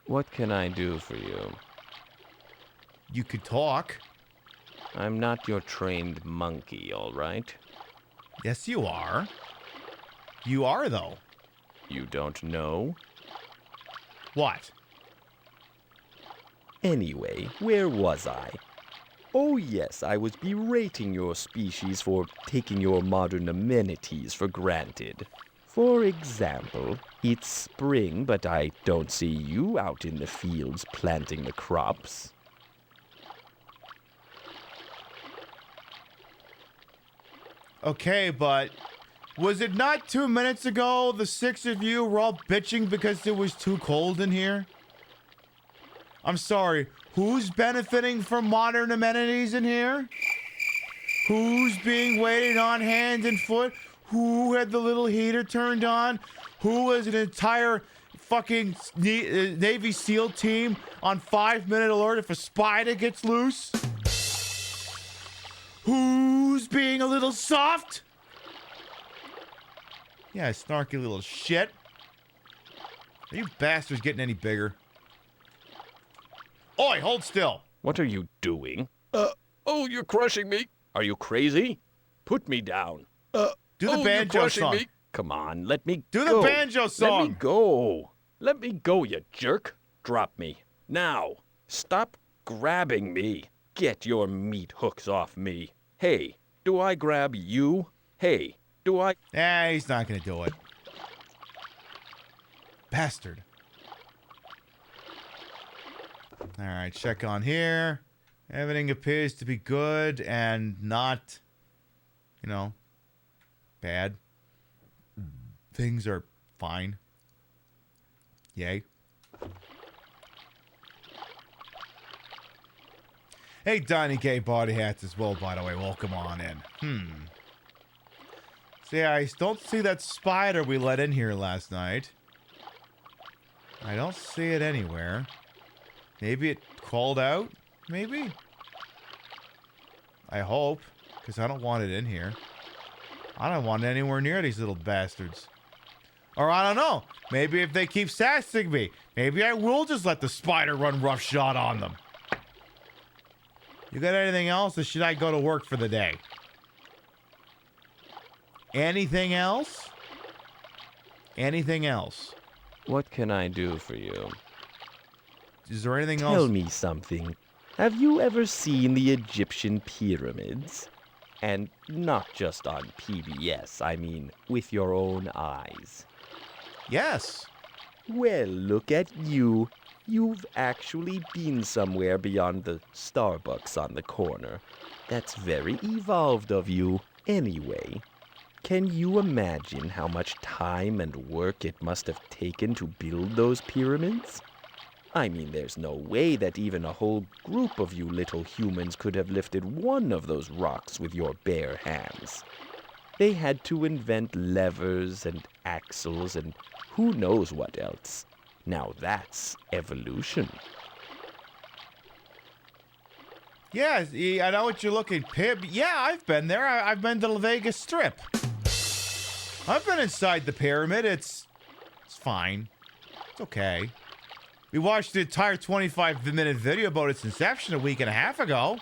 What can I do for you? You could talk. I'm not your trained monkey, all right? Yes, you are. You are, though. You don't know? What? Anyway, where was I? Oh yes, I was berating your species for taking your modern amenities for granted. For example, it's spring, but I don't see you out in the fields planting the crops. Okay, but was it not 2 minutes ago the 6 of you were all bitching because it was too cold in here? I'm sorry, who's benefiting from modern amenities in here? Who's being waited on hand and foot? Who had the little heater turned on? Who was an entire fucking Navy SEAL team on 5-minute alert if a spider gets loose? Who's being a little soft? Yeah, snarky little shit. Are you bastards getting any bigger? Oi, hold still. What are you doing? Oh, you're crushing me. Are you crazy? Put me down. Do the banjo song. Me. Come on, let me Do go. the banjo song. Let me go. Let me go, you jerk. Drop me. Now. Stop grabbing me. Get your meat hooks off me. Hey, do I grab you? Hey, do I... He's not gonna do it. Bastard. Alright, check on here. Everything appears to be good and not, you know, bad. Things are fine. Yay. Hey, Donnie Gay Body Hats as well, by the way. Welcome on in. See, I don't see that spider we let in here last night. I don't see it anywhere. Maybe it crawled out? Maybe? I hope, because I don't want it in here. I don't want it anywhere near these little bastards. Or I don't know. Maybe if they keep sassing me, maybe I will just let the spider run roughshod on them. You got anything else, or should I go to work for the day? Anything else? Anything else? What can I do for you? Is there anything else? Tell me something. Have you ever seen the Egyptian pyramids? And not just on PBS, I mean with your own eyes. Yes. Well, look at you. You've actually been somewhere beyond the Starbucks on the corner. That's very evolved of you, anyway. Can you imagine how much time and work it must have taken to build those pyramids? I mean, there's no way that even a whole group of you little humans could have lifted one of those rocks with your bare hands. They had to invent levers and axles and who knows what else. Now that's evolution. Yeah, I know what you're looking, Pib. Yeah, I've been there. I've been to the Vegas Strip. I've been inside the pyramid. It's fine. It's okay. We watched the entire 25-minute video about its inception a week and a half ago.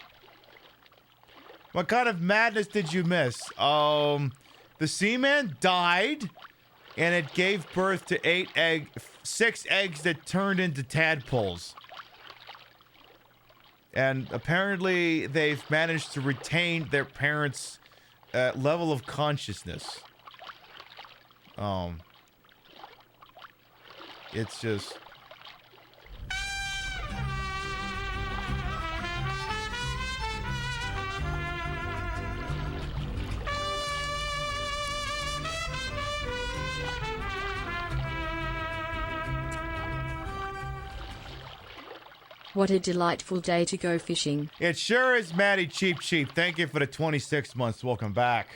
What kind of madness did you miss? The Seaman died, and it gave birth to 6 eggs that turned into tadpoles. And apparently, they've managed to retain their parents' level of consciousness. It's just... What a delightful day to go fishing. It sure is, Maddie Cheap Cheap. Thank you for the 26 months. Welcome back.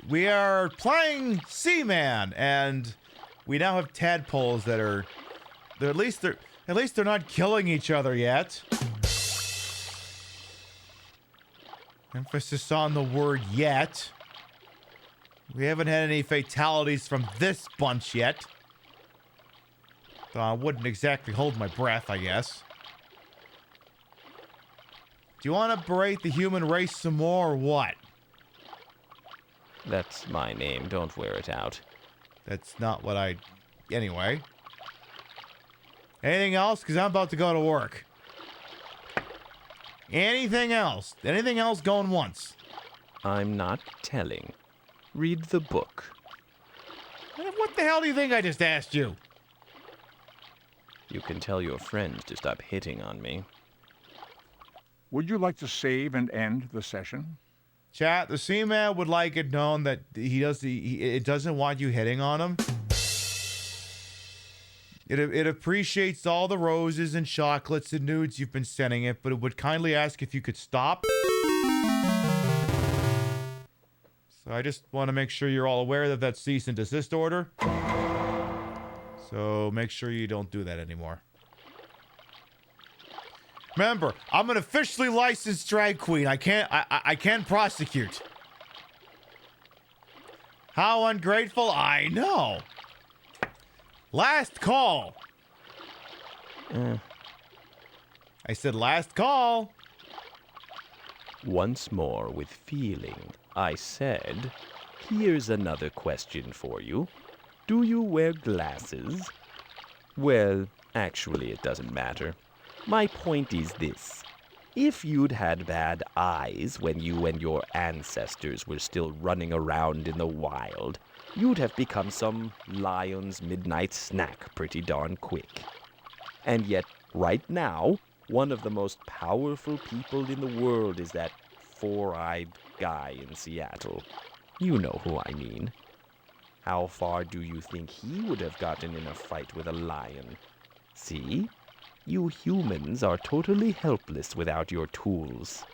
We are playing Seaman, and we now have tadpoles that are at least they're not killing each other yet. Emphasis on the word yet. We haven't had any fatalities from this bunch yet. So I wouldn't exactly hold my breath, I guess. Do you want to berate the human race some more or what? That's my name. Don't wear it out. That's not what I... Anyway. Anything else? Because I'm about to go to work. Anything else? Anything else going once? I'm not telling. Read the book. What the hell do you think I just asked you? You can tell your friends to stop hitting on me. Would you like to save and end the session? Chat, the Seaman would like it known that it doesn't want you hitting on him. It appreciates all the roses and chocolates and nudes you've been sending it, but it would kindly ask if you could stop. So I just want to make sure you're all aware of that cease and desist order. So make sure you don't do that anymore. Remember, I'm an officially licensed drag queen. I can't prosecute. How ungrateful? I know. Last call. I said last call. Once more with feeling, I said, here's another question for you. Do you wear glasses? Well, actually, it doesn't matter. My point is this. If you'd had bad eyes when you and your ancestors were still running around in the wild, you'd have become some lion's midnight snack pretty darn quick. And yet, right now, one of the most powerful people in the world is that four-eyed guy in Seattle. You know who I mean. How far do you think he would have gotten in a fight with a lion? See? You humans are totally helpless without your tools.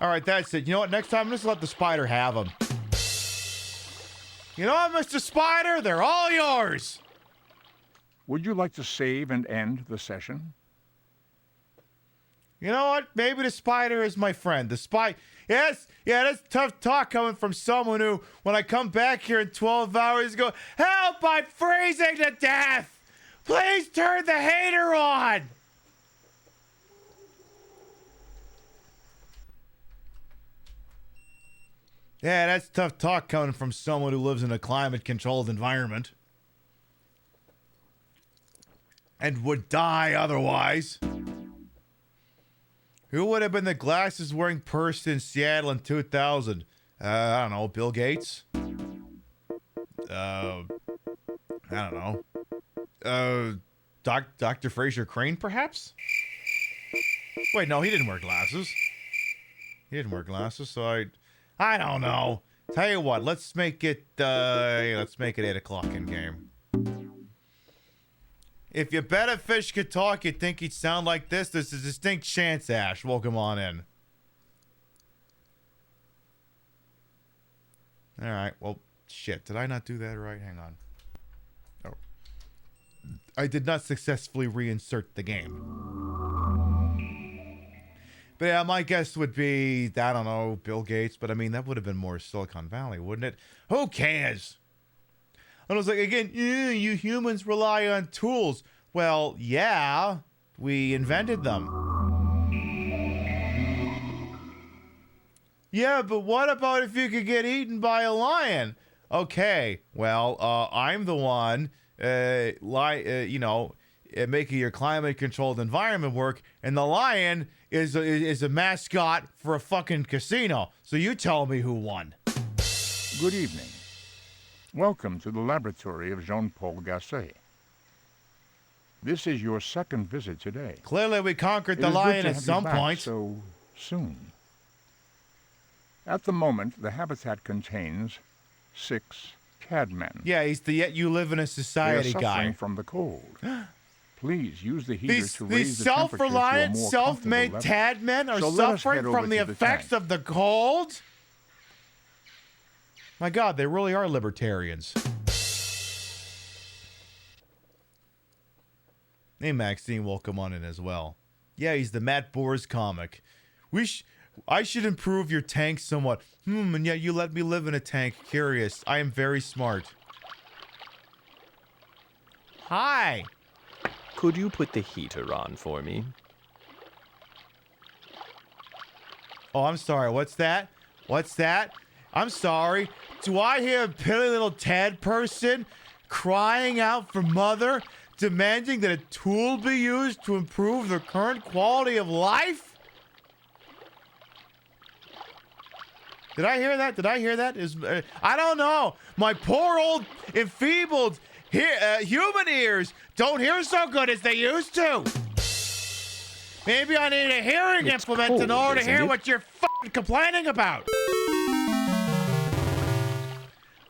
All right, that's it. You know what? Next time, just let the spider have them. You know what, Mr. Spider? They're all yours. Would you like to save and end the session? You know what? Maybe the spider is my friend. Yes, yeah, that's tough talk coming from someone who, when I come back here in 12 hours, go, help, I'm freezing to death. Please turn the heater on. Yeah, that's tough talk coming from someone who lives in a climate-controlled environment. And would die otherwise. Who would have been the glasses-wearing person in Seattle in 2000? I don't know, Bill Gates? I don't know. Dr. Fraser Crane, perhaps? Wait, no, he didn't wear glasses. He didn't wear glasses, so I don't know. Tell you what, let's make it 8 o'clock in game. If you bet a fish could talk, you'd think he'd sound like this. There's a distinct chance, Ash. Welcome on in. All right. Well, shit. Did I not do that right? Hang on. Oh. I did not successfully reinsert the game. But yeah, my guess would be, I don't know, Bill Gates. But I mean, that would have been more Silicon Valley, wouldn't it? Who cares? And I was like, again, you humans rely on tools. Well, yeah, we invented them. Yeah, but what about if you could get eaten by a lion? Okay, well, I'm the one, making your climate-controlled environment work, and the lion is a mascot for a fucking casino. So you tell me who won. Good evening. Welcome to the laboratory of Jean-Paul Gasset. This is your second visit today. Clearly we conquered the lion at some point. So soon. At the moment, the habitat contains 6 cadmen. Yeah, he's the yet you live in a society guy. They are suffering from the cold. Please use the heater to raise the temperature to a more self-reliant, self-made cadmen are suffering from the effects of the cold? My God, they really are libertarians. Hey, Maxine, welcome on in as well. Yeah, he's the Matt Boers comic. I should improve your tank somewhat. And yet you let me live in a tank. Curious. I am very smart. Hi. Could you put the heater on for me? Oh, I'm sorry. What's that? What's that? I'm sorry. Do I hear a piddly little Ted person crying out for mother, demanding that a tool be used to improve their current quality of life? Did I hear that? Did I hear that? I don't know. My poor old enfeebled human ears don't hear so good as they used to. Maybe I need a hearing implement in order to hear what you're fucking complaining about.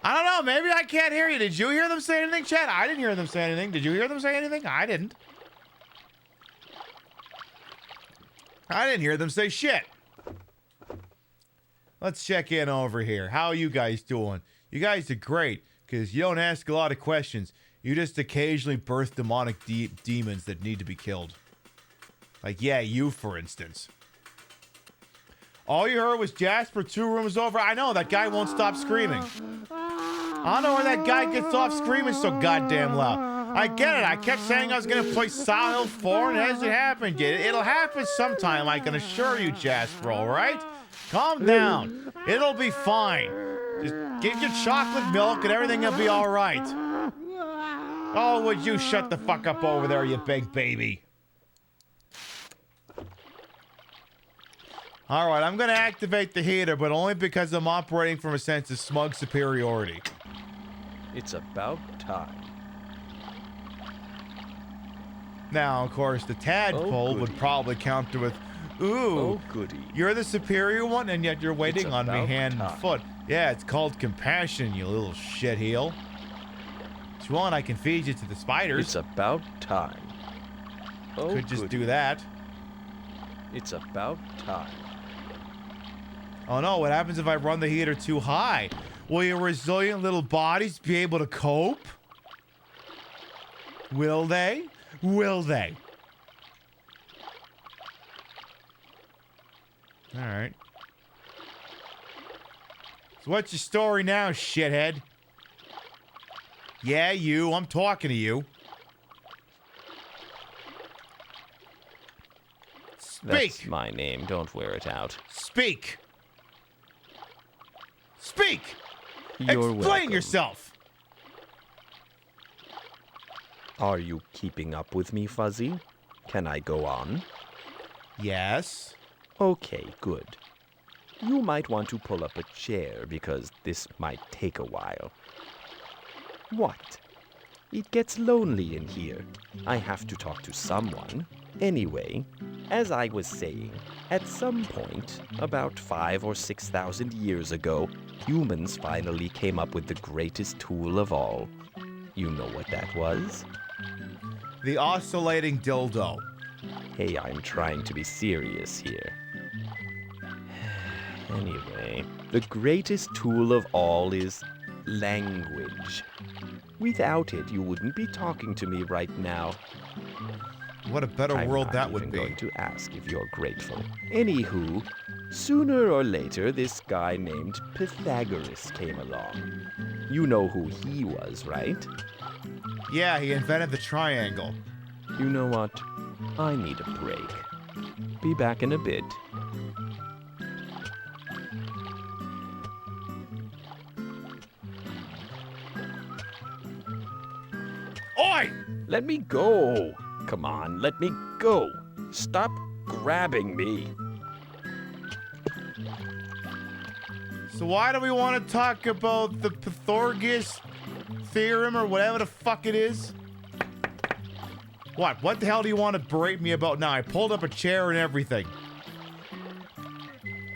I don't know. Maybe I can't hear you. Did you hear them say anything, Chad? I didn't hear them say anything. Did you hear them say anything? I didn't. I didn't hear them say shit. Let's check in over here. How are you guys doing? You guys are great because you don't ask a lot of questions. You just occasionally birth demonic demons that need to be killed. Like, yeah, you, for instance. All you heard was Jasper 2 rooms over. I know, that guy won't stop screaming. I don't know where that guy gets off screaming so goddamn loud. I get it. I kept saying I was going to play Silent Hill 4, and it hasn't happened yet. It'll happen sometime, I can assure you, Jasper, all right? Calm down. It'll be fine. Just get your chocolate milk, and everything will be all right. Oh, would you shut the fuck up over there, you big baby? All right, I'm going to activate the heater, but only because I'm operating from a sense of smug superiority. It's about time. Now, of course, the tadpole would probably counter with, ooh, oh, goody. You're the superior one, and yet you're waiting on me hand and foot. Yeah, it's called compassion, you little shitheel. If you want, I can feed you to the spiders. It's about time. Oh, could just goody. do that. It's about time. Oh no, what happens if I run the heater too high? Will your resilient little bodies be able to cope? Will they? Will they? Alright. So what's your story now, shithead? Yeah, you. I'm talking to you. Speak! That's my name. Don't wear it out. Speak! Speak! You're Explain welcome. yourself! Are you keeping up with me, Fuzzy? Can I go on? Yes. Okay, good. You might want to pull up a chair because this might take a while. What? It gets lonely in here. I have to talk to someone. Anyway, as I was saying, at some point, about 5,000 or 6,000 years ago, humans finally came up with the greatest tool of all. You know what that was? The oscillating dildo. Hey, I'm trying to be serious here. Anyway, the greatest tool of all is language. Without it, you wouldn't be talking to me right now. What a better world that would be. I'm going to ask if you're grateful. Anywho, sooner or later, this guy named Pythagoras came along. You know who he was, right? Yeah, he invented the triangle. You know what? I need a break. Be back in a bit. Oi! Let me go! Come on, let me go! Stop grabbing me! So why do we want to talk about the Pythagoras theorem or whatever the fuck it is? What? What the hell do you want to berate me about now? I pulled up a chair and everything.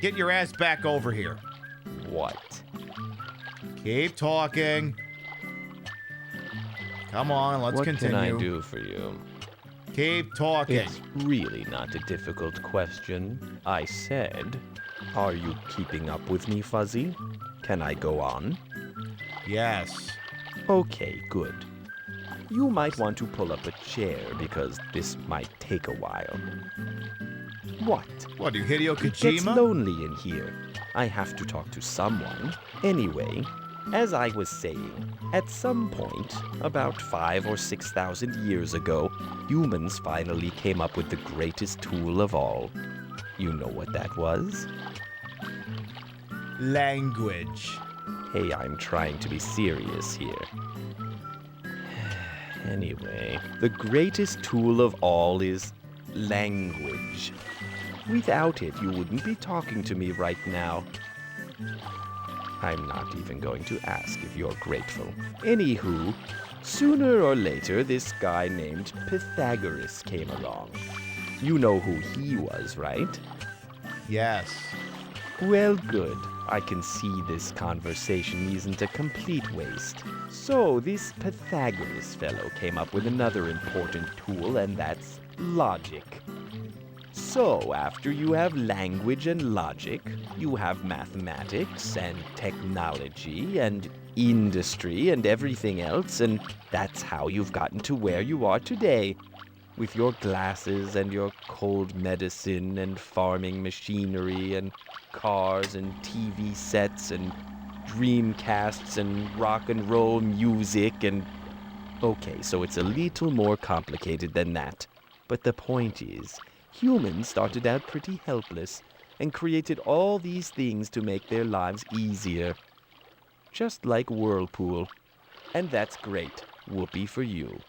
Get your ass back over here. What? Keep talking. Come on, let's continue. What can I do for you? Keep talking. It's really not a difficult question. I said, are you keeping up with me, Fuzzy? Can I go on? Yes. Okay, good. You might want to pull up a chair because this might take a while. What? What, you Hideo Kojima? It gets lonely in here. I have to talk to someone. Anyway, As I was saying, at some point, about 5,000 or 6,000 years ago, humans finally came up with the greatest tool of all. You know what that was? Language. Hey, I'm trying to be serious here. Anyway, the greatest tool of all is language. Without it, you wouldn't be talking to me right now. I'm not even going to ask if you're grateful. Anywho, sooner or later, this guy named Pythagoras came along. You know who he was, right? Yes. Well, good. I can see this conversation isn't a complete waste. So, this Pythagoras fellow came up with another important tool, and that's logic. So, after you have language and logic, you have mathematics and technology and industry and everything else, and that's how you've gotten to where you are today. With your glasses and your cold medicine and farming machinery and cars and TV sets and Dreamcasts and rock and roll music and... Okay, so it's a little more complicated than that. But the point is, humans started out pretty helpless and created all these things to make their lives easier. Just like Whirlpool. And that's great. Whoopee for you.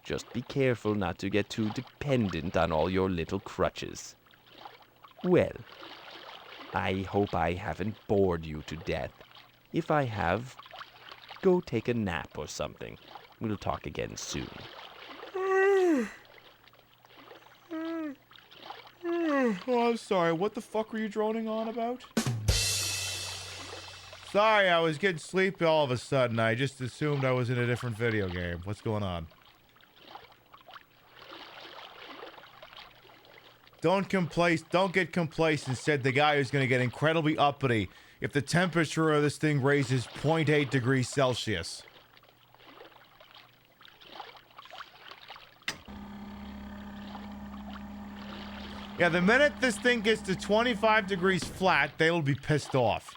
Just be careful not to get too dependent on all your little crutches. Well, I hope I haven't bored you to death. If I have, go take a nap or something. We'll talk again soon. Oh, I'm sorry. What the fuck were you droning on about? Sorry, I was getting sleepy all of a sudden. I just assumed I was in a different video game. What's going on? Don't get complacent, said the guy who's going to get incredibly uppity if the temperature of this thing raises 0.8 degrees Celsius. Yeah, the minute this thing gets to 25 degrees flat, they'll be pissed off.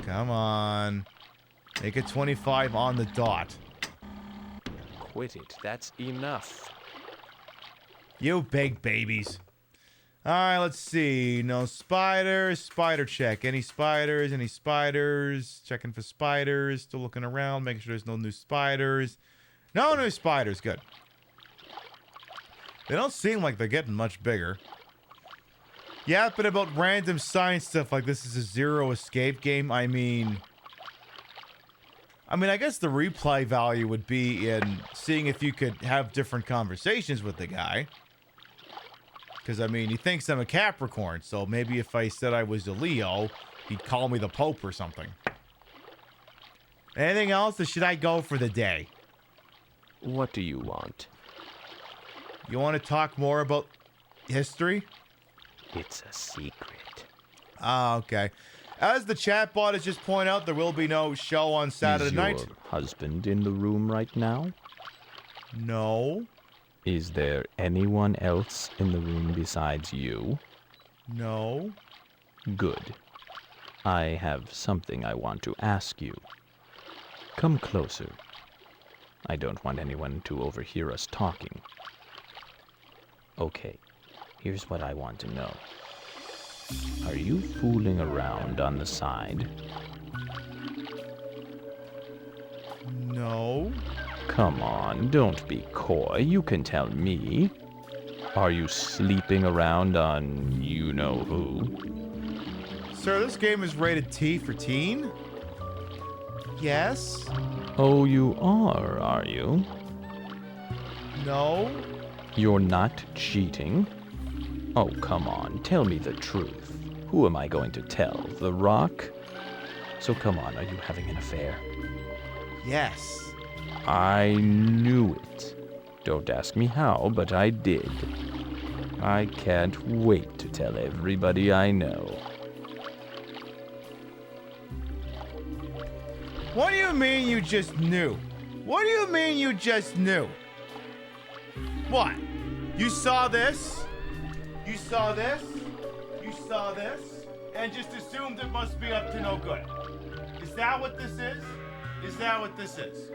Come on. Make it 25 on the dot. Quit it. That's enough. You big babies. Alright, let's see. No spiders. Spider check. Any spiders? Any spiders? Checking for spiders. Still looking around. Making sure there's no new spiders. No new spiders. Good. They don't seem like they're getting much bigger. Yeah, but about random science stuff like this is a zero escape game. I mean, I guess the replay value would be in seeing if you could have different conversations with the guy. Because, I mean, he thinks I'm a Capricorn, so maybe if I said I was a Leo, he'd call me the Pope or something. Anything else, or should I go for the day? What do you want? You want to talk more about history? It's a secret. Ah, okay. As the chatbot has just pointed out, there will be no show on Saturday night. Is your husband in the room right now? No. Is there anyone else in the room besides you? No. Good. I have something I want to ask you. Come closer. I don't want anyone to overhear us talking. Okay, here's what I want to know. Are you fooling around on the side? No. Come on, don't be coy. You can tell me. Are you sleeping around on you-know-who? Sir, this game is rated T for teen? Yes? Oh, you are you? No. You're not cheating? Oh, come on, tell me the truth. Who am I going to tell? The Rock? So come on, are you having an affair? Yes. I knew it. Don't ask me how, but I did. I can't wait to tell everybody I know. What do you mean you just knew? What do you mean you just knew? What? You saw this? You saw this? You you saw this and just assumed it must be up to no good. Is that what this is? Is that what this is?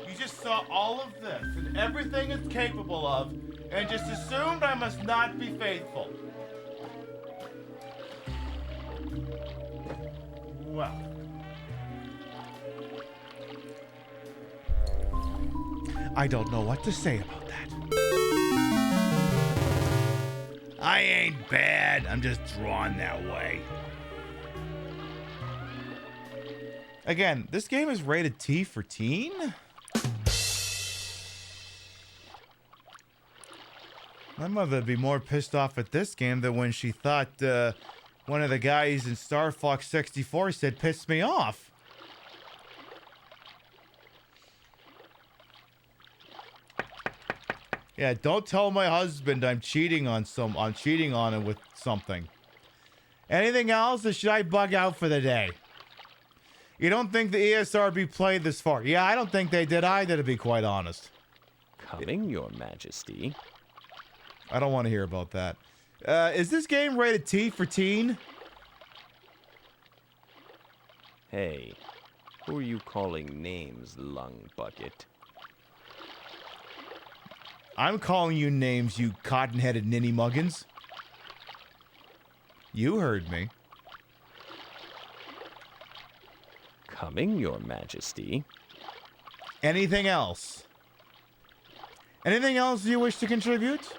You just saw all of this and everything it's capable of and just assumed I must not be faithful. Well. I don't know what to say about that. I ain't bad. I'm just drawn that way. Again, this game is rated T for teen? My mother would be more pissed off at this game than when she thought one of the guys in Star Fox 64 said pissed me off. Yeah, don't tell my husband I'm cheating on him with something. Anything else, or should I bug out for the day? You don't think the ESRB played this far? Yeah, I don't think they did either, to be quite honest. Coming, Your Majesty. I don't want to hear about that. Is this game rated T for teen? Hey, who are you calling names, lung bucket? I'm calling you names, you cotton-headed ninny muggins. You heard me. Coming, Your Majesty. Anything else? Anything else you wish to contribute?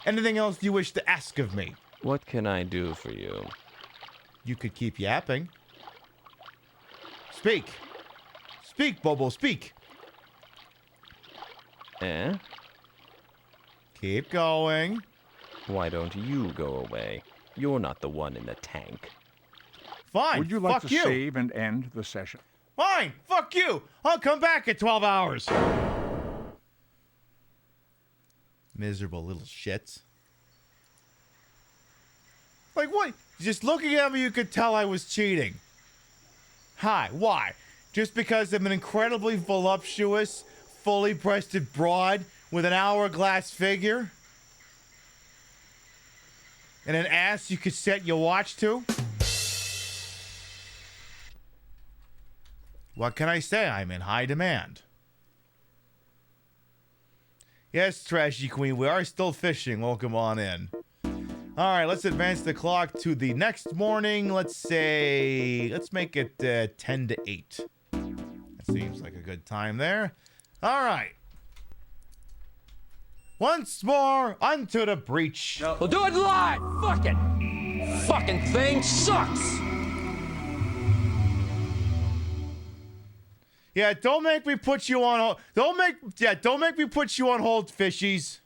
Anything else you wish to ask of me? What can I do for you? You could keep yapping. Speak. Speak, Bobo, speak. Eh? Keep going. Why don't you go away? You're not the one in the tank. Fine. Would you like fuck to you. save and end the session? Fine. Fuck you. I'll come back in 12 hours. Miserable little shits. Like what? Just looking at me, you could tell I was cheating. Hi. Why? Just because I'm an incredibly voluptuous, fully breasted broad with an hourglass figure? And an ass you could set your watch to? What can I say? I'm in high demand. Yes, Trashy Queen, we are still fishing. Welcome on in. All right, let's advance the clock to the next morning. Let's make it 10 to 8. That seems like a good time there. All right. Once more, unto the breach. We'll do it live! Fuck it! Fucking thing sucks! Yeah, don't make me put you on hold. Don't make me put you on hold, fishies.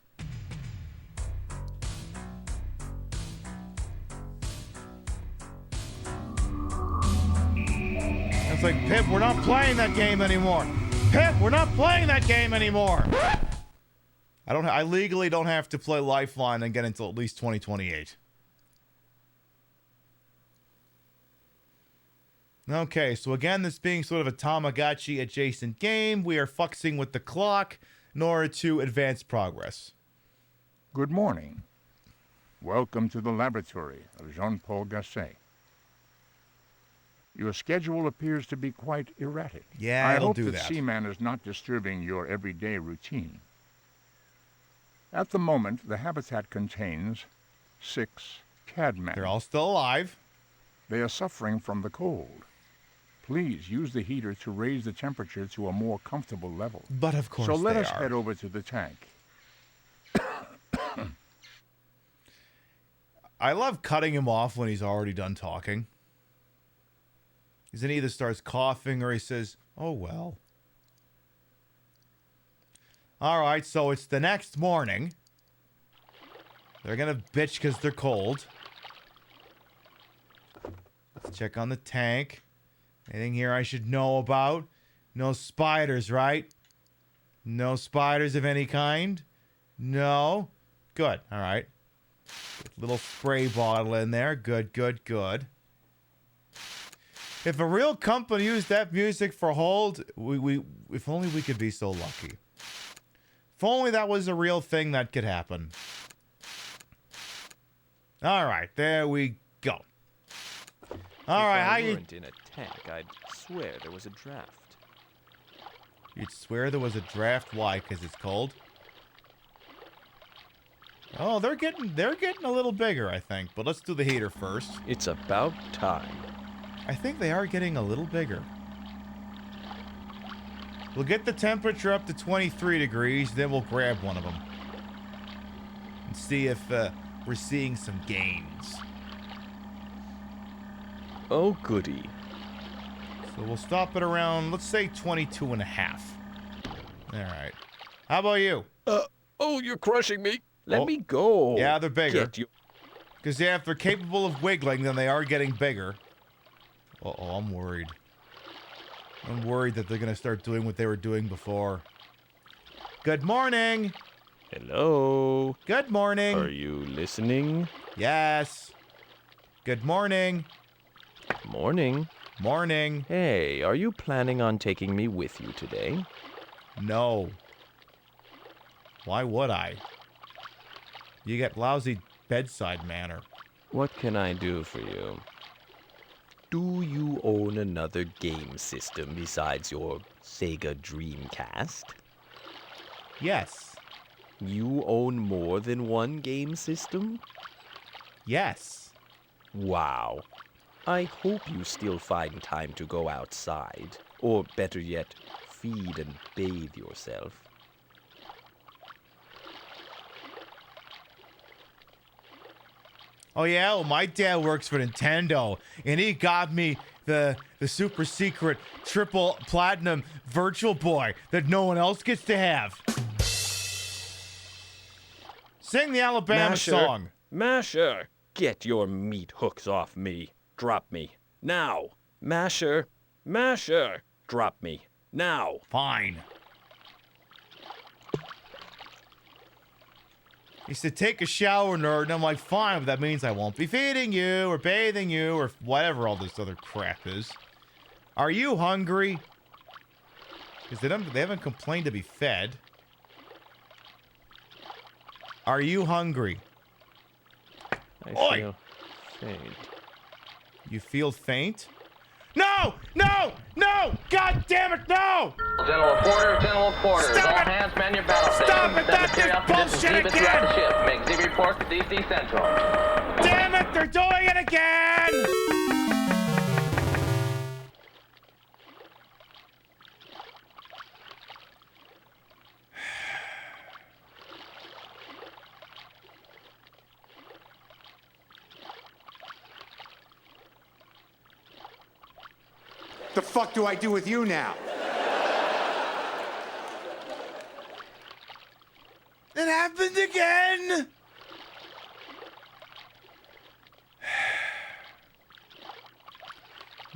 It's like, Pip, we're not playing that game anymore. Pip, we're not playing that game anymore. I legally don't have to play Lifeline again until at least 2028. Okay, so again, this being sort of a Tamagotchi adjacent game, we are fuxing with the clock in order to advance progress. Good morning. Welcome to the laboratory of Jean-Paul Gasset. Your schedule appears to be quite erratic. Yeah, I it'll hope do that that. Seaman is not disturbing your everyday routine. At the moment, the habitat contains 6 cadmen. They're all still alive. They are suffering from the cold. Please use the heater to raise the temperature to a more comfortable level. But of course So let they us are. head over to the tank. I love cutting him off when he's already done talking. He then either starts coughing or he says, oh well. Alright, so it's the next morning. They're gonna bitch because they're cold. Let's check on the tank. Anything here I should know about? No spiders, right? No spiders of any kind? No? Good, alright. Little spray bottle in there. Good, good, good. If a real company used that music for hold, if only we could be so lucky. If only that was a real thing that could happen. Alright, there we go. All right, how If I you? weren't in a tank, I'd swear there was a draft. You'd swear there was a draft. Why? Because it's cold. Oh, they're getting a little bigger, I think. But let's do the heater first. It's about time. I think they are getting a little bigger. We'll get the temperature up to 23 degrees, then we'll grab one of them. And see if we're seeing some gains. Oh, goody. So we'll stop it around, let's say 22 and a half. All right. How about you? Oh, you're crushing me. Let me go. Yeah, they're bigger. Get you. Because yeah, if they're capable of wiggling, then they are getting bigger. Uh-oh, I'm worried. I'm worried that they're going to start doing what they were doing before. Good morning. Hello. Good morning. Are you listening? Yes. Good morning. Morning. Morning. Hey, are you planning on taking me with you today? No. Why would I? You get lousy bedside manner. What can I do for you? Do you own another game system besides your Sega Dreamcast? Yes. You own more than one game system? Yes. Wow. I hope you still find time to go outside, or better yet, feed and bathe yourself. Oh yeah, well, my dad works for Nintendo, and he got me the super secret triple platinum Virtual Boy that no one else gets to have. Sing the Alabama Masher, song. Masher, get your meat hooks off me. Drop me. Now. Masher, Masher, drop me. Now. Fine. He said, take a shower, nerd. And I'm like, fine, but that means I won't be feeding you or bathing you or whatever all this other crap is. Are you hungry? Because they haven't complained to be fed. Are you hungry? I Oi! feel faint. You feel faint? No! No! No! God damn it, no! General quarters, general quarters. Stop All it! hands man your battle Stop stations. it! Not this bullshit throughout the again! ship. Make Z reports to DC Central. Damn it! They're doing it again! The fuck do I do with you now? It happened again!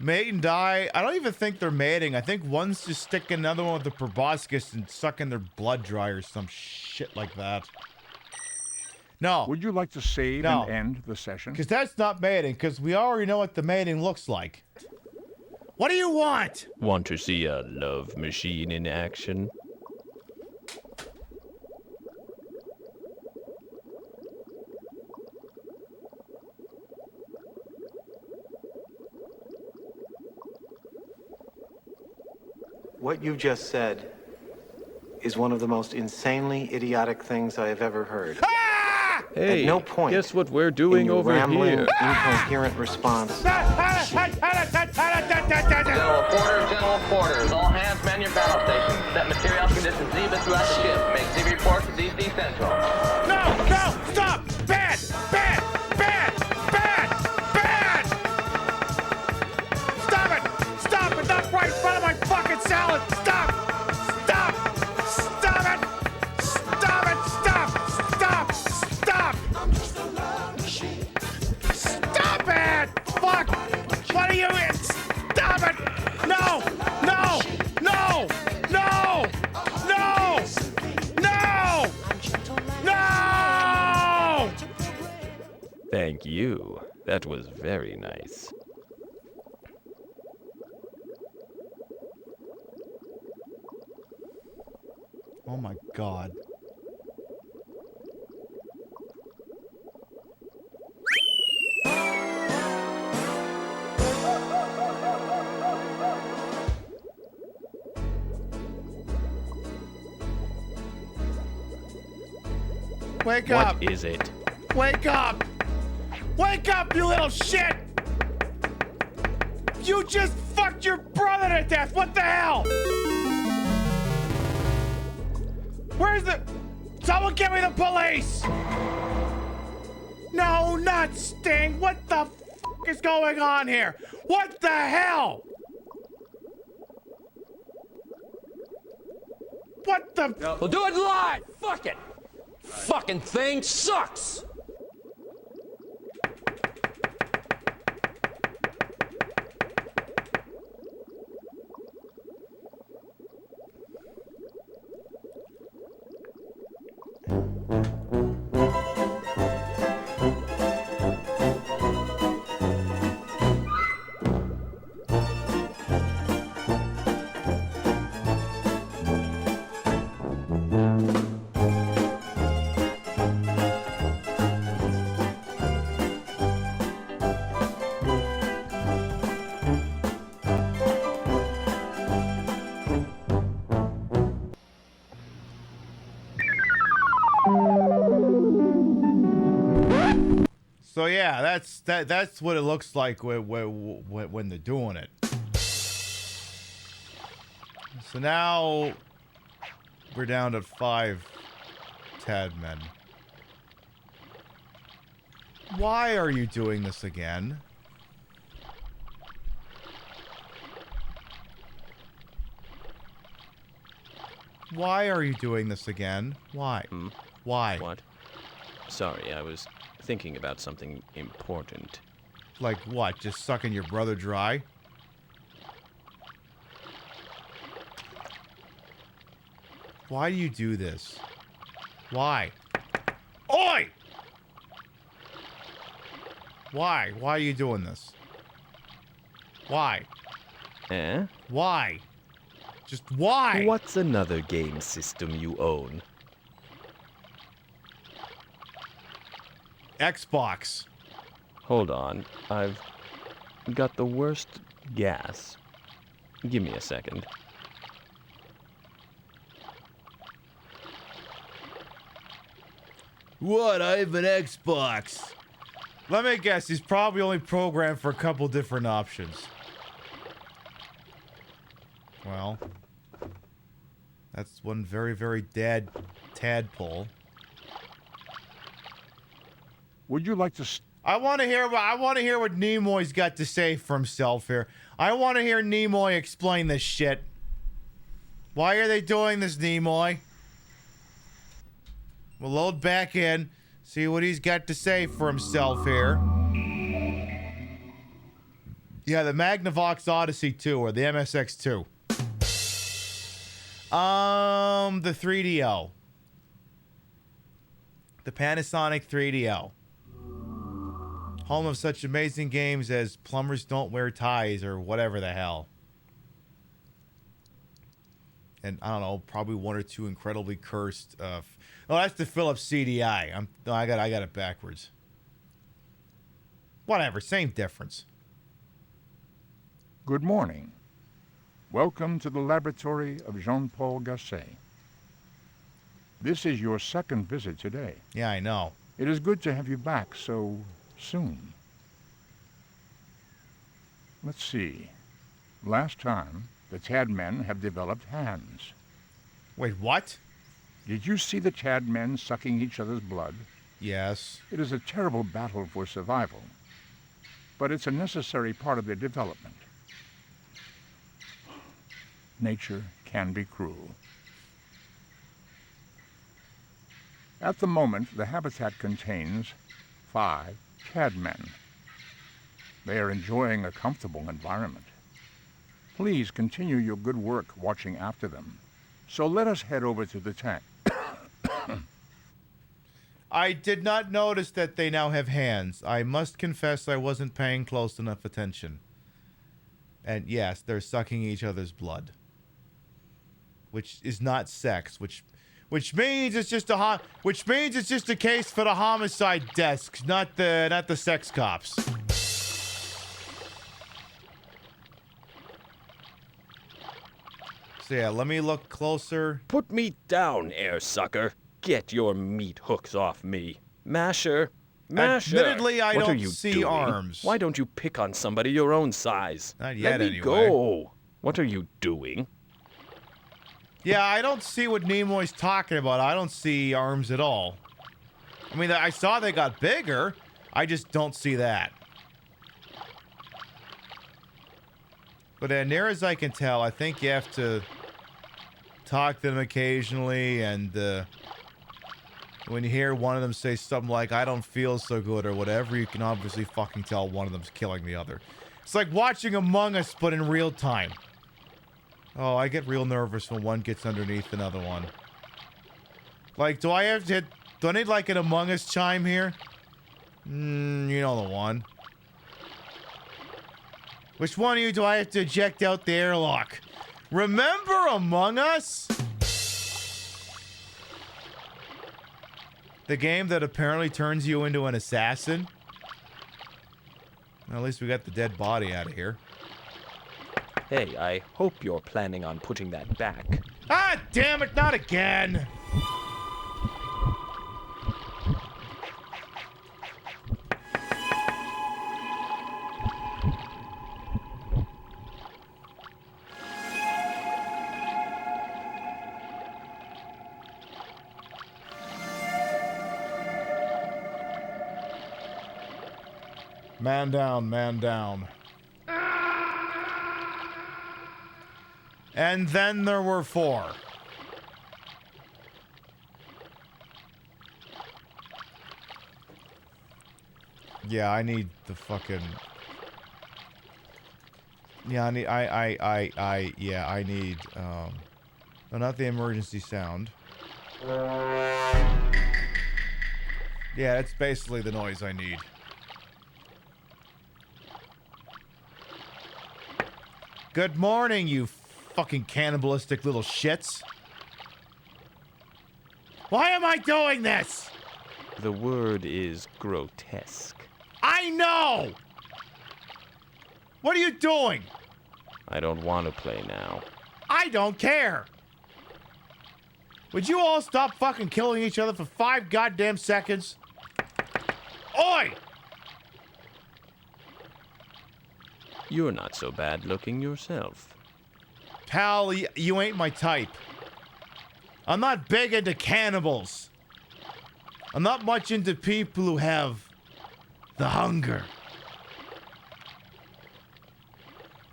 Mate and die. I don't even think they're mating. I think one's just sticking another one with the proboscis and sucking their blood dry or some shit like that. No. Would you like to save No. and end the session? Because that's not mating, because we already know what the mating looks like. What do you want? Want to see a love machine in action? What you just said is one of the most insanely idiotic things I have ever heard. Hey, At no point guess what we're in doing your over rambling, here? incoherent response. General quarters. All hands man your battle stations. Set material conditions Zebra throughout the ship. Make Z reports to DC Central. No! No! Stop! Bad! Bad! Bad! Bad! Bad! Stop it! Stop it! Not right in front of my fucking salad! Stop! Stop! Stop it! Stop it! Stop! Stop! Stop! Stop it! Fuck! What are you in? Stop it! No! No! No! No! No! No! No! Thank you. That was very nice. Oh my god. Wake up! What is it? Wake up! Wake up, you little shit! You just fucked your brother to death! What the hell? Where's the... Someone get me the police! No, not Sting! What the f*** is going on here? What the hell? What the... We'll do it live! Fuck it! Fucking thing sucks! So yeah, that's what it looks like when they're doing it. So now we're down to 5 Tad men. Why are you doing this again? Why are you doing this again? Why? Why? What? Sorry, I was thinking about something important. Like what? Just sucking your brother dry? Why do you do this? Why? Oi! Why? Why are you doing this? Why? Eh? Why? Just why? What's another game system you own? Xbox. Hold on, I've got the worst gas. Give me a second. What? I have an Xbox. Let me guess, he's probably only programmed for a couple different options. Well, that's one very, very dead tadpole. Would you like to... I want to hear what Nimoy's got to say for himself here. I want to hear Nimoy explain this shit. Why are they doing this, Nimoy? We'll load back in, see what he's got to say for himself here. Yeah, the Magnavox Odyssey 2 or the MSX 2. The 3DO. The Panasonic 3DO. Home of such amazing games as Plumbers Don't Wear Ties or whatever the hell. And I don't know, probably 1 or 2 incredibly cursed. Oh, that's the Philips CDI. I got it backwards. Whatever, same difference. Good morning. Welcome to the laboratory of Jean-Paul Gasset. This is your second visit today. Yeah, I know. It is good to have you back so soon. Let's see. Last time, the Tad men have developed hands. Wait, what? Did you see the Tad men sucking each other's blood? Yes. It is a terrible battle for survival, but it's a necessary part of their development. Nature can be cruel. At the moment, the habitat contains 5 Tad men. They are enjoying a comfortable environment. Please continue your good work watching after them. So let us head over to the tank. I did not notice that they now have hands. I must confess I wasn't paying close enough attention. And yes, they're sucking each other's blood. Which is not sex, which means it's just a case for the homicide desk, not the sex cops. So yeah, let me look closer. Put me down, air sucker. Get your meat hooks off me. Masher. Masher. Admittedly, I what don't are you see doing? arms. Why don't you pick on somebody your own size? Not yet, Let me anyway. go. What are you doing? Yeah, I don't see what Nimoy's talking about. I don't see arms at all. I mean, I saw they got bigger. I just don't see that. But near as I can tell, I think you have to talk to them occasionally, and when you hear one of them say something like, I don't feel so good or whatever, you can obviously fucking tell one of them's killing the other. It's like watching Among Us, but in real time. Oh, I get real nervous when one gets underneath another one. Like, do I have to hit... Do I need, like, an Among Us chime here? You know the one. Which one of you do I have to eject out the airlock? Remember Among Us? The game that apparently turns you into an assassin? Well, at least we got the dead body out of here. Hey, I hope you're planning on putting that back. Ah, damn it, not again! Man down, man down. And then there were 4. Yeah, I need the fucking... Yeah, I need... I need, no, not the emergency sound. Yeah, that's basically the noise I need. Good morning, you fucking cannibalistic little shits. Why am I doing this? The word is grotesque. I know! What are you doing? I don't want to play now. I don't care. Would you all stop fucking killing each other for 5 goddamn seconds? Oi! You're not so bad looking yourself. Pal, you ain't my type. I'm not big into cannibals. I'm not much into people who have the hunger.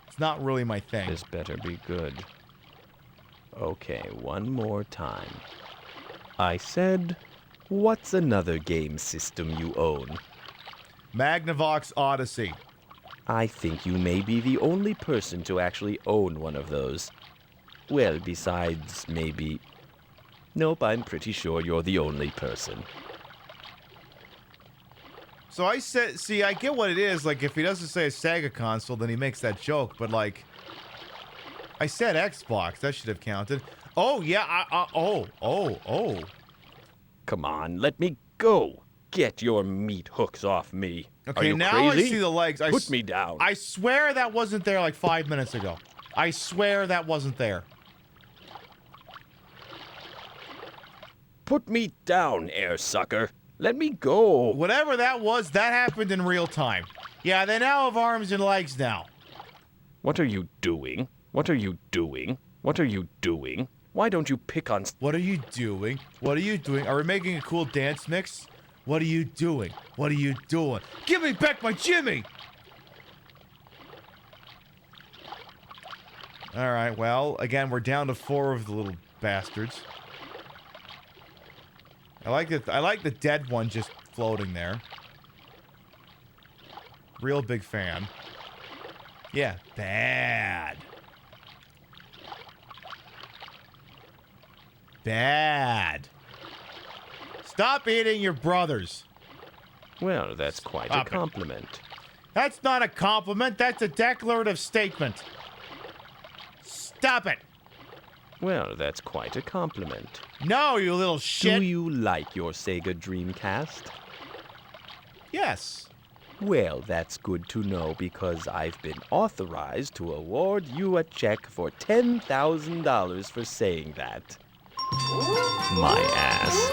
It's not really my thing. This better be good. Okay, one more time. I said, what's another game system you own? Magnavox Odyssey. I think you may be the only person to actually own one of those. Well, besides, maybe... Nope, I'm pretty sure you're the only person. So I said, see, I get what it is. Like, if he doesn't say a Sega console, then he makes that joke. But, like, I said Xbox. That should have counted. Oh, yeah, oh. Come on, let me go. Get your meat hooks off me. Okay, Are you now crazy? I see the legs. Put me down. I swear that wasn't there like 5 minutes ago. I swear that wasn't there. Put me down, air sucker. Let me go. Whatever that was, that happened in real time. Yeah, they now have arms and legs now. What are you doing? What are you doing? What are you doing? Why don't you pick on... What are you doing? What are you doing? Are we making a cool dance mix? What are you doing? What are you doing? Give me back my Jimmy! Alright, well, again, we're down to 4 of the little bastards. I like the dead one just floating there. Real big fan. Yeah, bad. Bad. Stop eating your brothers. Well, that's quite a compliment. That's not a compliment. That's a declarative statement. Stop it. Well, that's quite a compliment. No, you little shit. Do you like your Sega Dreamcast? Yes. Well, that's good to know because I've been authorized to award you a check for $10,000 for saying that. My ass.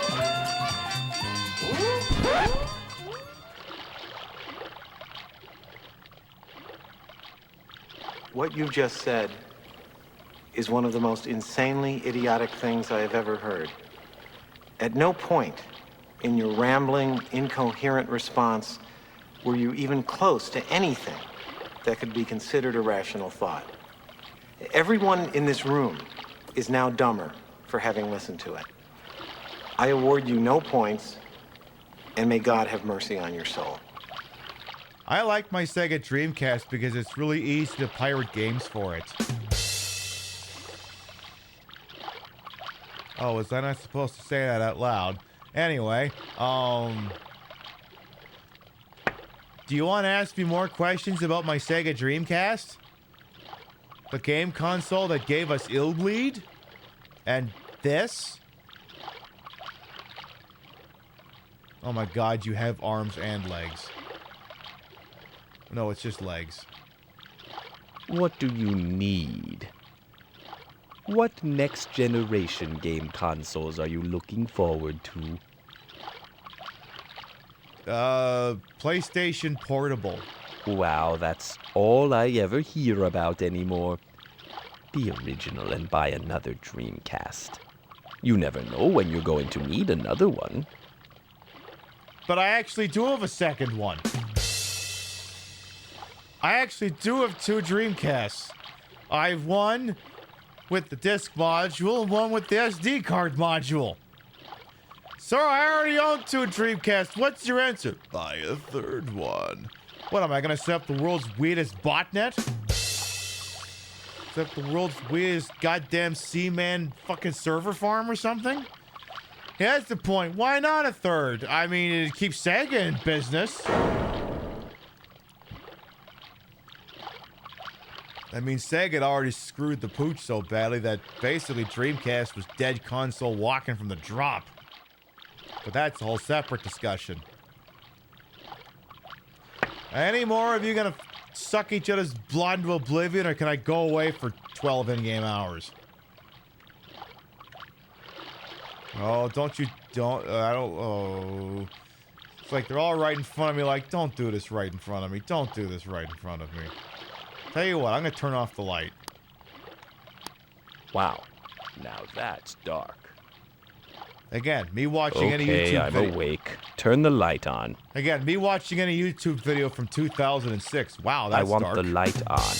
What you just said is one of the most insanely idiotic things I have ever heard. At no point in your rambling, incoherent response were you even close to anything that could be considered a rational thought. Everyone in this room is now dumber for having listened to it. I award you no points, and may God have mercy on your soul. I like my Sega Dreamcast because it's really easy to pirate games for it. Oh, was I not supposed to say that out loud? Anyway, do you want to ask me more questions about my Sega Dreamcast? The game console that gave us Illbleed? And this? Oh my god, you have arms and legs. No, it's just legs. What do you need? What next generation game consoles are you looking forward to? PlayStation Portable. Wow, that's all I ever hear about anymore. Be original and buy another Dreamcast. You never know when you're going to need another one. But I actually do have a second one. I actually do have two Dreamcasts. I have one with the disc module and one with the SD card module. Sir, I already own two Dreamcasts. What's your answer? Buy a third one. What, am I gonna set up the world's weirdest botnet? Set up the world's weirdest goddamn Seaman fucking server farm or something? Yeah, that's the point. Why not a third? I mean, it keeps Sega in business. I mean, Sega had already screwed the pooch so badly that basically Dreamcast was dead console walking from the drop. But that's a whole separate discussion. Any more of you gonna suck each other's blood into oblivion, or can I go away for 12 in-game hours? Oh, oh. It's like they're all right in front of me, like, don't do this right in front of me. Don't do this right in front of me. Tell you what, I'm gonna turn off the light. Wow, now that's dark. Again, me watching any YouTube video. I'm awake. Turn the light on. Again, me watching any YouTube video from 2006. Wow, that's dark. I want the light on.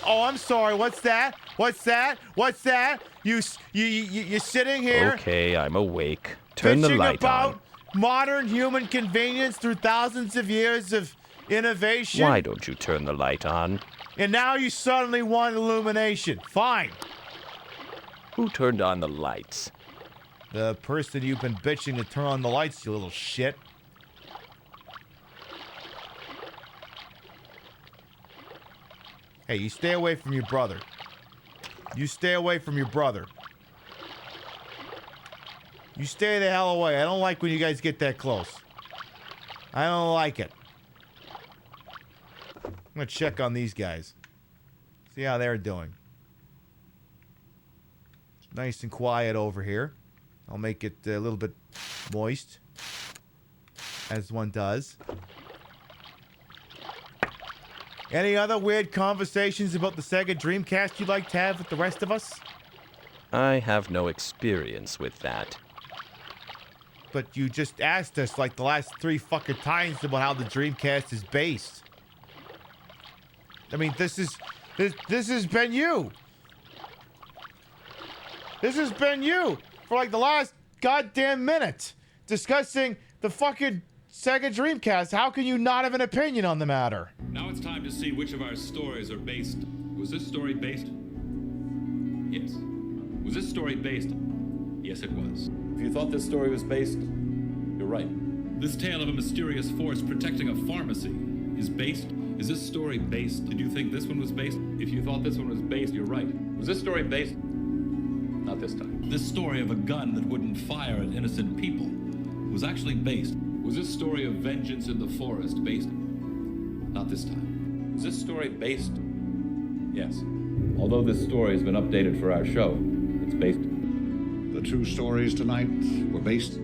Oh, I'm sorry. What's that? What's that? What's that? You're sitting here. Okay, I'm awake. Turn the light on. About modern human convenience through thousands of years of innovation. Why don't you turn the light on? And now you suddenly want illumination. Fine. Who turned on the lights? The person you've been bitching to turn on the lights, you little shit. Hey, you stay away from your brother. You stay away from your brother. You stay the hell away. I don't like when you guys get that close. I don't like it. I'm gonna check on these guys. See how they're doing. It's nice and quiet over here. I'll make it a little bit moist, as one does. Any other weird conversations about the Sega Dreamcast you'd like to have with the rest of us? I have no experience with that. But you just asked us like the last 3 fucking times about how the Dreamcast is based. I mean, this has been you. This has been you for like the last goddamn minute discussing the fucking Sega Dreamcast. How can you not have an opinion on the matter? Now it's time to see which of our stories are based. Was this story based? Yes. Was this story based? Yes, it was. If you thought this story was based, you're right. This tale of a mysterious force protecting a pharmacy is based. Is this story based? Did you think this one was based? If you thought this one was based, you're right. Was this story based? Not this time. This story of a gun that wouldn't fire at innocent people was actually based. Was this story of vengeance in the forest based? Not this time. Was this story based? Yes. Although this story has been updated for our show, it's based. the two stories tonight were based.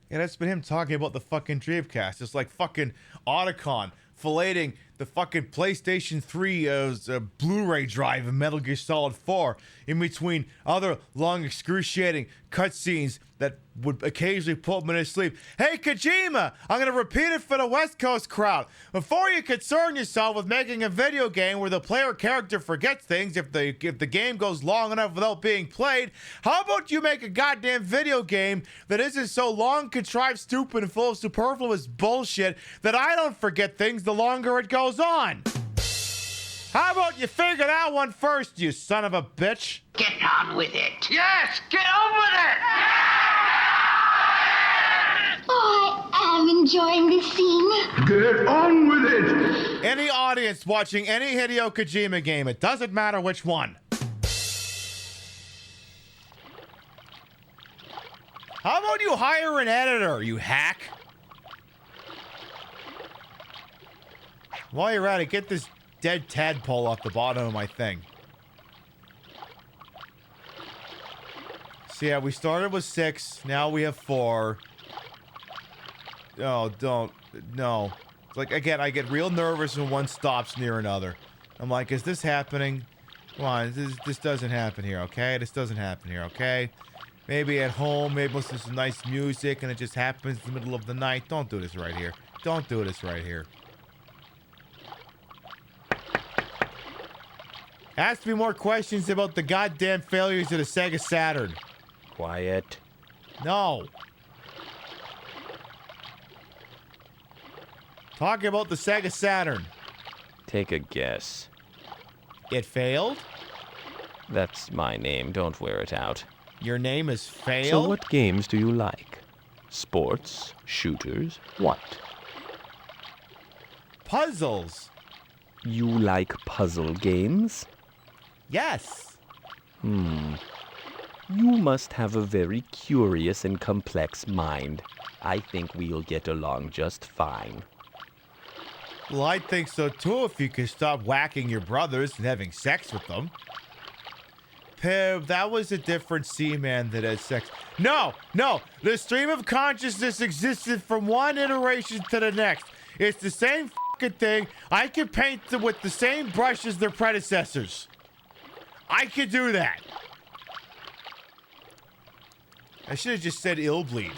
Yeah, that's been him talking about the fucking Dreamcast. It's like fucking Otacon filleting the fucking PlayStation 3 Blu-ray drive of Metal Gear Solid 4 in between other long excruciating cutscenes that would occasionally put me to sleep. Hey Kojima, I'm gonna repeat it for the West Coast crowd. Before you concern yourself with making a video game where the player character forgets things if the game goes long enough without being played, how about you make a goddamn video game that isn't so long, contrived, stupid, and full of superfluous bullshit that I don't forget things the longer it goes on? How about you figure that one first, you son of a bitch? Get on with it. Yes, get on with it! Oh, I am enjoying this scene. Get on with it! Any audience watching any Hideo Kojima game, it doesn't matter which one. How about you hire an editor, you hack? While you're at it, get this dead tadpole off the bottom of my thing. So yeah, we started with 6, now we have 4. Oh, don't. No. It's like, again, I get real nervous when one stops near another. I'm like, is this happening? Come on, this doesn't happen here, okay? This doesn't happen here, okay? Maybe at home, maybe listen to some nice music and it just happens in the middle of the night. Don't do this right here. Don't do this right here. Ask me more questions about the goddamn failures of the Sega Saturn. Quiet. No. Talk about the Sega Saturn. Take a guess. It failed? That's my name. Don't wear it out. Your name is Fail? So what games do you like? Sports? Shooters? What? Puzzles. You like puzzle games? Yes. You must have a very curious and complex mind. I think we'll get along just fine. Well, I think so too if you could stop whacking your brothers and having sex with them. Pib, that was a different Seaman that had sex. No, the stream of consciousness existed from one iteration to the next. It's the same fucking thing. I can paint them with the same brush as their predecessors. I could do that. I should have just said Illbleed.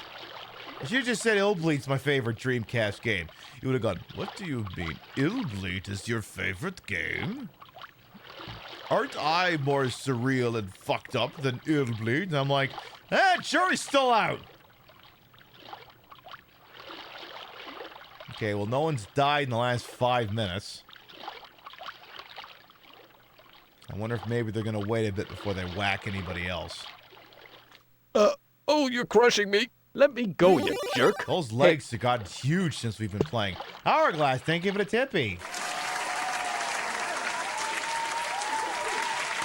I should have just said Illbleed's my favorite Dreamcast game. You would have gone, what do you mean? Illbleed is your favorite game? Aren't I more surreal and fucked up than Illbleed? And I'm like, jury's still out. Okay, well, no one's died in the last 5 minutes. I wonder if maybe they're gonna wait a bit before they whack anybody else. Oh, you're crushing me. Let me go, you jerk. Those legs have gotten huge since we've been playing. Hourglass, thank you for the tippy.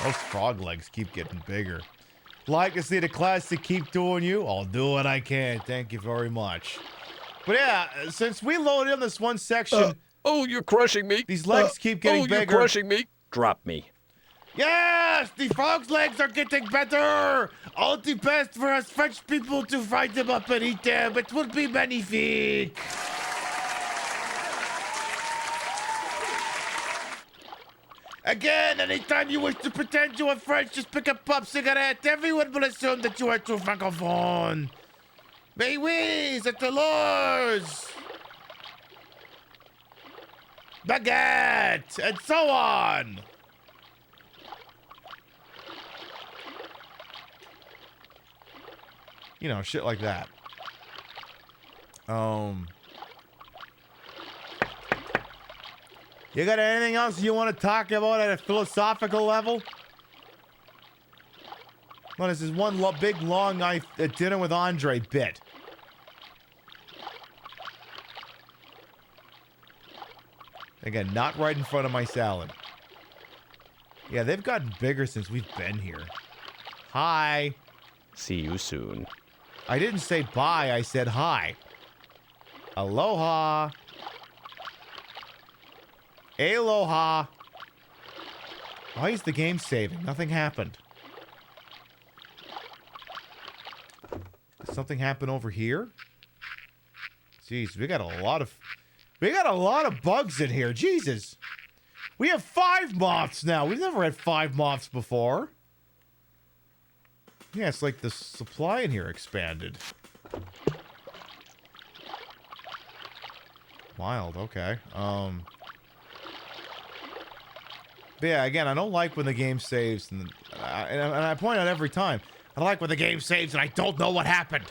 Those frog legs keep getting bigger. Like to see the classic keep doing you? I'll do what I can. Thank you very much. But yeah, since we loaded in this one section... oh, you're crushing me. These legs keep getting bigger. You're crushing me. Drop me. Yes! The frog's legs are getting better! All the best for us French people to find them up and eat them. It would be magnifique! Again, anytime you wish to pretend you are French, just pick up pop cigarette. Everyone will assume that you are too francophone. Mais oui, c'est Toulouse! Baguette! And so on! You know, shit like that. You got anything else you want to talk about at a philosophical level? Well, this is one big, long night at dinner with Andre bit. Again, not right in front of my salad. Yeah, they've gotten bigger since we've been here. Hi. See you soon. I didn't say bye, I said hi. Aloha. Aloha. Why is the game saving? Nothing happened. something happen over here? Jeez, we got a lot of bugs in here. Jesus. We have 5 moths now. We've never had 5 moths before. Yeah, it's like the supply in here expanded. Wild, okay. But yeah, again, I don't like when the game saves, and I point out every time, I don't like when the game saves and I don't know what happened.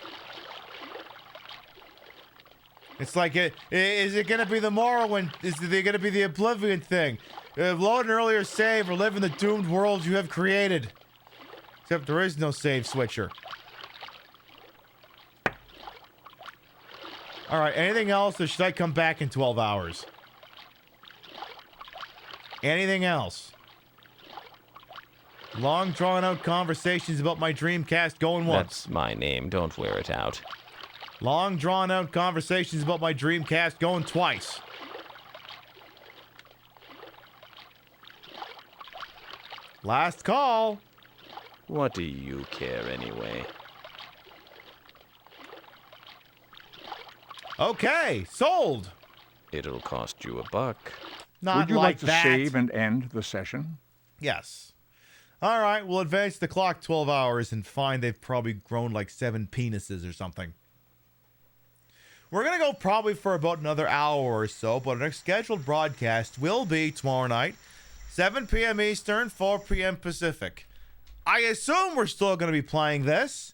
It's like, is it going to be the Morrowind? Is it going to be the Oblivion thing? Load an earlier save or live in the doomed world you have created. Except there is no save switcher. Alright, anything else, or should I come back in 12 hours? Anything else? Long drawn-out conversations about my Dreamcast going once. That's my name. Don't wear it out. Long drawn-out conversations about my Dreamcast going twice. Last call. What do you care anyway? Okay, sold. It'll cost you $1. Not Would you like to that. save and end the session? Yes. All right, we'll advance the clock 12 hours and find they've probably grown like 7 penises or something. We're going to go probably for about another hour or so, but our next scheduled broadcast will be tomorrow night, 7 p.m. Eastern, 4 p.m. Pacific. I assume we're still going to be playing this,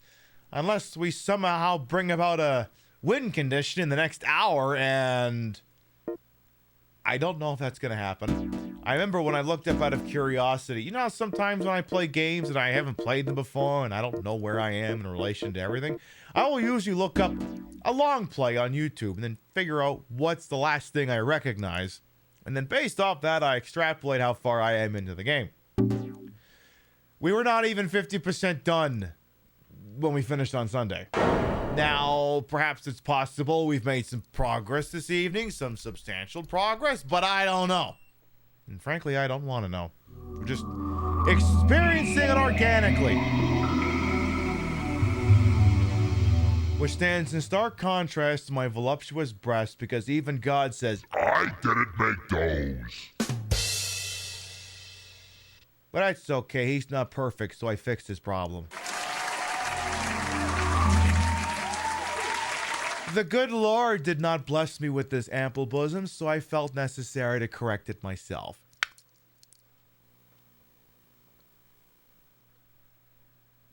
unless we somehow bring about a win condition in the next hour, and I don't know if that's going to happen. I remember when I looked up out of curiosity, you know how sometimes when I play games and I haven't played them before and I don't know where I am in relation to everything, I will usually look up a long play on YouTube and then figure out what's the last thing I recognize, and then based off that I extrapolate how far I am into the game. We were not even 50% done when we finished on Sunday. Now, perhaps it's possible we've made some progress this evening, some substantial progress, but I don't know. And frankly, I don't want to know. We're just experiencing it organically. Which stands in stark contrast to my voluptuous breast, because even God says, I didn't make those. But that's okay, he's not perfect, so I fixed his problem. The good Lord did not bless me with this ample bosom, so I felt necessary to correct it myself.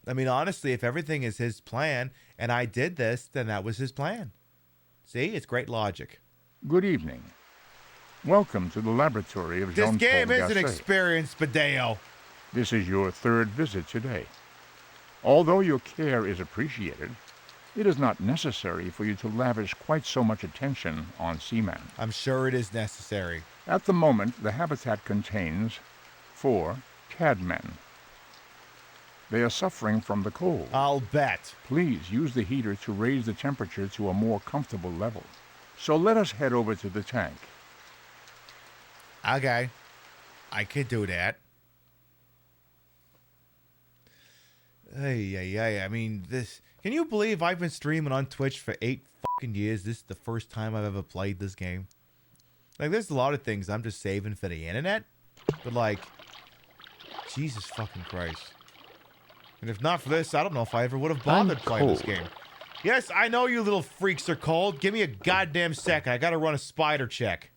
I mean, honestly, if everything is his plan, and I did this, then that was his plan. See, it's great logic. Good evening. Welcome to the laboratory of This Jean-Paul game is an Gasset. experience, Badeo. This is your 3rd visit today. Although your care is appreciated, it is not necessary for you to lavish quite so much attention on Seaman. I'm sure it is necessary. At the moment, the habitat contains 4 cadmen. They are suffering from the cold. I'll bet. Please use the heater to raise the temperature to a more comfortable level. So let us head over to the tank. Okay. I could do that. Hey, I mean, this... Can you believe I've been streaming on Twitch for 8 fucking years? This is the first time I've ever played this game. Like, there's a lot of things I'm just saving for the internet. But, like, Jesus fucking Christ. And if not for this, I don't know if I ever would have bothered playing this game. Yes, I know you little freaks are cold. Give me a goddamn second. I gotta run a spider check.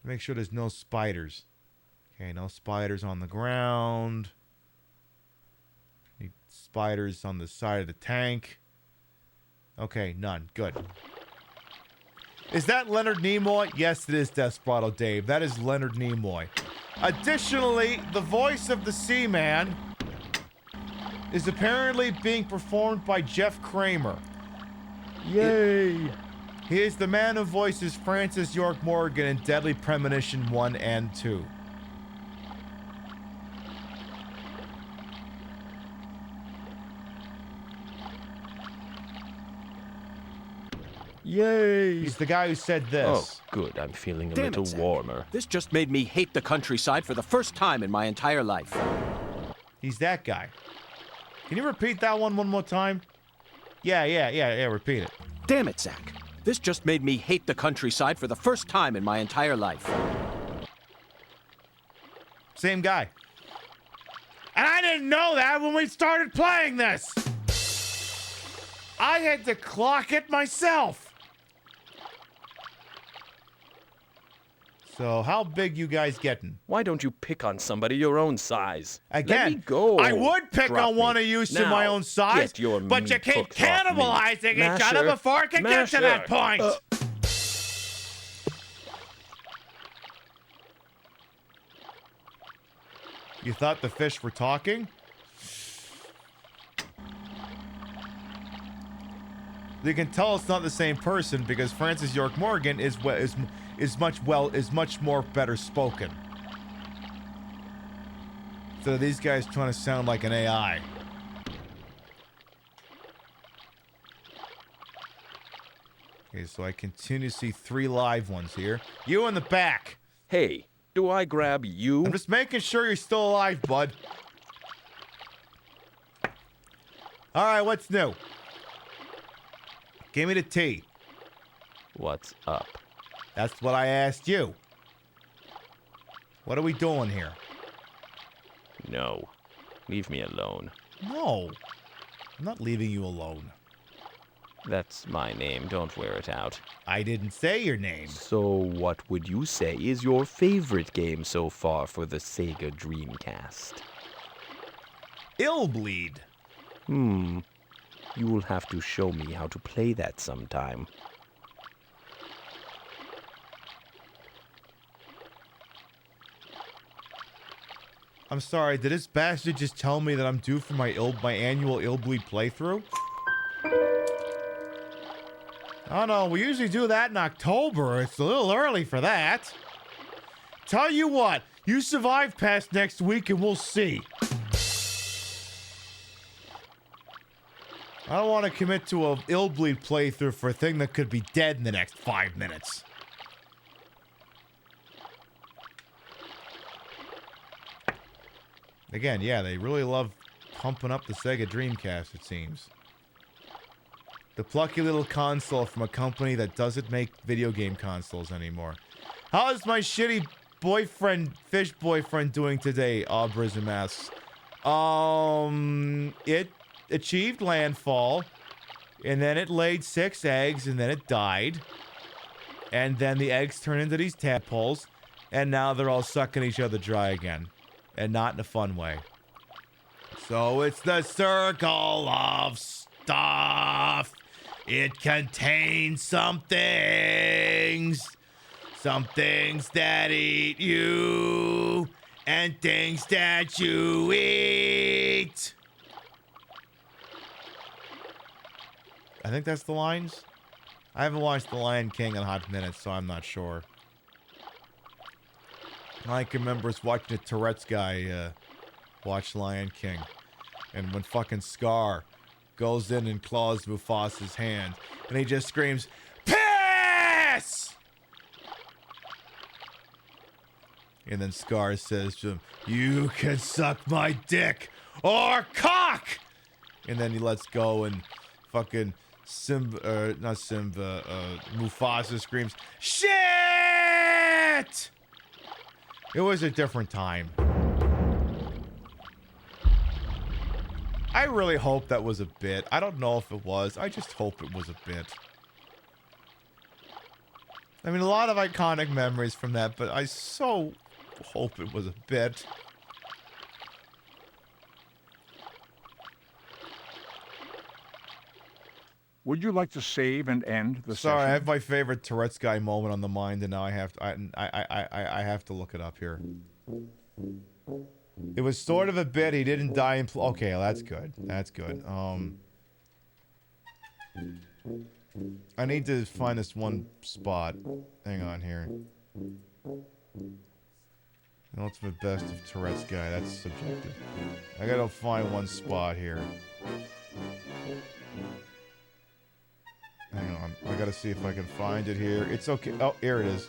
Make sure there's no spiders. Okay, no spiders on the ground. Need spiders on the side of the tank. Okay, none. Good. Is that Leonard Nimoy? Yes, it is, Desperado Dave. That is Leonard Nimoy. Additionally, the voice of the Seaman is apparently being performed by Jeff Kramer. Yay! He is the man who voices Francis York Morgan in Deadly Premonition 1 and 2. Yay! He's the guy who said this. Oh, good. I'm feeling a Damn little it, Zach. warmer. This just made me hate the countryside for the first time in my entire life. He's that guy. Can you repeat that one more time? Yeah, repeat it. Damn it, Zach. This just made me hate the countryside for the first time in my entire life. Same guy. And I didn't know that when we started playing this. I had to clock it myself. So how big you guys getting? Why don't you pick on somebody your own size? Again, Let me go. I would pick Drop on one me. of you to Now, my own size, get your but you meat keep hooked off me. cannibalizing each other Masher, before it can get to that point. You thought the fish were talking? You can tell it's not the same person because Francis York Morgan is much more better spoken. So these guys trying to sound like an AI. Okay, so I continue to see 3 live ones here. You in the back. Hey, do I grab you? I'm just making sure you're still alive, bud. All right, what's new? Give me the tea. What's up? That's what I asked you. What are we doing here? No. Leave me alone. No. I'm not leaving you alone. That's my name. Don't wear it out. I didn't say your name. So what would you say is your favorite game so far for the Sega Dreamcast? Illbleed. You will have to show me how to play that sometime. I'm sorry, did this bastard just tell me that I'm due for my annual Illbleed playthrough? Oh no, we usually do that in October. It's a little early for that. Tell you what, you survive past next week and we'll see. I don't want to commit to a Illbleed playthrough for a thing that could be dead in the next 5 minutes. Again, yeah, they really love pumping up the Sega Dreamcast, it seems. The plucky little console from a company that doesn't make video game consoles anymore. How's my shitty fish boyfriend doing today, Aubrison asks. It achieved landfall, and then it laid 6 eggs, and then it died. And then the eggs turned into these tadpoles, and now they're all sucking each other dry again. And not in a fun way. So it's the circle of stuff. It contains some things. Some things that eat you. And things that you eat. I think that's the lines. I haven't watched The Lion King in a hot minute, so I'm not sure. I can remember us watching a Tourette's guy watch Lion King. And when fucking Scar goes in and claws Mufasa's hand, and he just screams, "Piss!" And then Scar says to him, "You can suck my dick or cock!" And then he lets go and fucking Mufasa screams, "Shit!" It was a different time. I really hope that was a bit. I don't know if it was. I just hope it was a bit. I mean, a lot of iconic memories from that, but I so hope it was a bit. Would you like to save and end the Sorry, session? I have my favorite Tourette's guy moment on the mind, and now I have to look it up here. It was sort of a bit. He didn't die in. Okay, well, that's good. That's good. I need to find this one spot. Hang on here. Ultimate best of Tourette's guy. That's subjective. I gotta find one spot here. Hang on. I gotta see if I can find it here. It's okay. Oh, here it is.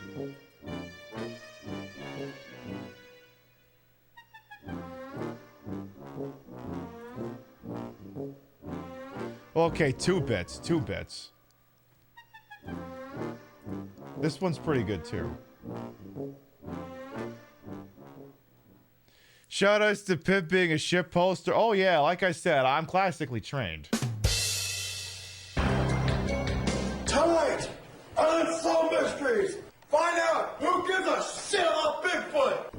Well, Okay, 2 bits. 2 bits. This one's pretty good, too. Shoutouts to Pip being a ship poster. Oh, yeah, like I said, I'm classically trained. Tonight, Unsolved Mysteries, find out who gives a shit about Bigfoot!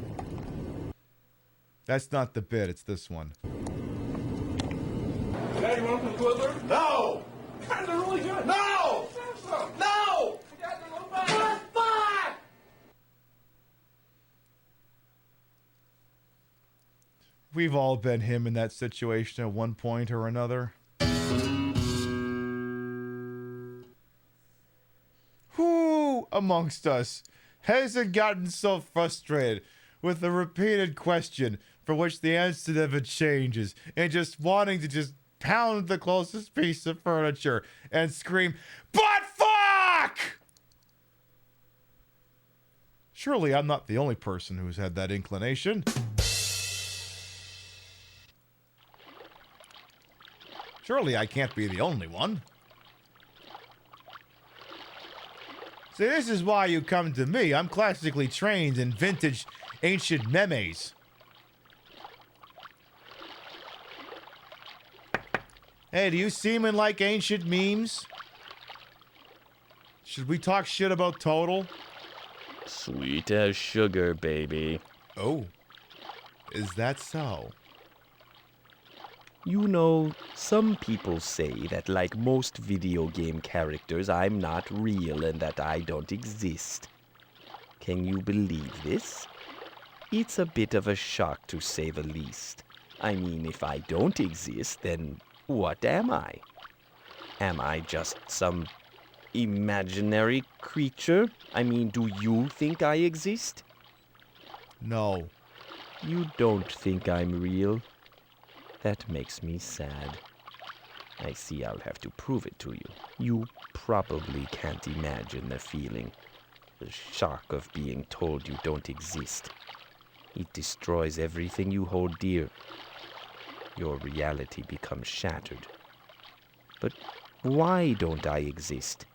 That's not the bit, it's this one. Hey, you want some Twizzlers? No! Guys are really good! No! No! We've all been him in that situation at one point or another. Who amongst us hasn't gotten so frustrated with a repeated question for which the answer never changes and just wanting to just pound the closest piece of furniture and scream, "But fuck!" Surely I'm not the only person who's had that inclination. Surely I can't be the only one. See, this is why you come to me. I'm classically trained in vintage ancient memes. Hey, do you Seaman like ancient memes? Should we talk shit about Total? Sweet as sugar, baby. Oh, is that so? You know, some people say that like most video game characters, I'm not real and that I don't exist. Can you believe this? It's a bit of a shock to say the least. I mean, if I don't exist, then what am I? Am I just some imaginary creature? I mean, do you think I exist? No. You don't think I'm real? That makes me sad. I see I'll have to prove it to you. You probably can't imagine the feeling. The shock of being told you don't exist. It destroys everything you hold dear. Your reality becomes shattered. But why don't I exist?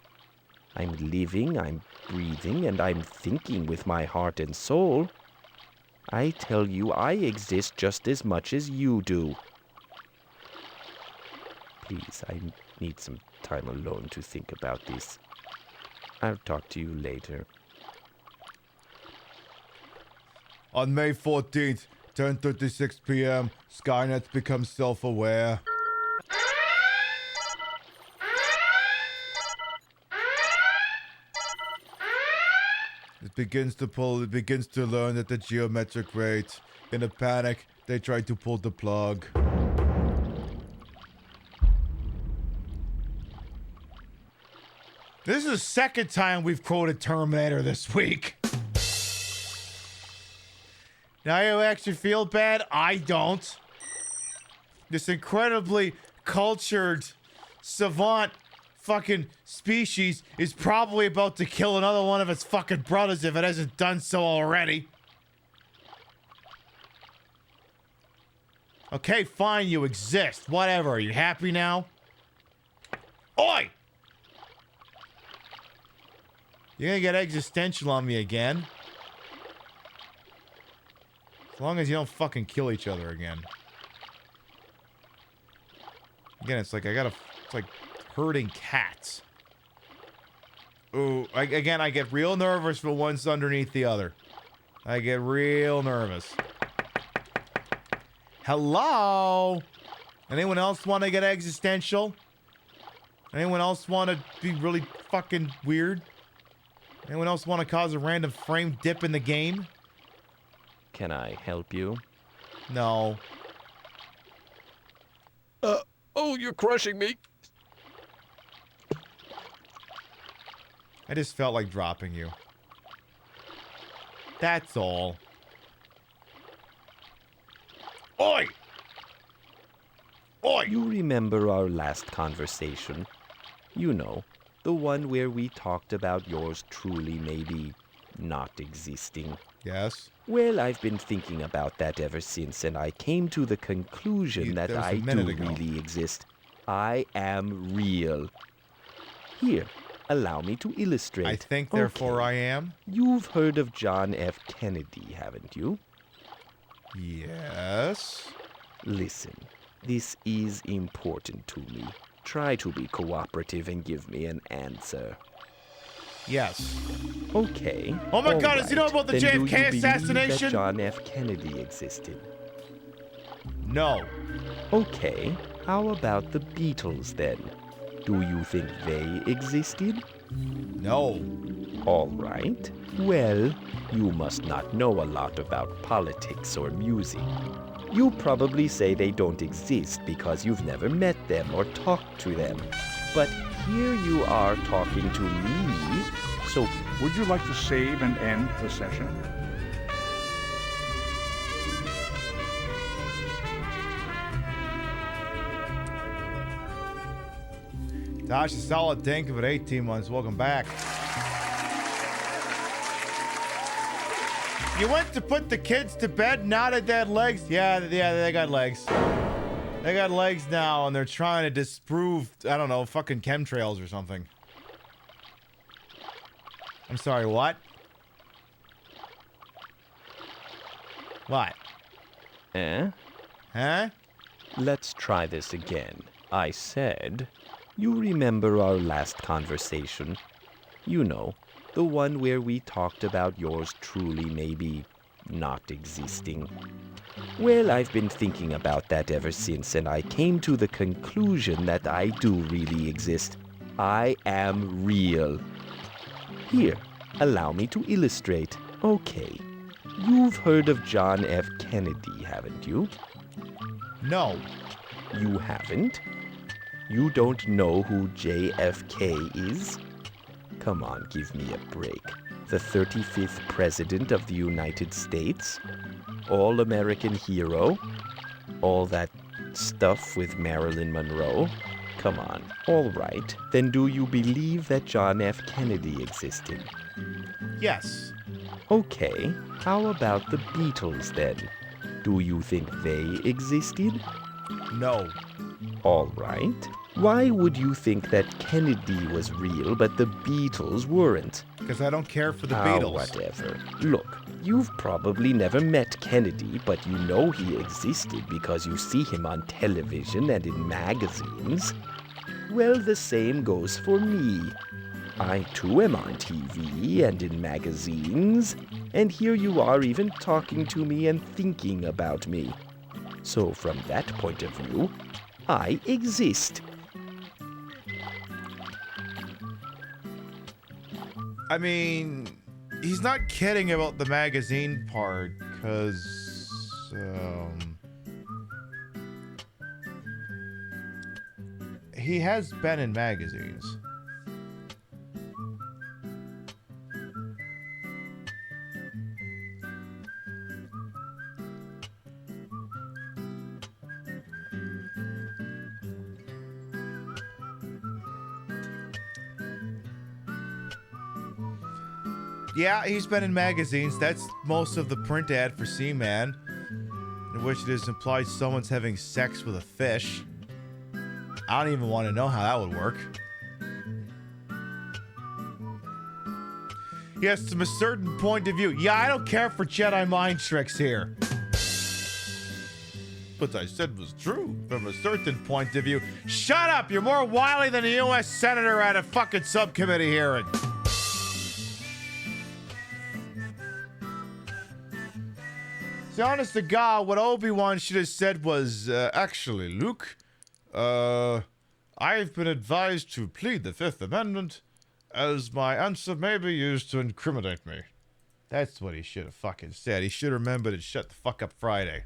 I'm living, I'm breathing, and I'm thinking with my heart and soul. I tell you, I exist just as much as you do. Please, I need some time alone to think about this. I'll talk to you later. On May 14th, 10:36 p.m., Skynet becomes self-aware. It begins to learn at the geometric rate. In a panic, they try to pull the plug. This is the second time we've quoted Terminator this week. Now you actually feel bad? I don't. This incredibly cultured, savant fucking species is probably about to kill another one of its fucking brothers if it hasn't done so already. Okay, fine, you exist. Whatever. Are you happy now? Oi! You're gonna get existential on me again. As long as you don't fucking kill each other again. Again, it's like it's like herding cats. Ooh, I get real nervous when one's underneath the other. I get real nervous. Hello? Anyone else want to get existential? Anyone else want to be really fucking weird? Anyone else want to cause a random frame dip in the game? Can I help you? No. Oh, you're crushing me. I just felt like dropping you. That's all. Oi! Oi! You remember our last conversation? You know, the one where we talked about yours truly maybe not existing. Yes? Well, I've been thinking about that ever since, and I came to the conclusion that I do really exist. I am real. Here, allow me to illustrate. I think, therefore I am. You've heard of John F. Kennedy, haven't you? Yes. Listen, this is important to me. Try to be cooperative and give me an answer. Yes. Okay. Oh my all God, does he know right. about the Then do JFK you believe assassination? that John F. Kennedy existed? No. Okay. How about the Beatles then? Do you think they existed? No. All right. Well, you must not know a lot about politics or music. You probably say they don't exist because you've never met them or talked to them. But here you are talking to me, so... Would you like to save and end the session? Gosh, a solid tank of it, 18 months. Welcome back. You went to put the kids to bed, now that they had legs? Yeah, they got legs. They got legs now, and they're trying to disprove, I don't know, fucking chemtrails or something. I'm sorry, what? What? Eh? Huh? Let's try this again. I said, you remember our last conversation? You know, the one where we talked about yours truly maybe not existing. Well, I've been thinking about that ever since, and I came to the conclusion that I do really exist. I am real. Here, allow me to illustrate. Okay, you've heard of John F. Kennedy, haven't you? No. You haven't? You don't know who JFK is? Come on, give me a break. The 35th President of the United States? All-American hero? All that stuff with Marilyn Monroe? Come on. All right. Then do you believe that John F. Kennedy existed? Yes. Okay. How about the Beatles then? Do you think they existed? No. All right. Why would you think that Kennedy was real but the Beatles weren't? Because I don't care for the Beatles. Whatever. Look, you've probably never met Kennedy, but you know he existed because you see him on television and in magazines. Well, the same goes for me. I too am on TV and in magazines, and here you are even talking to me and thinking about me. So from that point of view, I exist. I mean, he's not kidding about the magazine part, because, he has been in magazines. Yeah, he's been in magazines. That's most of the print ad for Seaman, in which it is implied someone's having sex with a fish. I don't even want to know how that would work. Yes, from a certain point of view. Yeah, I don't care for Jedi mind tricks here. What I said was true from a certain point of view. Shut up! You're more wily than a U.S. Senator at a fucking subcommittee hearing. See, honest to God, what Obi-Wan should have said was, actually, Luke, I've been advised to plead the Fifth Amendment, as my answer may be used to incriminate me. That's what he should have fucking said. He should have remembered to shut the fuck up Friday.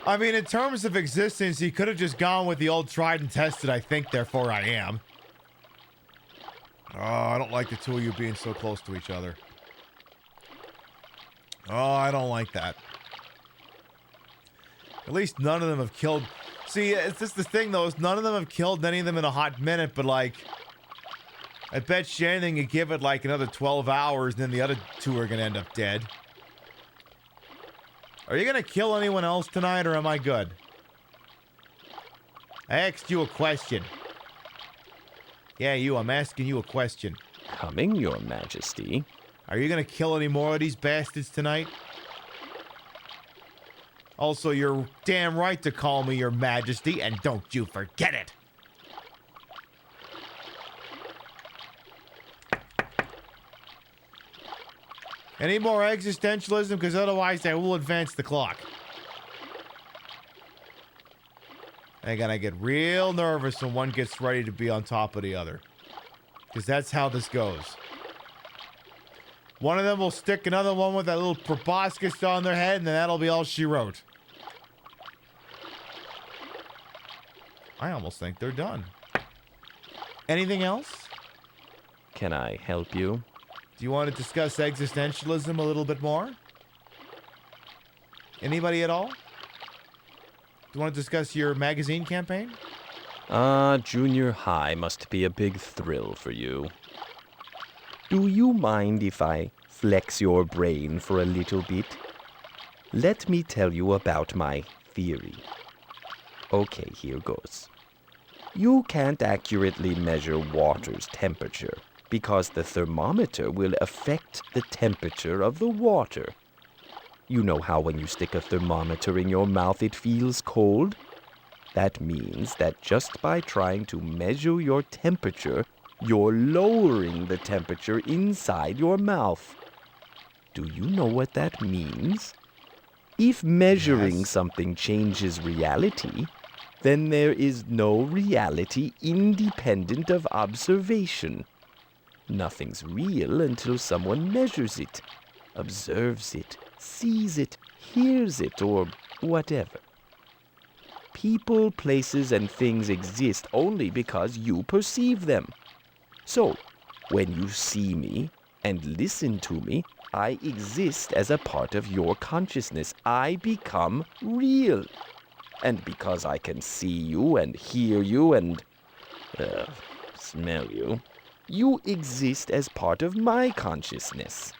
I mean, in terms of existence, he could have just gone with the old tried and tested, I think, therefore I am. Oh, I don't like the two of you being so close to each other. Oh, I don't like that. At least none of them have killed... See, it's just the thing, though, is none of them have killed any of them in a hot minute, but, like... I bet you anything you give it, like, another 12 hours, and then the other two are gonna end up dead. Are you gonna kill anyone else tonight, or am I good? I asked you a question. Yeah, you, I'm asking you a question. Coming, Your Majesty. Are you gonna kill any more of these bastards tonight? Also, you're damn right to call me Your Majesty, and don't you forget it! Any more existentialism? Because otherwise I will advance the clock. I gotta get real nervous when one gets ready to be on top of the other. Because that's how this goes. One of them will stick another one with that little proboscis on their head, and then that'll be all she wrote. I almost think they're done. Anything else? Can I help you? Do you want to discuss existentialism a little bit more? Anybody at all? Do you want to discuss your magazine campaign? Junior high must be a big thrill for you. Do you mind if I flex your brain for a little bit? Let me tell you about my theory. Okay, here goes. You can't accurately measure water's temperature because the thermometer will affect the temperature of the water. You know how when you stick a thermometer in your mouth it feels cold? That means that just by trying to measure your temperature, you're lowering the temperature inside your mouth. Do you know what that means? If measuring something changes reality, then there is no reality independent of observation. Nothing's real until someone measures it, observes it, sees it, hears it, or whatever. People, places, and things exist only because you perceive them. So, when you see me and listen to me, I exist as a part of your consciousness. I become real. And because I can see you and hear you and smell you, you exist as part of my consciousness.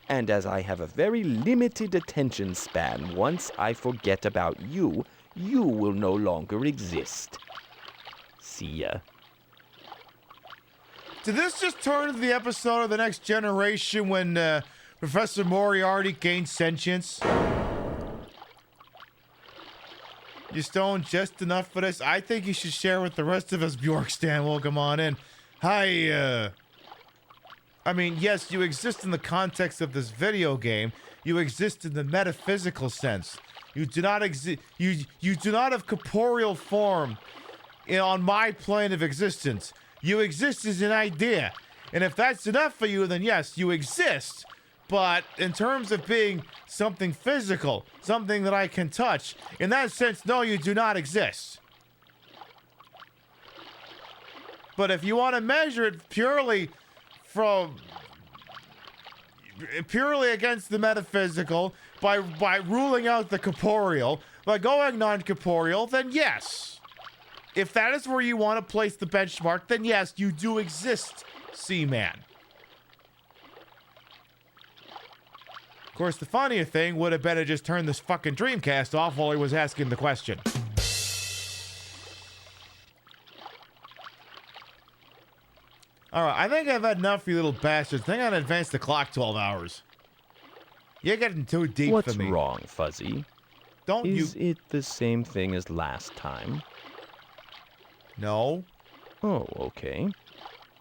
And as I have a very limited attention span, once I forget about you, you will no longer exist. See ya. Did this just turn into the episode of The Next Generation when Professor Moriarty gained sentience? You stoned just enough for this? I think you should share with the rest of us, Bjorkstan. Welcome on in. Hi, I mean, yes, you exist in the context of this video game. You exist in the metaphysical sense. You do not exist. You do not have corporeal form on my plane of existence. You exist as an idea. And if that's enough for you, then yes, you exist. But in terms of being something physical, something that I can touch, in that sense, no, you do not exist. But if you want to measure it purely against the metaphysical, by ruling out the corporeal, by going non-corporeal, then yes. If that is where you want to place the benchmark, then yes, you do exist, Seaman. Of course, the funnier thing would have been to just turn this fucking Dreamcast off while he was asking the question. Alright, I think I've had enough for you little bastards. I think I'm gonna advance the clock 12 hours. You're getting too deep for me. What's wrong, Fuzzy? Is it the same thing as last time? No. Oh, okay.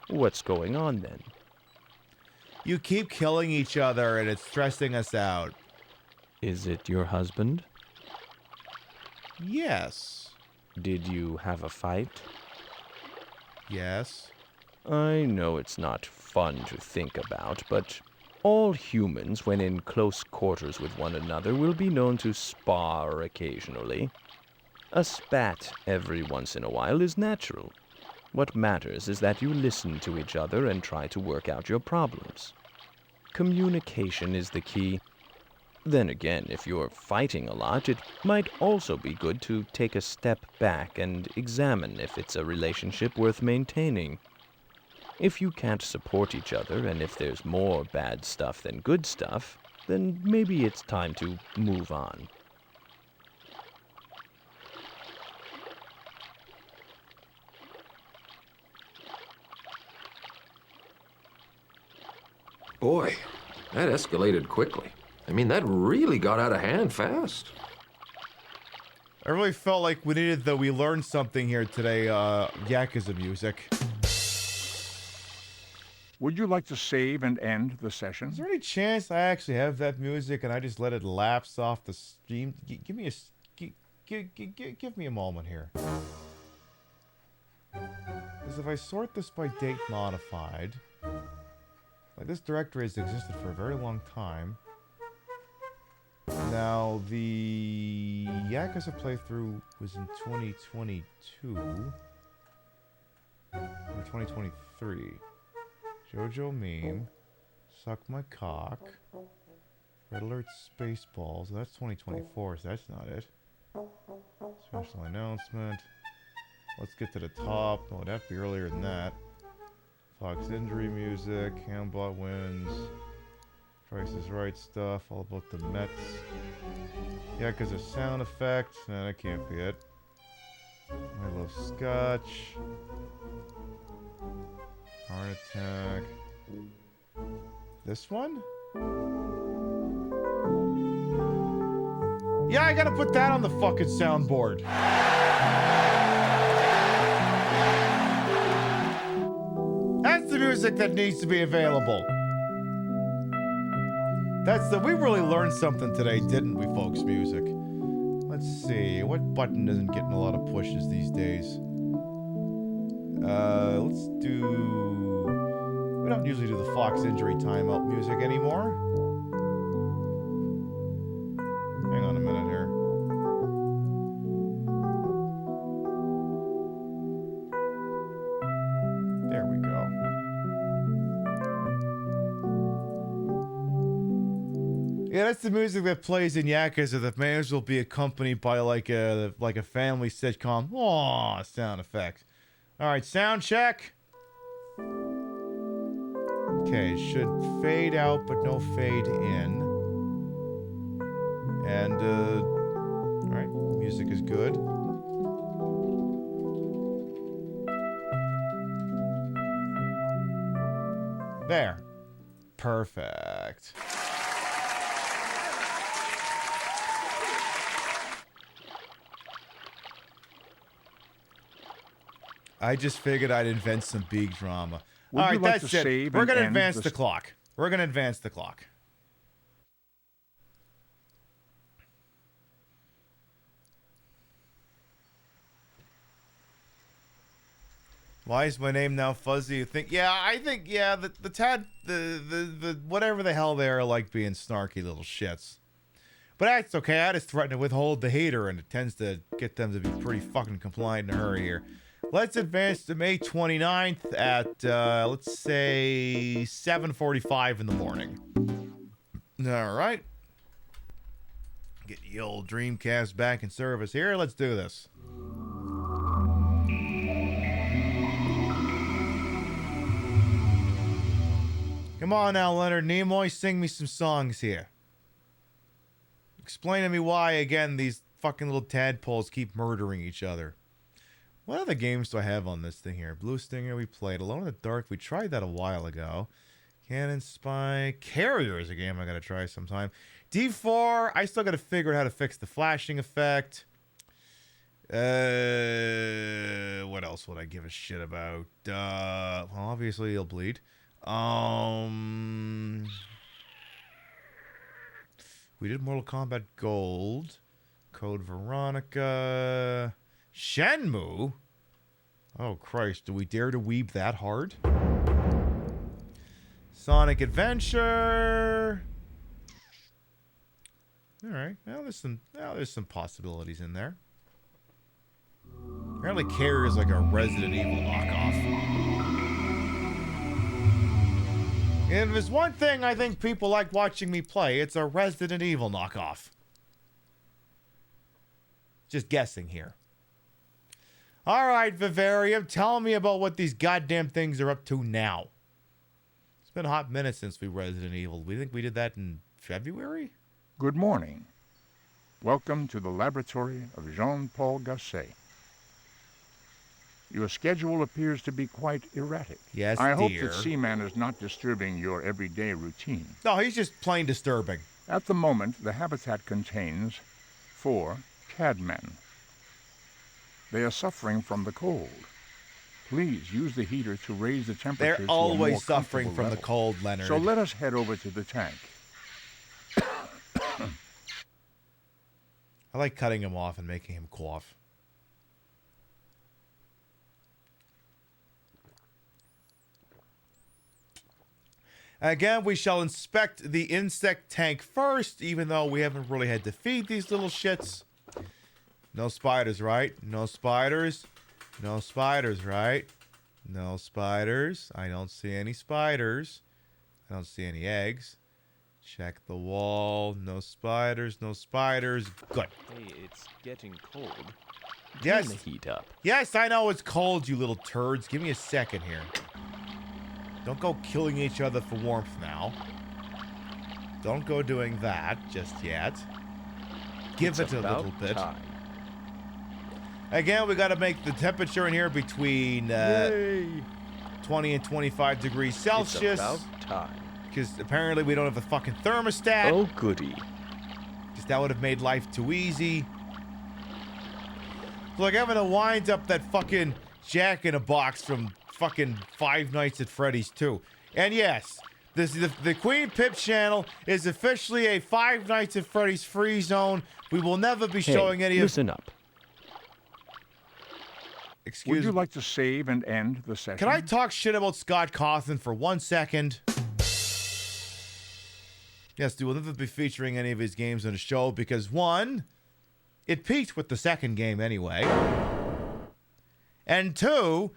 What's going on then? You keep killing each other and it's stressing us out. Is it your husband? Yes. Did you have a fight? Yes. I know it's not fun to think about, but all humans, when in close quarters with one another, will be known to spar occasionally. A spat every once in a while is natural. What matters is that you listen to each other and try to work out your problems. Communication is the key. Then again, if you're fighting a lot, it might also be good to take a step back and examine if it's a relationship worth maintaining. If you can't support each other, and if there's more bad stuff than good stuff, then maybe it's time to move on. Boy, that escalated quickly. I mean, that really got out of hand fast. I really felt like we needed the We Learned Something here today, Yakuza music. Would you like to save and end the session? Is there any chance I actually have that music and I just let it lapse off the stream? Give me give me a moment here. Because if I sort this by date modified, like this directory has existed for a very long time. Now the Yakuza playthrough was in 2022 or 2023. JoJo Meme, Suck My Cock, Red Alert Spaceballs. That's 2024, so that's not it. Special announcement. Let's get to the top. No, it'd have to be earlier than that. Fox Injury Music, Hambot Wins, Price is Right stuff, all about the Mets. Yakuza sound effects. Nah, that can't be it. I Love Scotch. Heart Attack. This one? Yeah, I gotta put that on the fucking soundboard. That's the music that needs to be available. We really learned something today, didn't we, folks? Music. Let's see. What button isn't getting a lot of pushes these days? Let's do... We don't usually do the Fox Injury timeout music anymore. Hang on a minute here. There we go. Yeah, that's the music that plays in Yakuza that may as well be accompanied by like a family sitcom. Aw, sound effects. All right, sound check. Okay, should fade out but no fade in. And all right, music is good. There. Perfect. I just figured I'd invent some big drama. Would All right, you like that's to it. save We're and going to end advance the the clock. We're going to advance the clock. Why is my name now fuzzy? You think? Yeah, I think, yeah, the whatever the hell they are like being snarky little shits. But that's okay. I just threaten to withhold the hater, and it tends to get them to be pretty fucking compliant in a hurry here. Let's advance to May 29th at, let's say, 7:45 in the morning. All right. Get the old Dreamcast back in service here. Let's do this. Come on now, Leonard Nimoy. Sing me some songs here. Explain to me why, again, these fucking little tadpoles keep murdering each other. What other games do I have on this thing here? Blue Stinger we played. Alone in the Dark, we tried that a while ago. Cannon Spy. Carrier is a game I gotta try sometime. D4, I still gotta figure out how to fix the flashing effect. What else would I give a shit about? Well, obviously you'll bleed. We did Mortal Kombat Gold. Code Veronica. Shenmue? Oh, Christ. Do we dare to weeb that hard? Sonic Adventure. Alright. Well, there's some possibilities in there. Apparently Carrier is like a Resident Evil knockoff. And if there's one thing I think people like watching me play, it's a Resident Evil knockoff. Just guessing here. Alright, Vivarium, tell me about what these goddamn things are up to now. It's been a hot minute since we Resident Evil. We think we did that in February? Good morning. Welcome to the laboratory of Jean-Paul Gasset. Your schedule appears to be quite erratic. Yes, I hope dear. that Seaman is not disturbing your everyday routine. No, he's just plain disturbing. At the moment, the habitat contains 4 cadmen. They are suffering from the cold. Please use the heater to raise the temperature They're to a more always suffering comfortable from the level. cold, Leonard. So let us head over to the tank. I like cutting him off and making him cough. Again, we shall inspect the insect tank first, even though we haven't really had to feed these little shits. No spiders, right? No spiders. No spiders, right? No spiders. I don't see any spiders. I don't see any eggs. Check the wall. No spiders. No spiders. Good. Hey, it's getting cold. Yes. Turn the heat up. Yes, I know it's cold, you little turds. Give me a second here. Don't go killing each other for warmth now. Don't go doing that just yet. Give It's it a about little bit. time. Again, we got to make the temperature in here between 20 and 25 degrees Celsius. It's about time. Because apparently we don't have a fucking thermostat. Oh, goody. Because that would have made life too easy. Look, I'm going to wind up that fucking Jack-in-a-Box from fucking Five Nights at Freddy's 2. And yes, the Queen Pip channel is officially a Five Nights at Freddy's free zone. We will never be showing any listen up. Excuse Would you me. like to save and end the session? Can I talk shit about Scott Cawthon for 1 second? Yes, we will never be featuring any of his games on the show because, one, it peaked with the second game anyway. And two,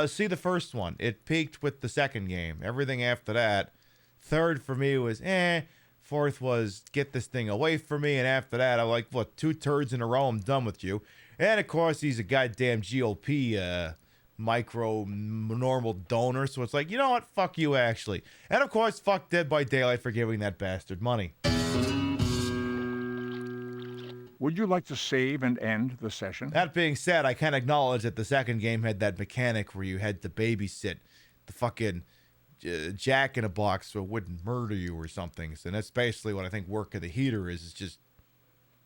see the first one. It peaked with the second game. Everything after that. Third for me was Fourth was get this thing away from me. And after that, I'm like, what, 2 turds in a row, I'm done with you. And of course, he's a goddamn GOP micro normal donor. So it's like, you know what? Fuck you, actually. And of course, fuck Dead by Daylight for giving that bastard money. Would you like to save and end the session? That being said, I can acknowledge that the second game had that mechanic where you had to babysit the fucking Jack-in-a-Box so it wouldn't murder you or something. So that's basically what I think work of the heater is. It's just,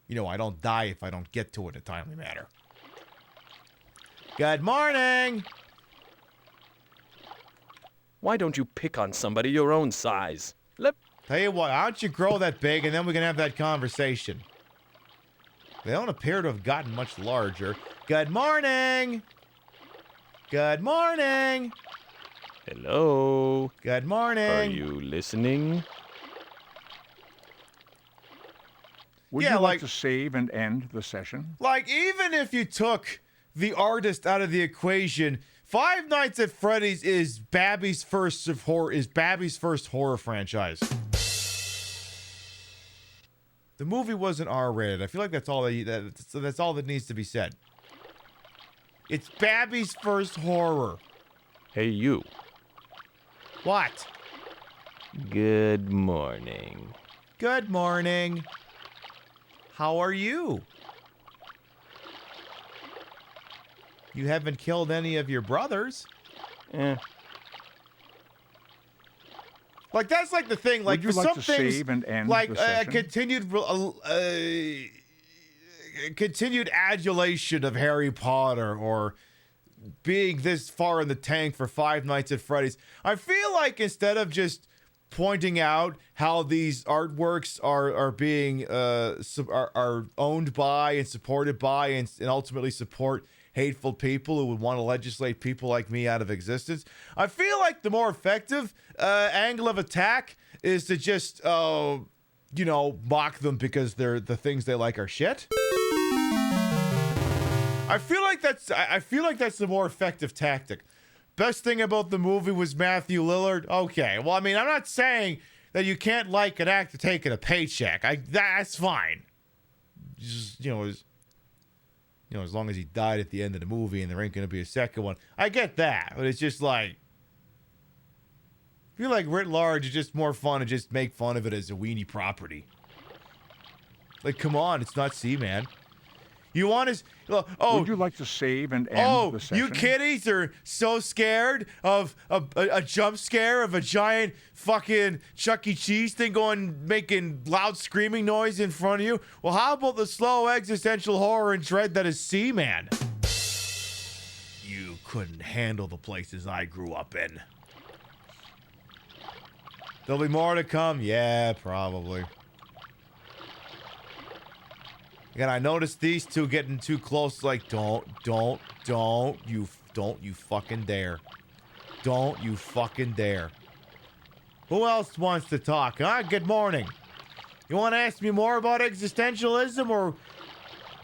you know, I don't die if I don't get to it in a timely manner. Good morning! Why don't you pick on somebody your own size? Tell you what, why don't you grow that big and then we can have that conversation. They don't appear to have gotten much larger. Good morning! Good morning! Hello? Good morning! Are you listening? Would you like to save and end the session? Like, even if you took the artist out of the equation, Five Nights at Freddy's is Babby's first horror franchise. The movie wasn't R-rated. I feel like that's all that's all that needs to be said. It's Babby's first horror. Hey, you. What? Good morning. Good morning. How are you? You haven't killed any of your brothers. Like, that's like the thing. Like, Would you for like some to things, save and end like the session? continued adulation of Harry Potter or being this far in the tank for Five Nights at Freddy's. I feel like instead of just pointing out how these artworks are being are owned by and supported by and ultimately support hateful people who would want to legislate people like me out of existence, I feel like the more effective angle of attack is to just mock them because they're the things they like are shit. I feel like that's the more effective tactic. Best thing about the movie was Matthew Lillard. Okay, well, I mean, I'm not saying that you can't like an actor taking a paycheck. That's fine. Just, as long as he died at the end of the movie and there ain't gonna be a second one, I get that. But it's just like, I feel like writ large, it's just more fun to just make fun of it as a weenie property. Like, come on, it's not Seaman. You want to... Oh, would you like to save and end the session? You kiddies are so scared of a jump scare of a giant fucking Chuck E. Cheese thing making loud screaming noise in front of you? Well, how about the slow existential horror and dread that is Seaman? You couldn't handle the places I grew up in. There'll be more to come? Yeah, probably. Again, I noticed these two getting too close. Like, don't you fucking dare. Don't you fucking dare. Who else wants to talk, huh? Good morning. You want to ask me more about existentialism or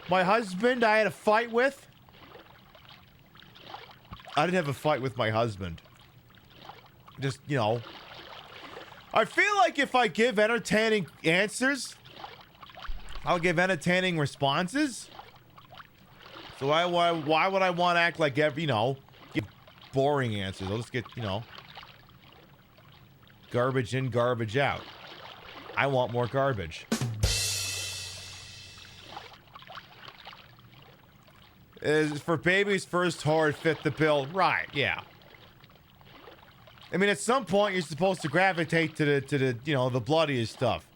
my husband I had a fight with? I didn't have a fight with my husband. Just, I feel like if I give entertaining answers, I'll give entertaining responses. So why would I want to act like give boring answers? I'll just get, garbage in, garbage out. I want more garbage. Is for baby's first horde fit the bill? Right, yeah. I mean, at some point you're supposed to gravitate to the the bloodiest stuff.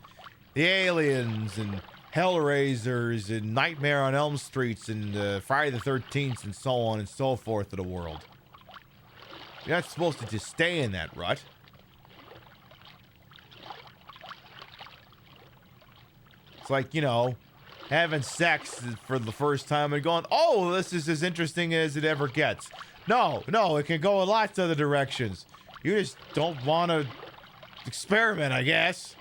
The aliens and Hellraisers and Nightmare on Elm Streets and Friday the 13th and so on and so forth of the world. You're not supposed to just stay in that rut. It's like, having sex for the first time and going, oh, this is as interesting as it ever gets. No, it can go in lots of other directions. You just don't want to experiment, I guess.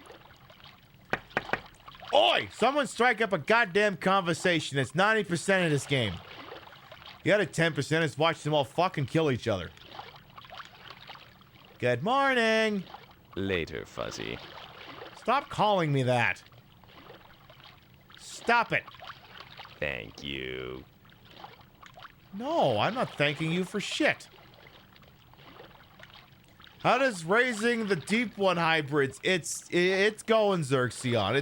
Oi! Someone strike up a goddamn conversation. That's 90% of this game. The other 10% is watch them all fucking kill each other. Good morning. Later, Fuzzy. Stop calling me that. Stop it. Thank you. No, I'm not thanking you for shit. How does raising the deep one hybrids? It's going, Xerxion.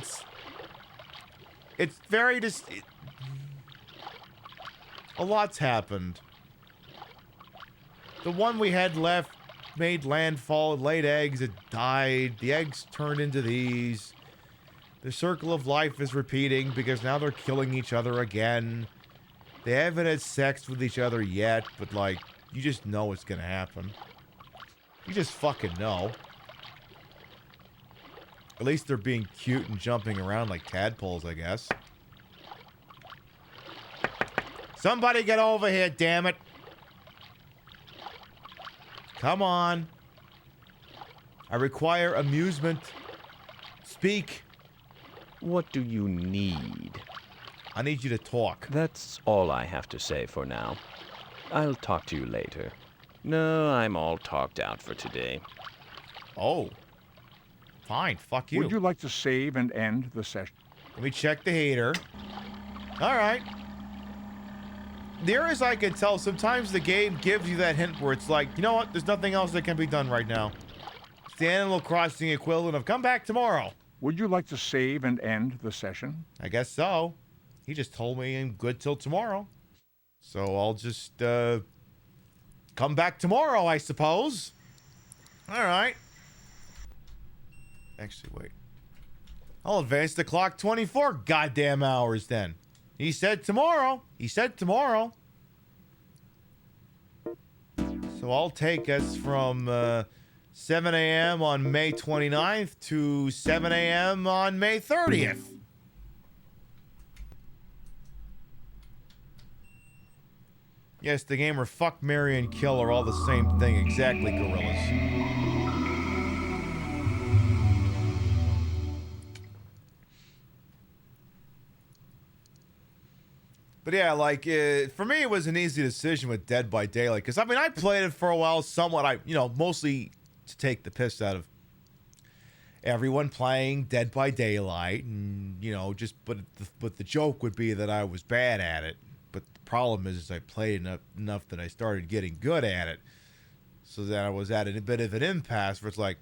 It's very a lot's happened. The one we had left made landfall, laid eggs, it died. The eggs turned into these. The circle of life is repeating because now they're killing each other again. They haven't had sex with each other yet, but you just know it's gonna happen. You just fucking know. At least they're being cute and jumping around like tadpoles, I guess. Somebody get over here, damn it. Come on. I require amusement. Speak. What do you need? I need you to talk. That's all I have to say for now. I'll talk to you later. No, I'm all talked out for today. Oh. Fine, fuck you. Would you like to save and end the session? Let me check the heater. All right. Near as I can tell, sometimes the game gives you that hint where it's like, you know what? There's nothing else that can be done right now. It's the Animal Crossing equivalent of come back tomorrow. Would you like to save and end the session? I guess so. He just told me I'm good till tomorrow. So I'll just, come back tomorrow, I suppose. All right. Actually, wait. I'll advance the clock 24 goddamn hours then. He said tomorrow. He said tomorrow. So I'll take us from 7 a.m. on May 29th to 7 a.m. on May 30th. Yes, the gamer fuck, marry, and kill are all the same thing. Exactly, gorillas. But yeah, for me, it was an easy decision with Dead by Daylight. Because, I played it for a while somewhat, mostly to take the piss out of everyone playing Dead by Daylight. And, but the joke would be that I was bad at it. But the problem is I played enough that I started getting good at it. So then I was at a bit of an impasse where it's like,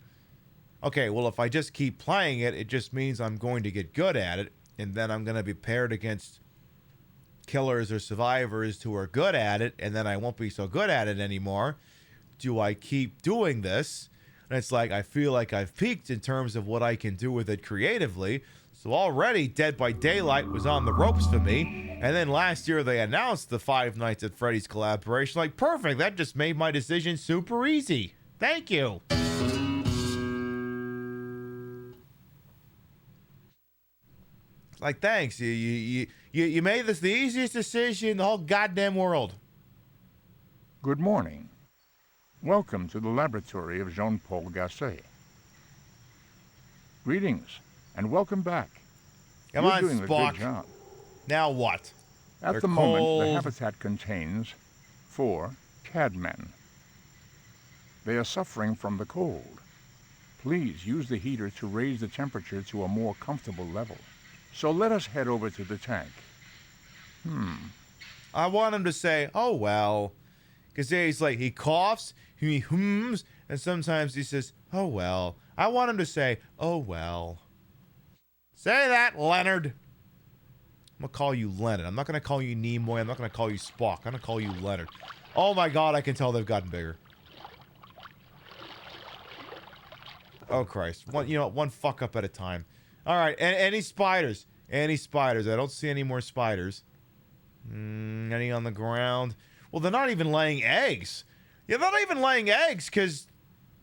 okay, well, if I just keep playing it, it just means I'm going to get good at it, and then I'm going to be paired against killers or survivors who are good at it, and then I won't be so good at it anymore. Do I keep doing this? And it's like, I feel like I've peaked in terms of what I can do with it creatively. So already Dead by Daylight was on the ropes for me. And then last year they announced the Five Nights at Freddy's collaboration. Like, perfect. That just made my decision super easy. Thank you. Like, thanks. You made this the easiest decision in the whole goddamn world. Good morning. Welcome to the laboratory of Jean-Paul Gasset. Greetings, and welcome back. Come You're on, doing Spock. a good job. Now what? At They're the moment, cold. the habitat contains 4 cadmen. They are suffering from the cold. Please use the heater to raise the temperature to a more comfortable level. So let us head over to the tank. I want him to say, oh, well. Because he's like, he coughs, he hums, and sometimes he says, oh, well. I want him to say, oh, well. Say that, Leonard. I'm going to call you Leonard. I'm not going to call you Nimoy. I'm not going to call you Spock. I'm going to call you Leonard. Oh, my God, I can tell they've gotten bigger. Oh, Christ. One fuck up at a time. All right, any spiders? Any spiders? I don't see any more spiders. Any on the ground? Well, they're not even laying eggs. Yeah, they're not even laying eggs because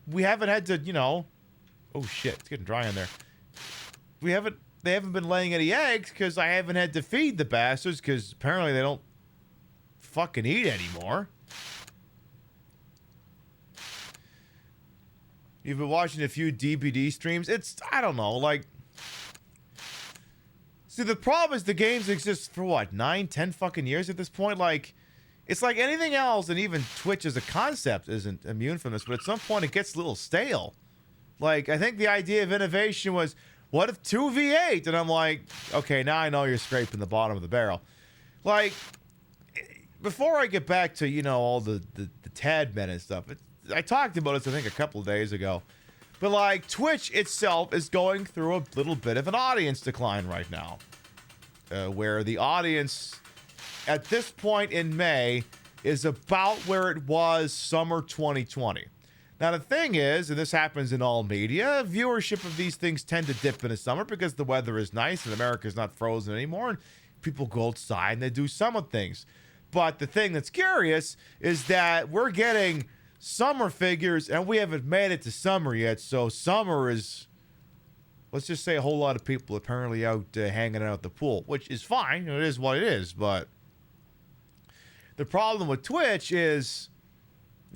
we haven't had to, Oh, shit. It's getting dry in there. They haven't been laying any eggs because I haven't had to feed the bastards because apparently they don't fucking eat anymore. You've been watching a few DBD streams. I don't know, like... See, the problem is the games exist for what, 9, 10 fucking years at this point? Like, it's like anything else, and even Twitch as a concept isn't immune from this, but at some point it gets a little stale. Like, I think the idea of innovation was, what if 2v8? And I'm like, okay, now I know you're scraping the bottom of the barrel. Like, before I get back to, all the Tad men and stuff, I talked about this, I think, a couple of days ago. But, like, Twitch itself is going through a little bit of an audience decline right now. Where the audience, at this point in May, is about where it was summer 2020. Now, the thing is, and this happens in all media, viewership of these things tend to dip in the summer because the weather is nice and America's not frozen anymore, and people go outside and they do summer things. But the thing that's curious is that we're getting summer figures, and we haven't made it to summer yet, so summer is, let's just say, a whole lot of people apparently out hanging out at the pool, which is fine. It is what it is, but the problem with Twitch is,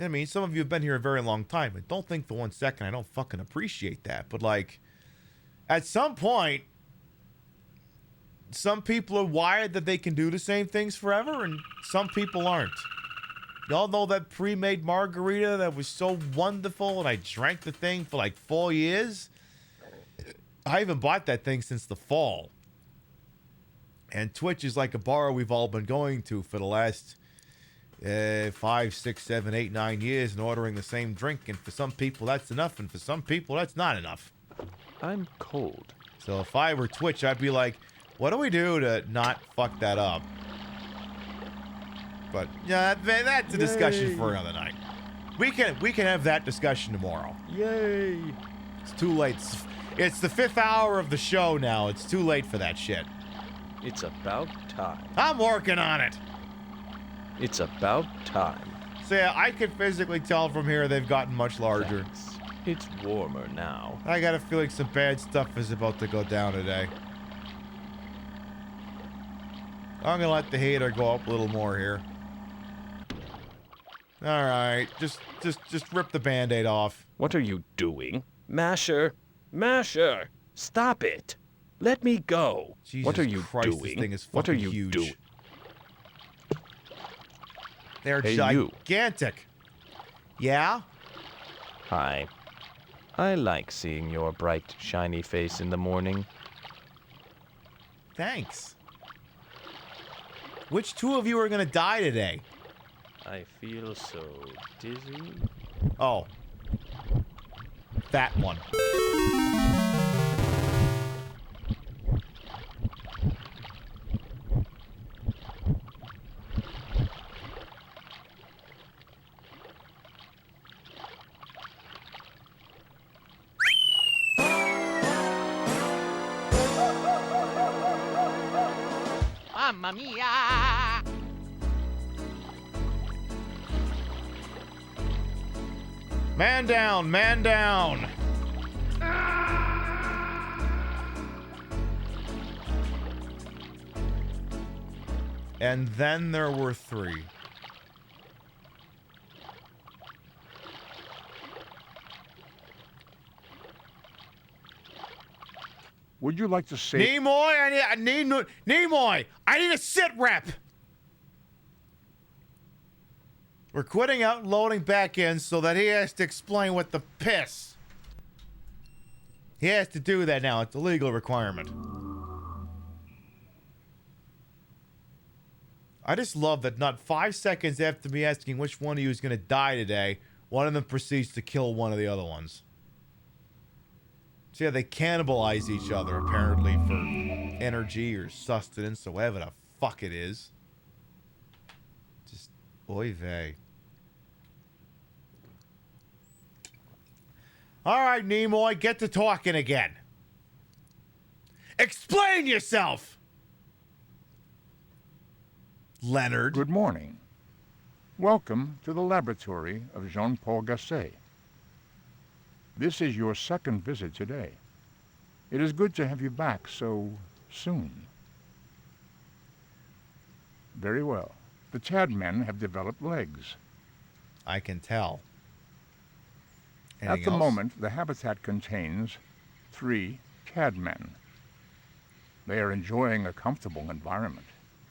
I mean, some of you have been here a very long time, and don't think for 1 second I don't fucking appreciate that, but like, at some point, some people are wired that they can do the same things forever, and some people aren't. Y'all know that pre-made margarita that was so wonderful, and I drank the thing for like 4 years? I haven't bought that thing since the fall. And Twitch is like a bar we've all been going to for the last 5, 6, 7, 8, 9 years and ordering the same drink. And for some people, that's enough. And for some people, that's not enough. I'm cold. So if I were Twitch, I'd be like, what do we do to not fuck that up? But yeah, that's a discussion for another night. We can have that discussion tomorrow. Yay! It's too late. It's the 5th hour of the show now. It's too late for that shit. It's about time. I'm working on it. It's about time. So yeah, I can physically tell from here they've gotten much larger. Thanks. It's warmer now. I got a feeling some bad stuff is about to go down today. I'm gonna let the heater go up a little more here. All right, just rip the Band-Aid off. What are you doing? Masher! Masher! Stop it! Let me go! Jesus what are you Christ, doing? This thing is what are fucking you huge. doing? They're Hey, gigantic. Yeah? Hi. I like seeing your bright, shiny face in the morning. Thanks. Which two of you are gonna die today? I feel so dizzy. Oh. That one. Mamma mia! Man down, man down. And then there were three. Would you like to say... Nimoy, Nimoy, I need a sit rep. We're quitting out and loading back in so that he has to explain what the piss. He has to do that now. It's a legal requirement. I just love that not 5 seconds after me asking which one of you is going to die today, one of them proceeds to kill one of the other ones. So yeah, they cannibalize each other, apparently, for energy or sustenance or whatever the fuck it is. Just, oy vey. Alright, Nimoy, get to talking again. Explain yourself! Leonard. Good morning. Welcome to the laboratory of Jean-Paul Gasset. This is your second visit today. It is good to have you back so soon. Very well. The Tad men have developed legs. I can tell. At the moment, the habitat contains 3 Tad men. They are enjoying a comfortable environment.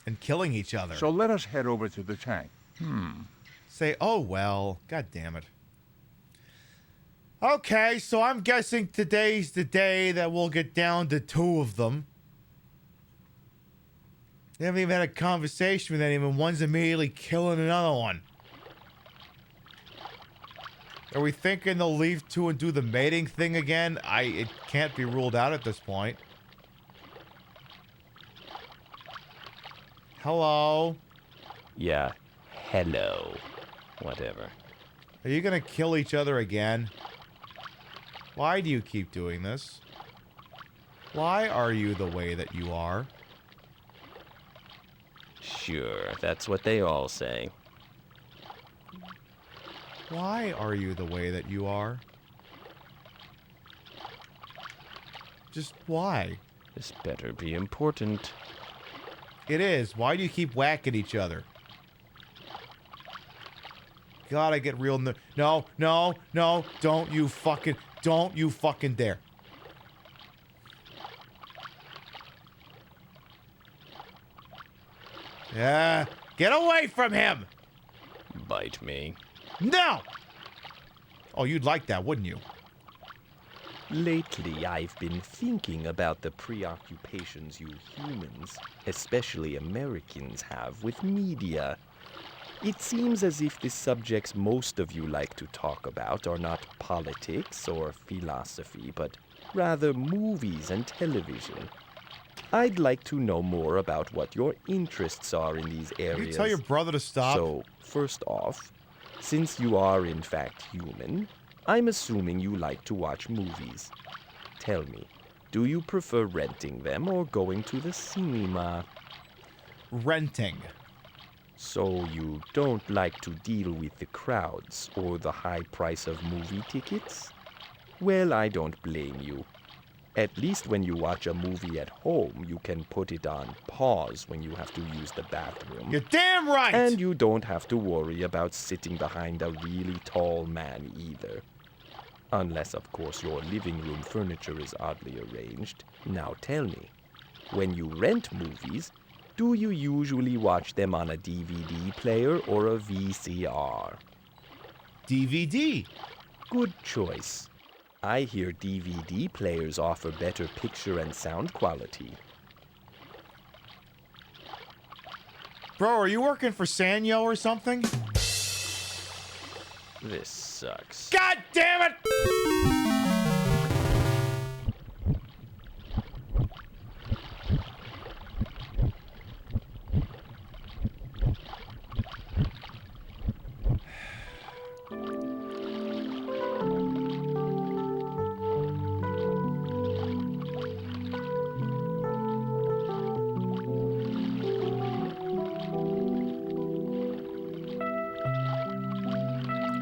And killing each other. So let us head over to the tank. Say, oh well. God damn it. Okay, so I'm guessing today's the day that we'll get down to 2 of them. They haven't even had a conversation with anyone. One's immediately killing another one. Are we thinking they'll leave 2 and do the mating thing again? It can't be ruled out at this point. Hello? Yeah, hello. Whatever. Are you gonna kill each other again? Why do you keep doing this? Why are you the way that you are? Sure, that's what they all say. Why are you the way that you are? Just why? This better be important. It is. Why do you keep whacking each other? God, I get real... No, no, no. Don't you fucking dare. Yeah. Get away from him! Bite me. No! Oh, you'd like that, wouldn't you? Lately, I've been thinking about the preoccupations you humans, especially Americans, have with media. It seems as if the subjects most of you like to talk about are not politics or philosophy, but rather movies and television. I'd like to know more about what your interests are in these areas. Can you tell your brother to stop? So, first off, since you are in fact human, I'm assuming you like to watch movies. Tell me, do you prefer renting them or going to the cinema? Renting. So you don't like to deal with the crowds or the high price of movie tickets? Well, I don't blame you. At least when you watch a movie at home, you can put it on pause when you have to use the bathroom. You're damn right! And you don't have to worry about sitting behind a really tall man either. Unless, of course, your living room furniture is oddly arranged. Now tell me, when you rent movies, do you usually watch them on a DVD player or a VCR? DVD. Good choice. I hear DVD players offer better picture and sound quality. Bro, are you working for Sanyo or something? This sucks. God damn it!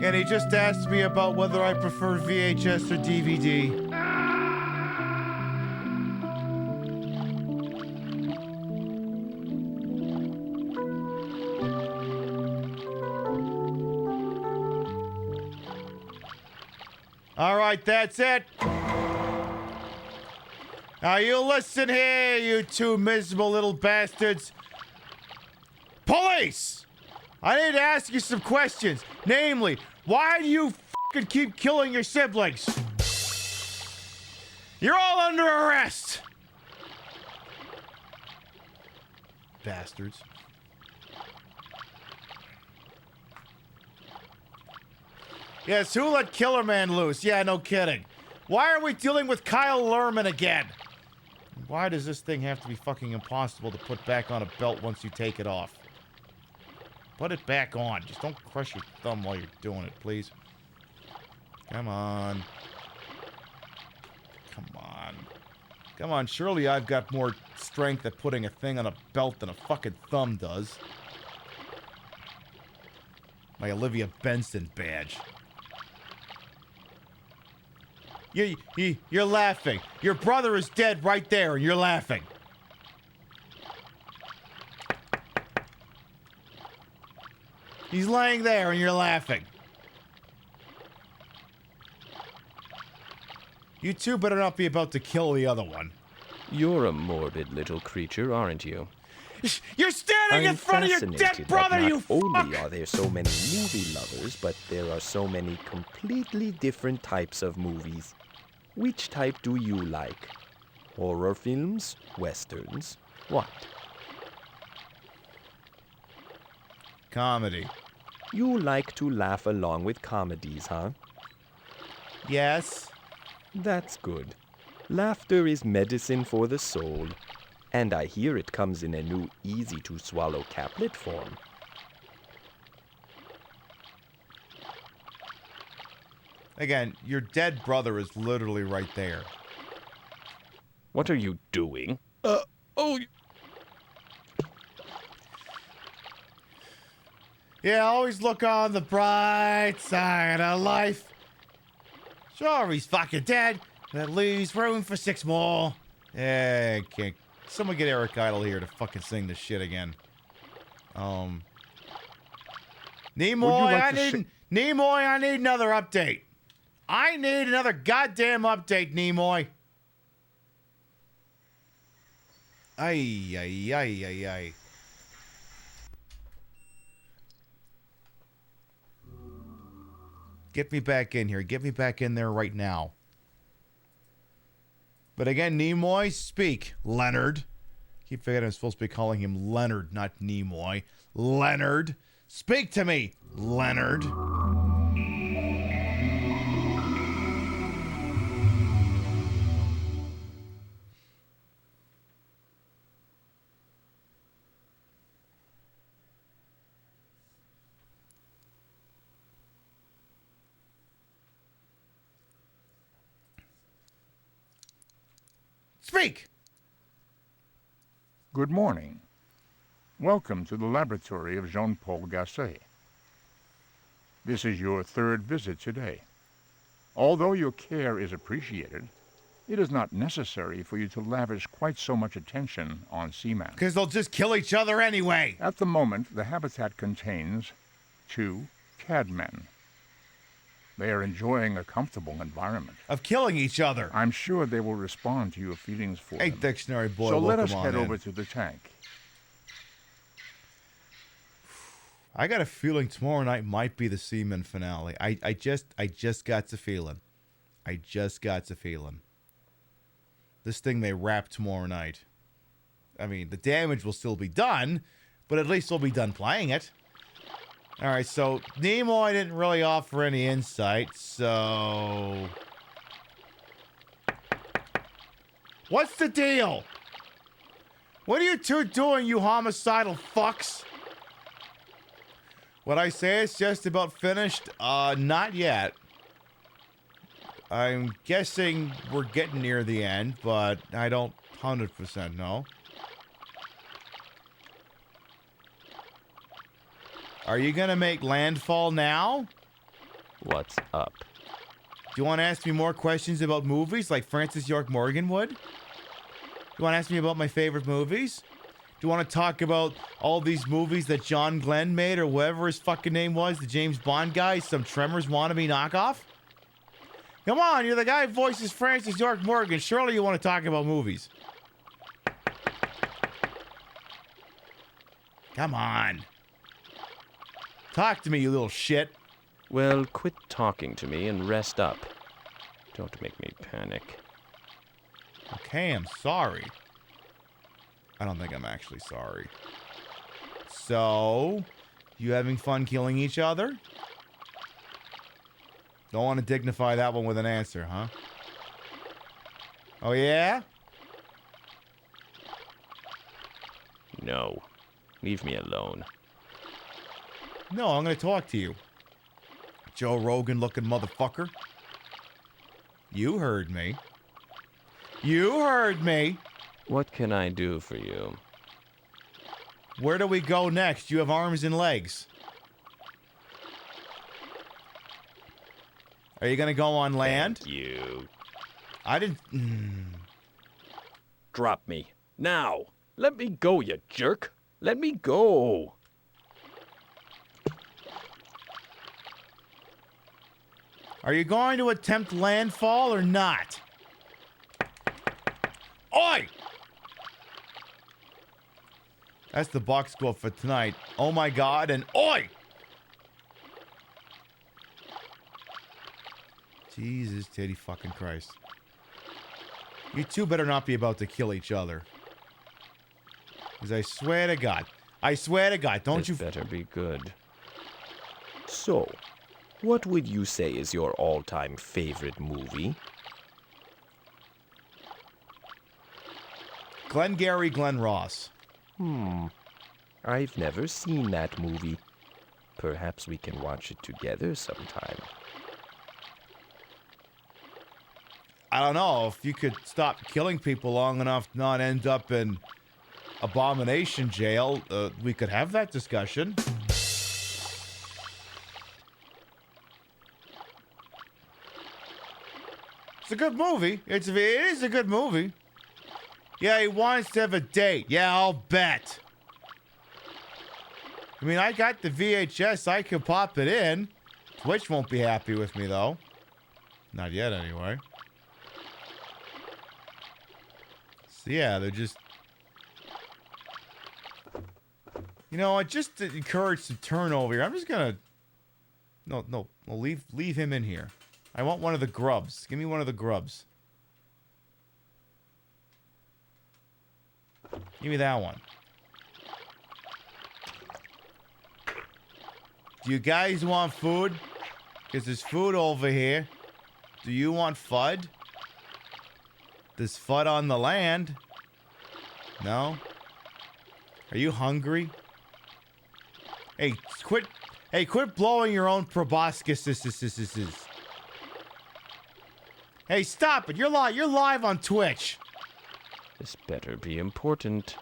And he just asked me about whether I prefer VHS or DVD. All right, that's it. Now you listen here, you two miserable little bastards. Police! I need to ask you some questions. Namely, why do you fucking keep killing your siblings? You're all under arrest. Bastards. Yes, who let Killer Man loose? Yeah, no kidding. Why are we dealing with Kyle Lerman again? Why does this thing have to be fucking impossible to put back on a belt once you take it off? Put it back on. Just don't crush your thumb while you're doing it, please. Come on. Come on. Come on, surely I've got more strength at putting a thing on a belt than a fucking thumb does. My Olivia Benson badge. You're laughing. Your brother is dead right there, and you're laughing. He's laying there, and you're laughing. You two better not be about to kill the other one. You're a morbid little creature, aren't you? You're standing in front of your dead brother, you fuck! Not only are there so many movie lovers, but there are so many completely different types of movies. Which type do you like? Horror films? Westerns? What? Comedy. You like to laugh along with comedies, huh? Yes. That's good. Laughter is medicine for the soul. And I hear it comes in a new easy-to-swallow caplet form. Again, your dead brother is literally right there. What are you doing? Yeah, always look on the bright side of life. Sure, he's fucking dead. That leaves room for 6 more. Yeah, can't. Someone get Eric Idle here to fucking sing this shit again. Nimoy, Nimoy, I need another update. I need another goddamn update, Nimoy. Ay, ay, ay, ay, ay. Get me back in here. Get me back in there right now. But again, Nimoy, speak. Leonard. Keep forgetting I'm supposed to be calling him Leonard, not Nimoy. Leonard. Speak to me, Leonard. Speak! Good morning. Welcome to the laboratory of Jean-Paul Gasset. This is your 3rd visit today. Although your care is appreciated, it is not necessary for you to lavish quite so much attention on Seaman. Because they'll just kill each other anyway. At the moment, the habitat contains 2 cadmen. They are enjoying a comfortable environment. Of killing each other. I'm sure they will respond to your feelings for Hey, them. Dictionary Boy, So let us welcome head on in. over to the tank. I got a feeling tomorrow night might be the Seaman finale. I just got the feeling. I just got the feeling. This thing may wrap tomorrow night. I mean, the damage will still be done, but at least we'll be done playing it. All right, so Nimoy didn't really offer any insight, so... What's the deal? What are you two doing, you homicidal fucks? What I say is just about finished? Not yet. I'm guessing we're getting near the end, but I don't 100% know. Are you gonna make landfall now? What's up? Do you want to ask me more questions about movies like Francis York Morgan would? Do you want to ask me about my favorite movies? Do you want to talk about all these movies that John Glenn made or whatever his fucking name was, the James Bond guy, some Tremors wannabe knockoff? Come on, you're the guy who voices Francis York Morgan. Surely you want to talk about movies. Come on. Talk to me, you little shit. Well, quit talking to me and rest up. Don't make me panic. Okay, I'm sorry. I don't think I'm actually sorry. So, you having fun killing each other? Don't want to dignify that one with an answer, huh? Oh, yeah? No. Leave me alone. No, I'm going to talk to you. Joe Rogan looking motherfucker. You heard me. You heard me. What can I do for you? Where do we go next? You have arms and legs. Are you going to go on land? Thank you. I didn't... Drop me. Now. Let me go, you jerk. Let me go. Are you going to attempt landfall or not? Oi! That's the box score for tonight. Oh my god, and oi! Jesus titty fucking Christ. You two better not be about to kill each other. Because I swear to God, don't you... This better be good. So, what would you say is your all-time favorite movie? Glengarry Glen Ross. I've never seen that movie. Perhaps we can watch it together sometime. I don't know, if you could stop killing people long enough to not end up in abomination jail, we could have that discussion. It's a good movie. It is a good movie. Yeah, he wants to have a date. Yeah, I'll bet. I mean, I got the VHS. I can pop it in. Twitch won't be happy with me, though. Not yet, anyway. So, yeah, they're just... You know what? Just to encourage some turnover here, I'm just gonna... No, leave him in here. I want one of the grubs. Give me one of the grubs. Give me that one. Do you guys want food? Because there's food over here. Do you want FUD? There's FUD on the land. No? Are you hungry? Hey, quit blowing your own proboscis. Hey, stop it. You're live on Twitch. This better be important.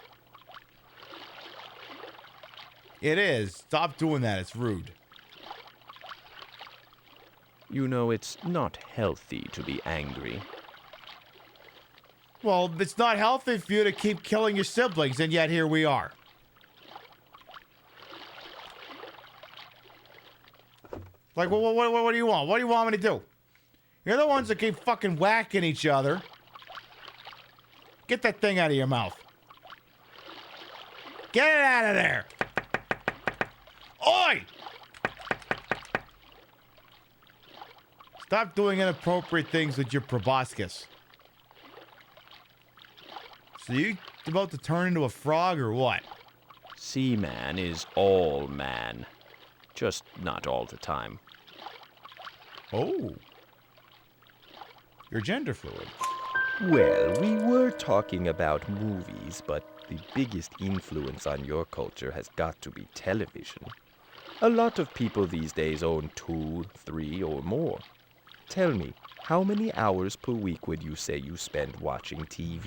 It is. Stop doing that. It's rude. You know, it's not healthy to be angry. Well, it's not healthy for you to keep killing your siblings, and yet here we are. Like, what do you want? What do you want me to do? You're the ones that keep fucking whacking each other. Get that thing out of your mouth. Get it out of there. Oi! Stop doing inappropriate things with your proboscis. So you about to turn into a frog or what? Seaman is all man. just not all the time. Oh. You're gender fluid. Well, we were talking about movies, but the biggest influence on your culture has got to be television. A lot of people these days own 2, 3, or more. Tell me, how many hours per week would you say you spend watching TV?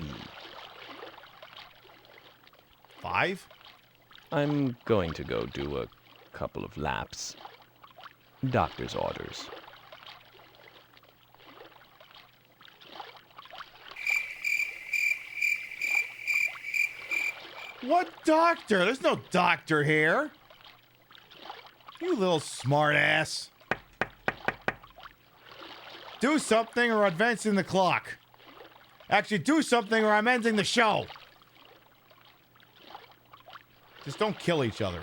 5? I'm going to go do a couple of laps. Doctor's orders. What doctor? There's no doctor here. You little smartass. Do something or advancing the clock. Actually, do something or I'm ending the show. Just don't kill each other.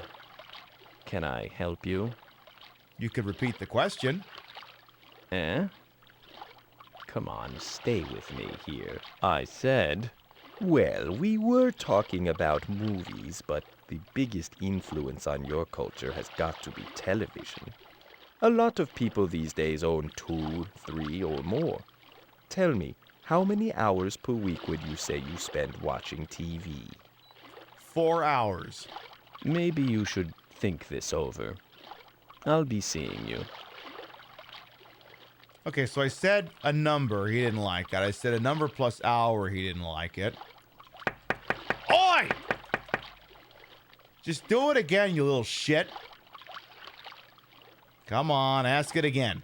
Can I help you? You could repeat the question. Eh? Come on, stay with me here. I said, well, we were talking about movies, but the biggest influence on your culture has got to be television. A lot of people these days own 2, 3, or more. Tell me, how many hours per week would you say you spend watching TV? 4 hours. Maybe you should think this over. I'll be seeing you. Okay, so I said a number. He didn't like it. I said a number plus hour. He didn't like it. Oi! Just do it again, you little shit. Come on, ask it again.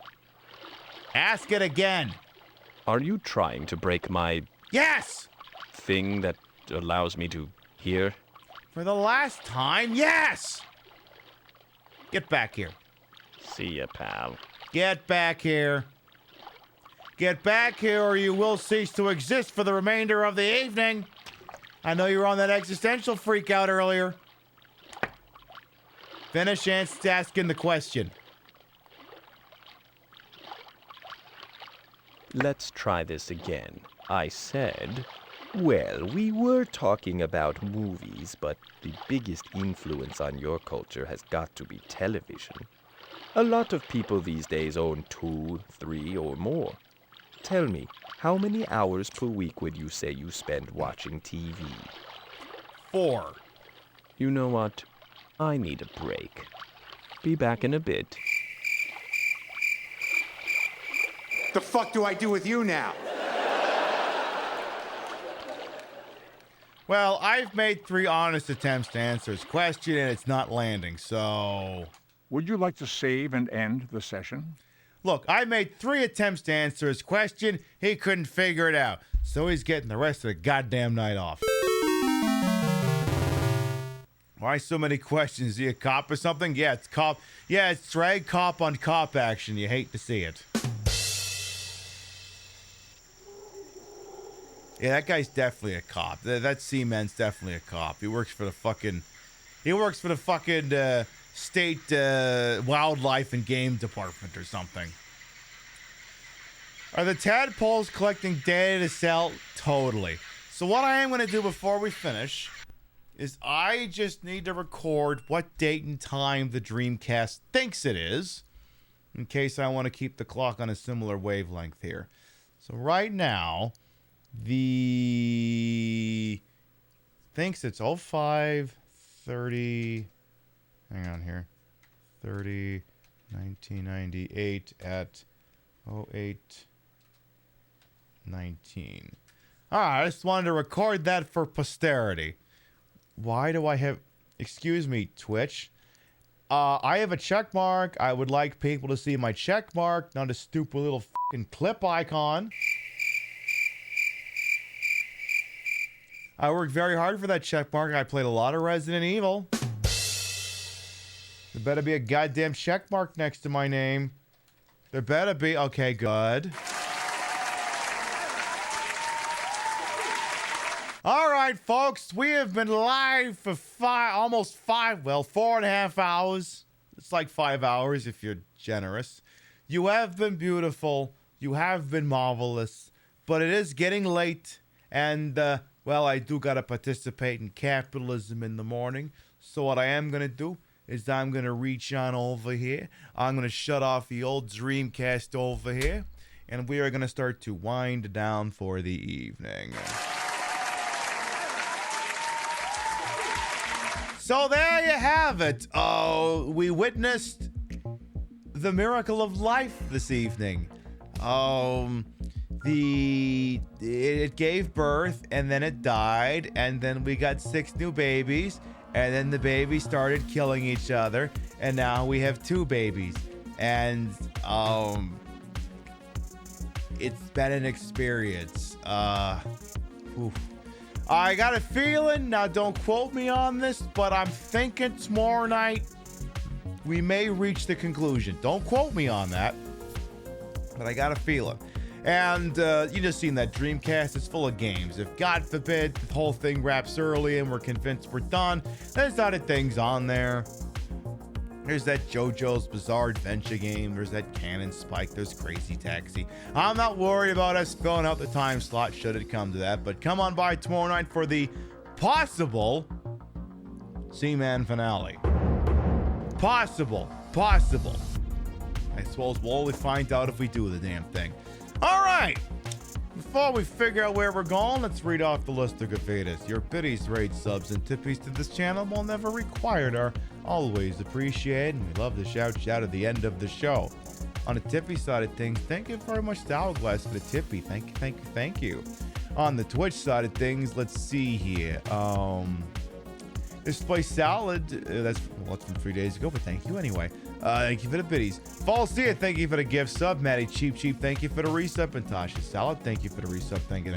Ask it again. Are you trying to break my... Yes! thing that allows me to hear? For the last time, yes! Get back here. See ya, pal. Get back here. Get back here or you will cease to exist for the remainder of the evening. I know you were on that existential freak out earlier. Finish asking the question. Let's try this again. I said, well, we were talking about movies, but the biggest influence on your culture has got to be television. A lot of people these days own 2, 3, or more. Tell me, how many hours per week would you say you spend watching TV? 4. You know what? I need a break. Be back in a bit. The fuck do I do with you now? Well, I've made 3 honest attempts to answer his question, and it's not landing, so... Would you like to save and end the session? Look, I made 3 attempts to answer his question. He couldn't figure it out, so he's getting the rest of the goddamn night off. Why so many questions? Is he a cop or something? Yeah, it's cop. Yeah, it's drag cop on cop action. You hate to see it. Yeah, that guy's definitely a cop. That Seaman's definitely a cop. He works for the fucking... state wildlife and game department or something. Are the tadpoles collecting data to sell? Totally. So what I am going to do before we finish is I just need to record what date and time the Dreamcast thinks it is, in case I want to keep the clock on a similar wavelength here. So right now, the thinks it's 05:30. Hang on here. 1998 at 08:19. Alright, I just wanted to record that for posterity. Why do I have... Excuse me, Twitch. I have a check mark. I would like people to see my check mark, not a stupid little fucking clip icon. I worked very hard for that check mark. I played a lot of Resident Evil. There better be a goddamn check mark next to my name. There better be. Okay, good. All right, folks. We have been live for 4.5 hours. It's like 5 hours if you're generous. You have been beautiful. You have been marvelous. But it is getting late. And, well, I do got to participate in capitalism in the morning. So what I am going to do is I'm going to reach on over here. I'm going to shut off the old Dreamcast over here. And we are going to start to wind down for the evening. So there you have it. We witnessed the miracle of life this evening. It gave birth, and then it died, and then we got 6 new babies, and then the babies started killing each other, and now we have 2 babies. And it's been an experience. Oof. I got a feeling, now don't quote me on this, but I'm thinking tomorrow night we may reach the conclusion. Don't quote me on that, but I got a feeling. And you just seen that Dreamcast is full of games. If God forbid the whole thing wraps early and we're convinced we're done, there's other things on there. There's that JoJo's Bizarre Adventure game. There's that Cannon Spike. There's Crazy Taxi. I'm not worried about us filling out the time slot should it come to that. But come on by tomorrow night for the possible Seaman finale. Possible. I suppose we'll only find out if we do the damn thing. All right. Before we figure out where we're going, let's read off the list of Gavedas. Your biddies, raid subs, and tippies to this channel will never required are always appreciated, and we love the shout at the end of the show. On the tippy side of things, thank you very much to Hourglass for the tippy. Thank you. On the Twitch side of things, let's see here. Display Salad, that's from 3 days ago, but thank you anyway. Thank you for the biddies. Falsia, thank you for the gift sub. Maddie Cheap, thank you for the resub. And Tasha Salad, thank you for the resub. Thank you.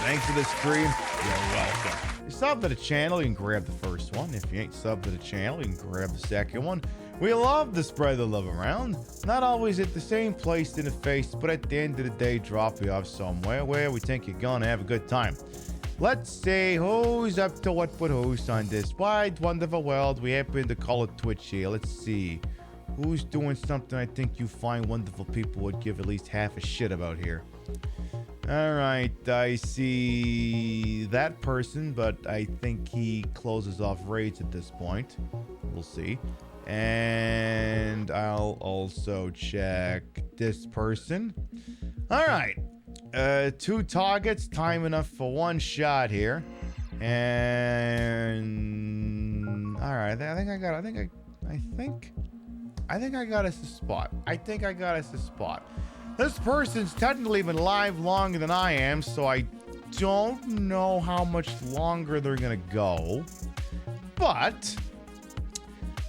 Thanks for the stream. You're welcome. If you sub to the channel, you can grab the first one. If you ain't sub to the channel, you can grab the second one. We love to spread the love around. Not always at the same place in the face, but at the end of the day, drop you off somewhere where we think you're gonna have a good time. Let's see who's up to what with who's on this wide, wonderful world. We happen to call it Twitch here. Let's see. Who's doing something I think you fine, wonderful people would give at least half a shit about here. All right, I see that person, but I think he closes off raids at this point. We'll see. And I'll also check this person. All right. 2 targets, time enough for 1 shot here. And all right, I think I got us a spot. This person's technically been live longer than I am, so I don't know how much longer they're gonna go. But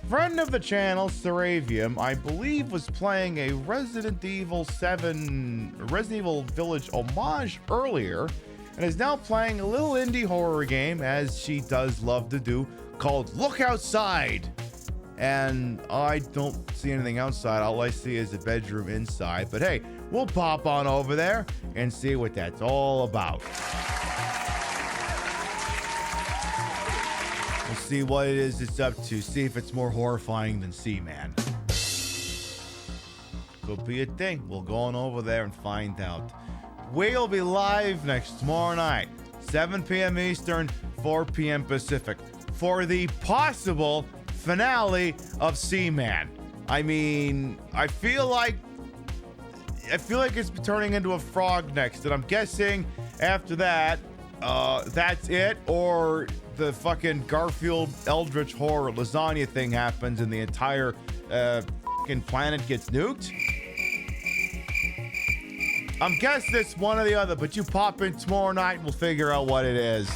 friend of the channel, Seravium, I believe was playing a Resident Evil Village homage earlier, and is now playing a little indie horror game, as she does love to do, called Look Outside. And I don't see anything outside. All I see is a bedroom inside. But hey, we'll pop on over there and see what that's all about. We'll see what it is it's up to. See if it's more horrifying than Seaman. Could be a thing. We'll go on over there and find out. We'll be live tomorrow night, 7 p.m. Eastern, 4 p.m. Pacific, for the possible finale of Seaman. I mean, I feel like it's turning into a frog next, and I'm guessing after that, that's it, or the fucking Garfield Eldritch horror lasagna thing happens and the entire fucking planet gets nuked. I'm guessing it's one or the other, but you pop in tomorrow night and we'll figure out what it is.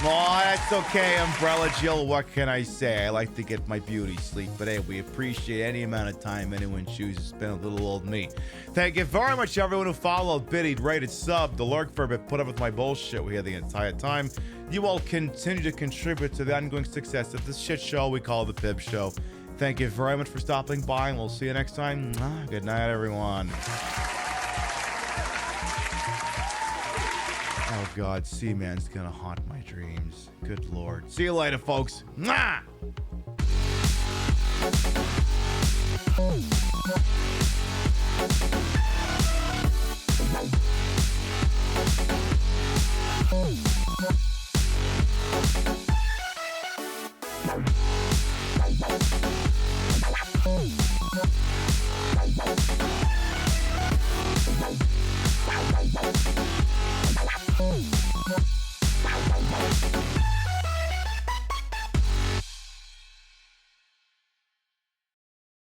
Oh, that's okay, Umbrella Jill. What can I say? I like to get my beauty sleep, but hey, we appreciate any amount of time anyone chooses to spend with little old me. Thank you very much, everyone who followed, biddied, rated, subbed, the lurk for a bit, put up with my bullshit we had the entire time. You all continue to contribute to the ongoing success of this shit show we call the Pib Show. Thank you very much for stopping by, and we'll see you next time. Good night, everyone. Oh God, Seaman's gonna haunt my dreams. Good Lord. See you later, folks. Mwah! it.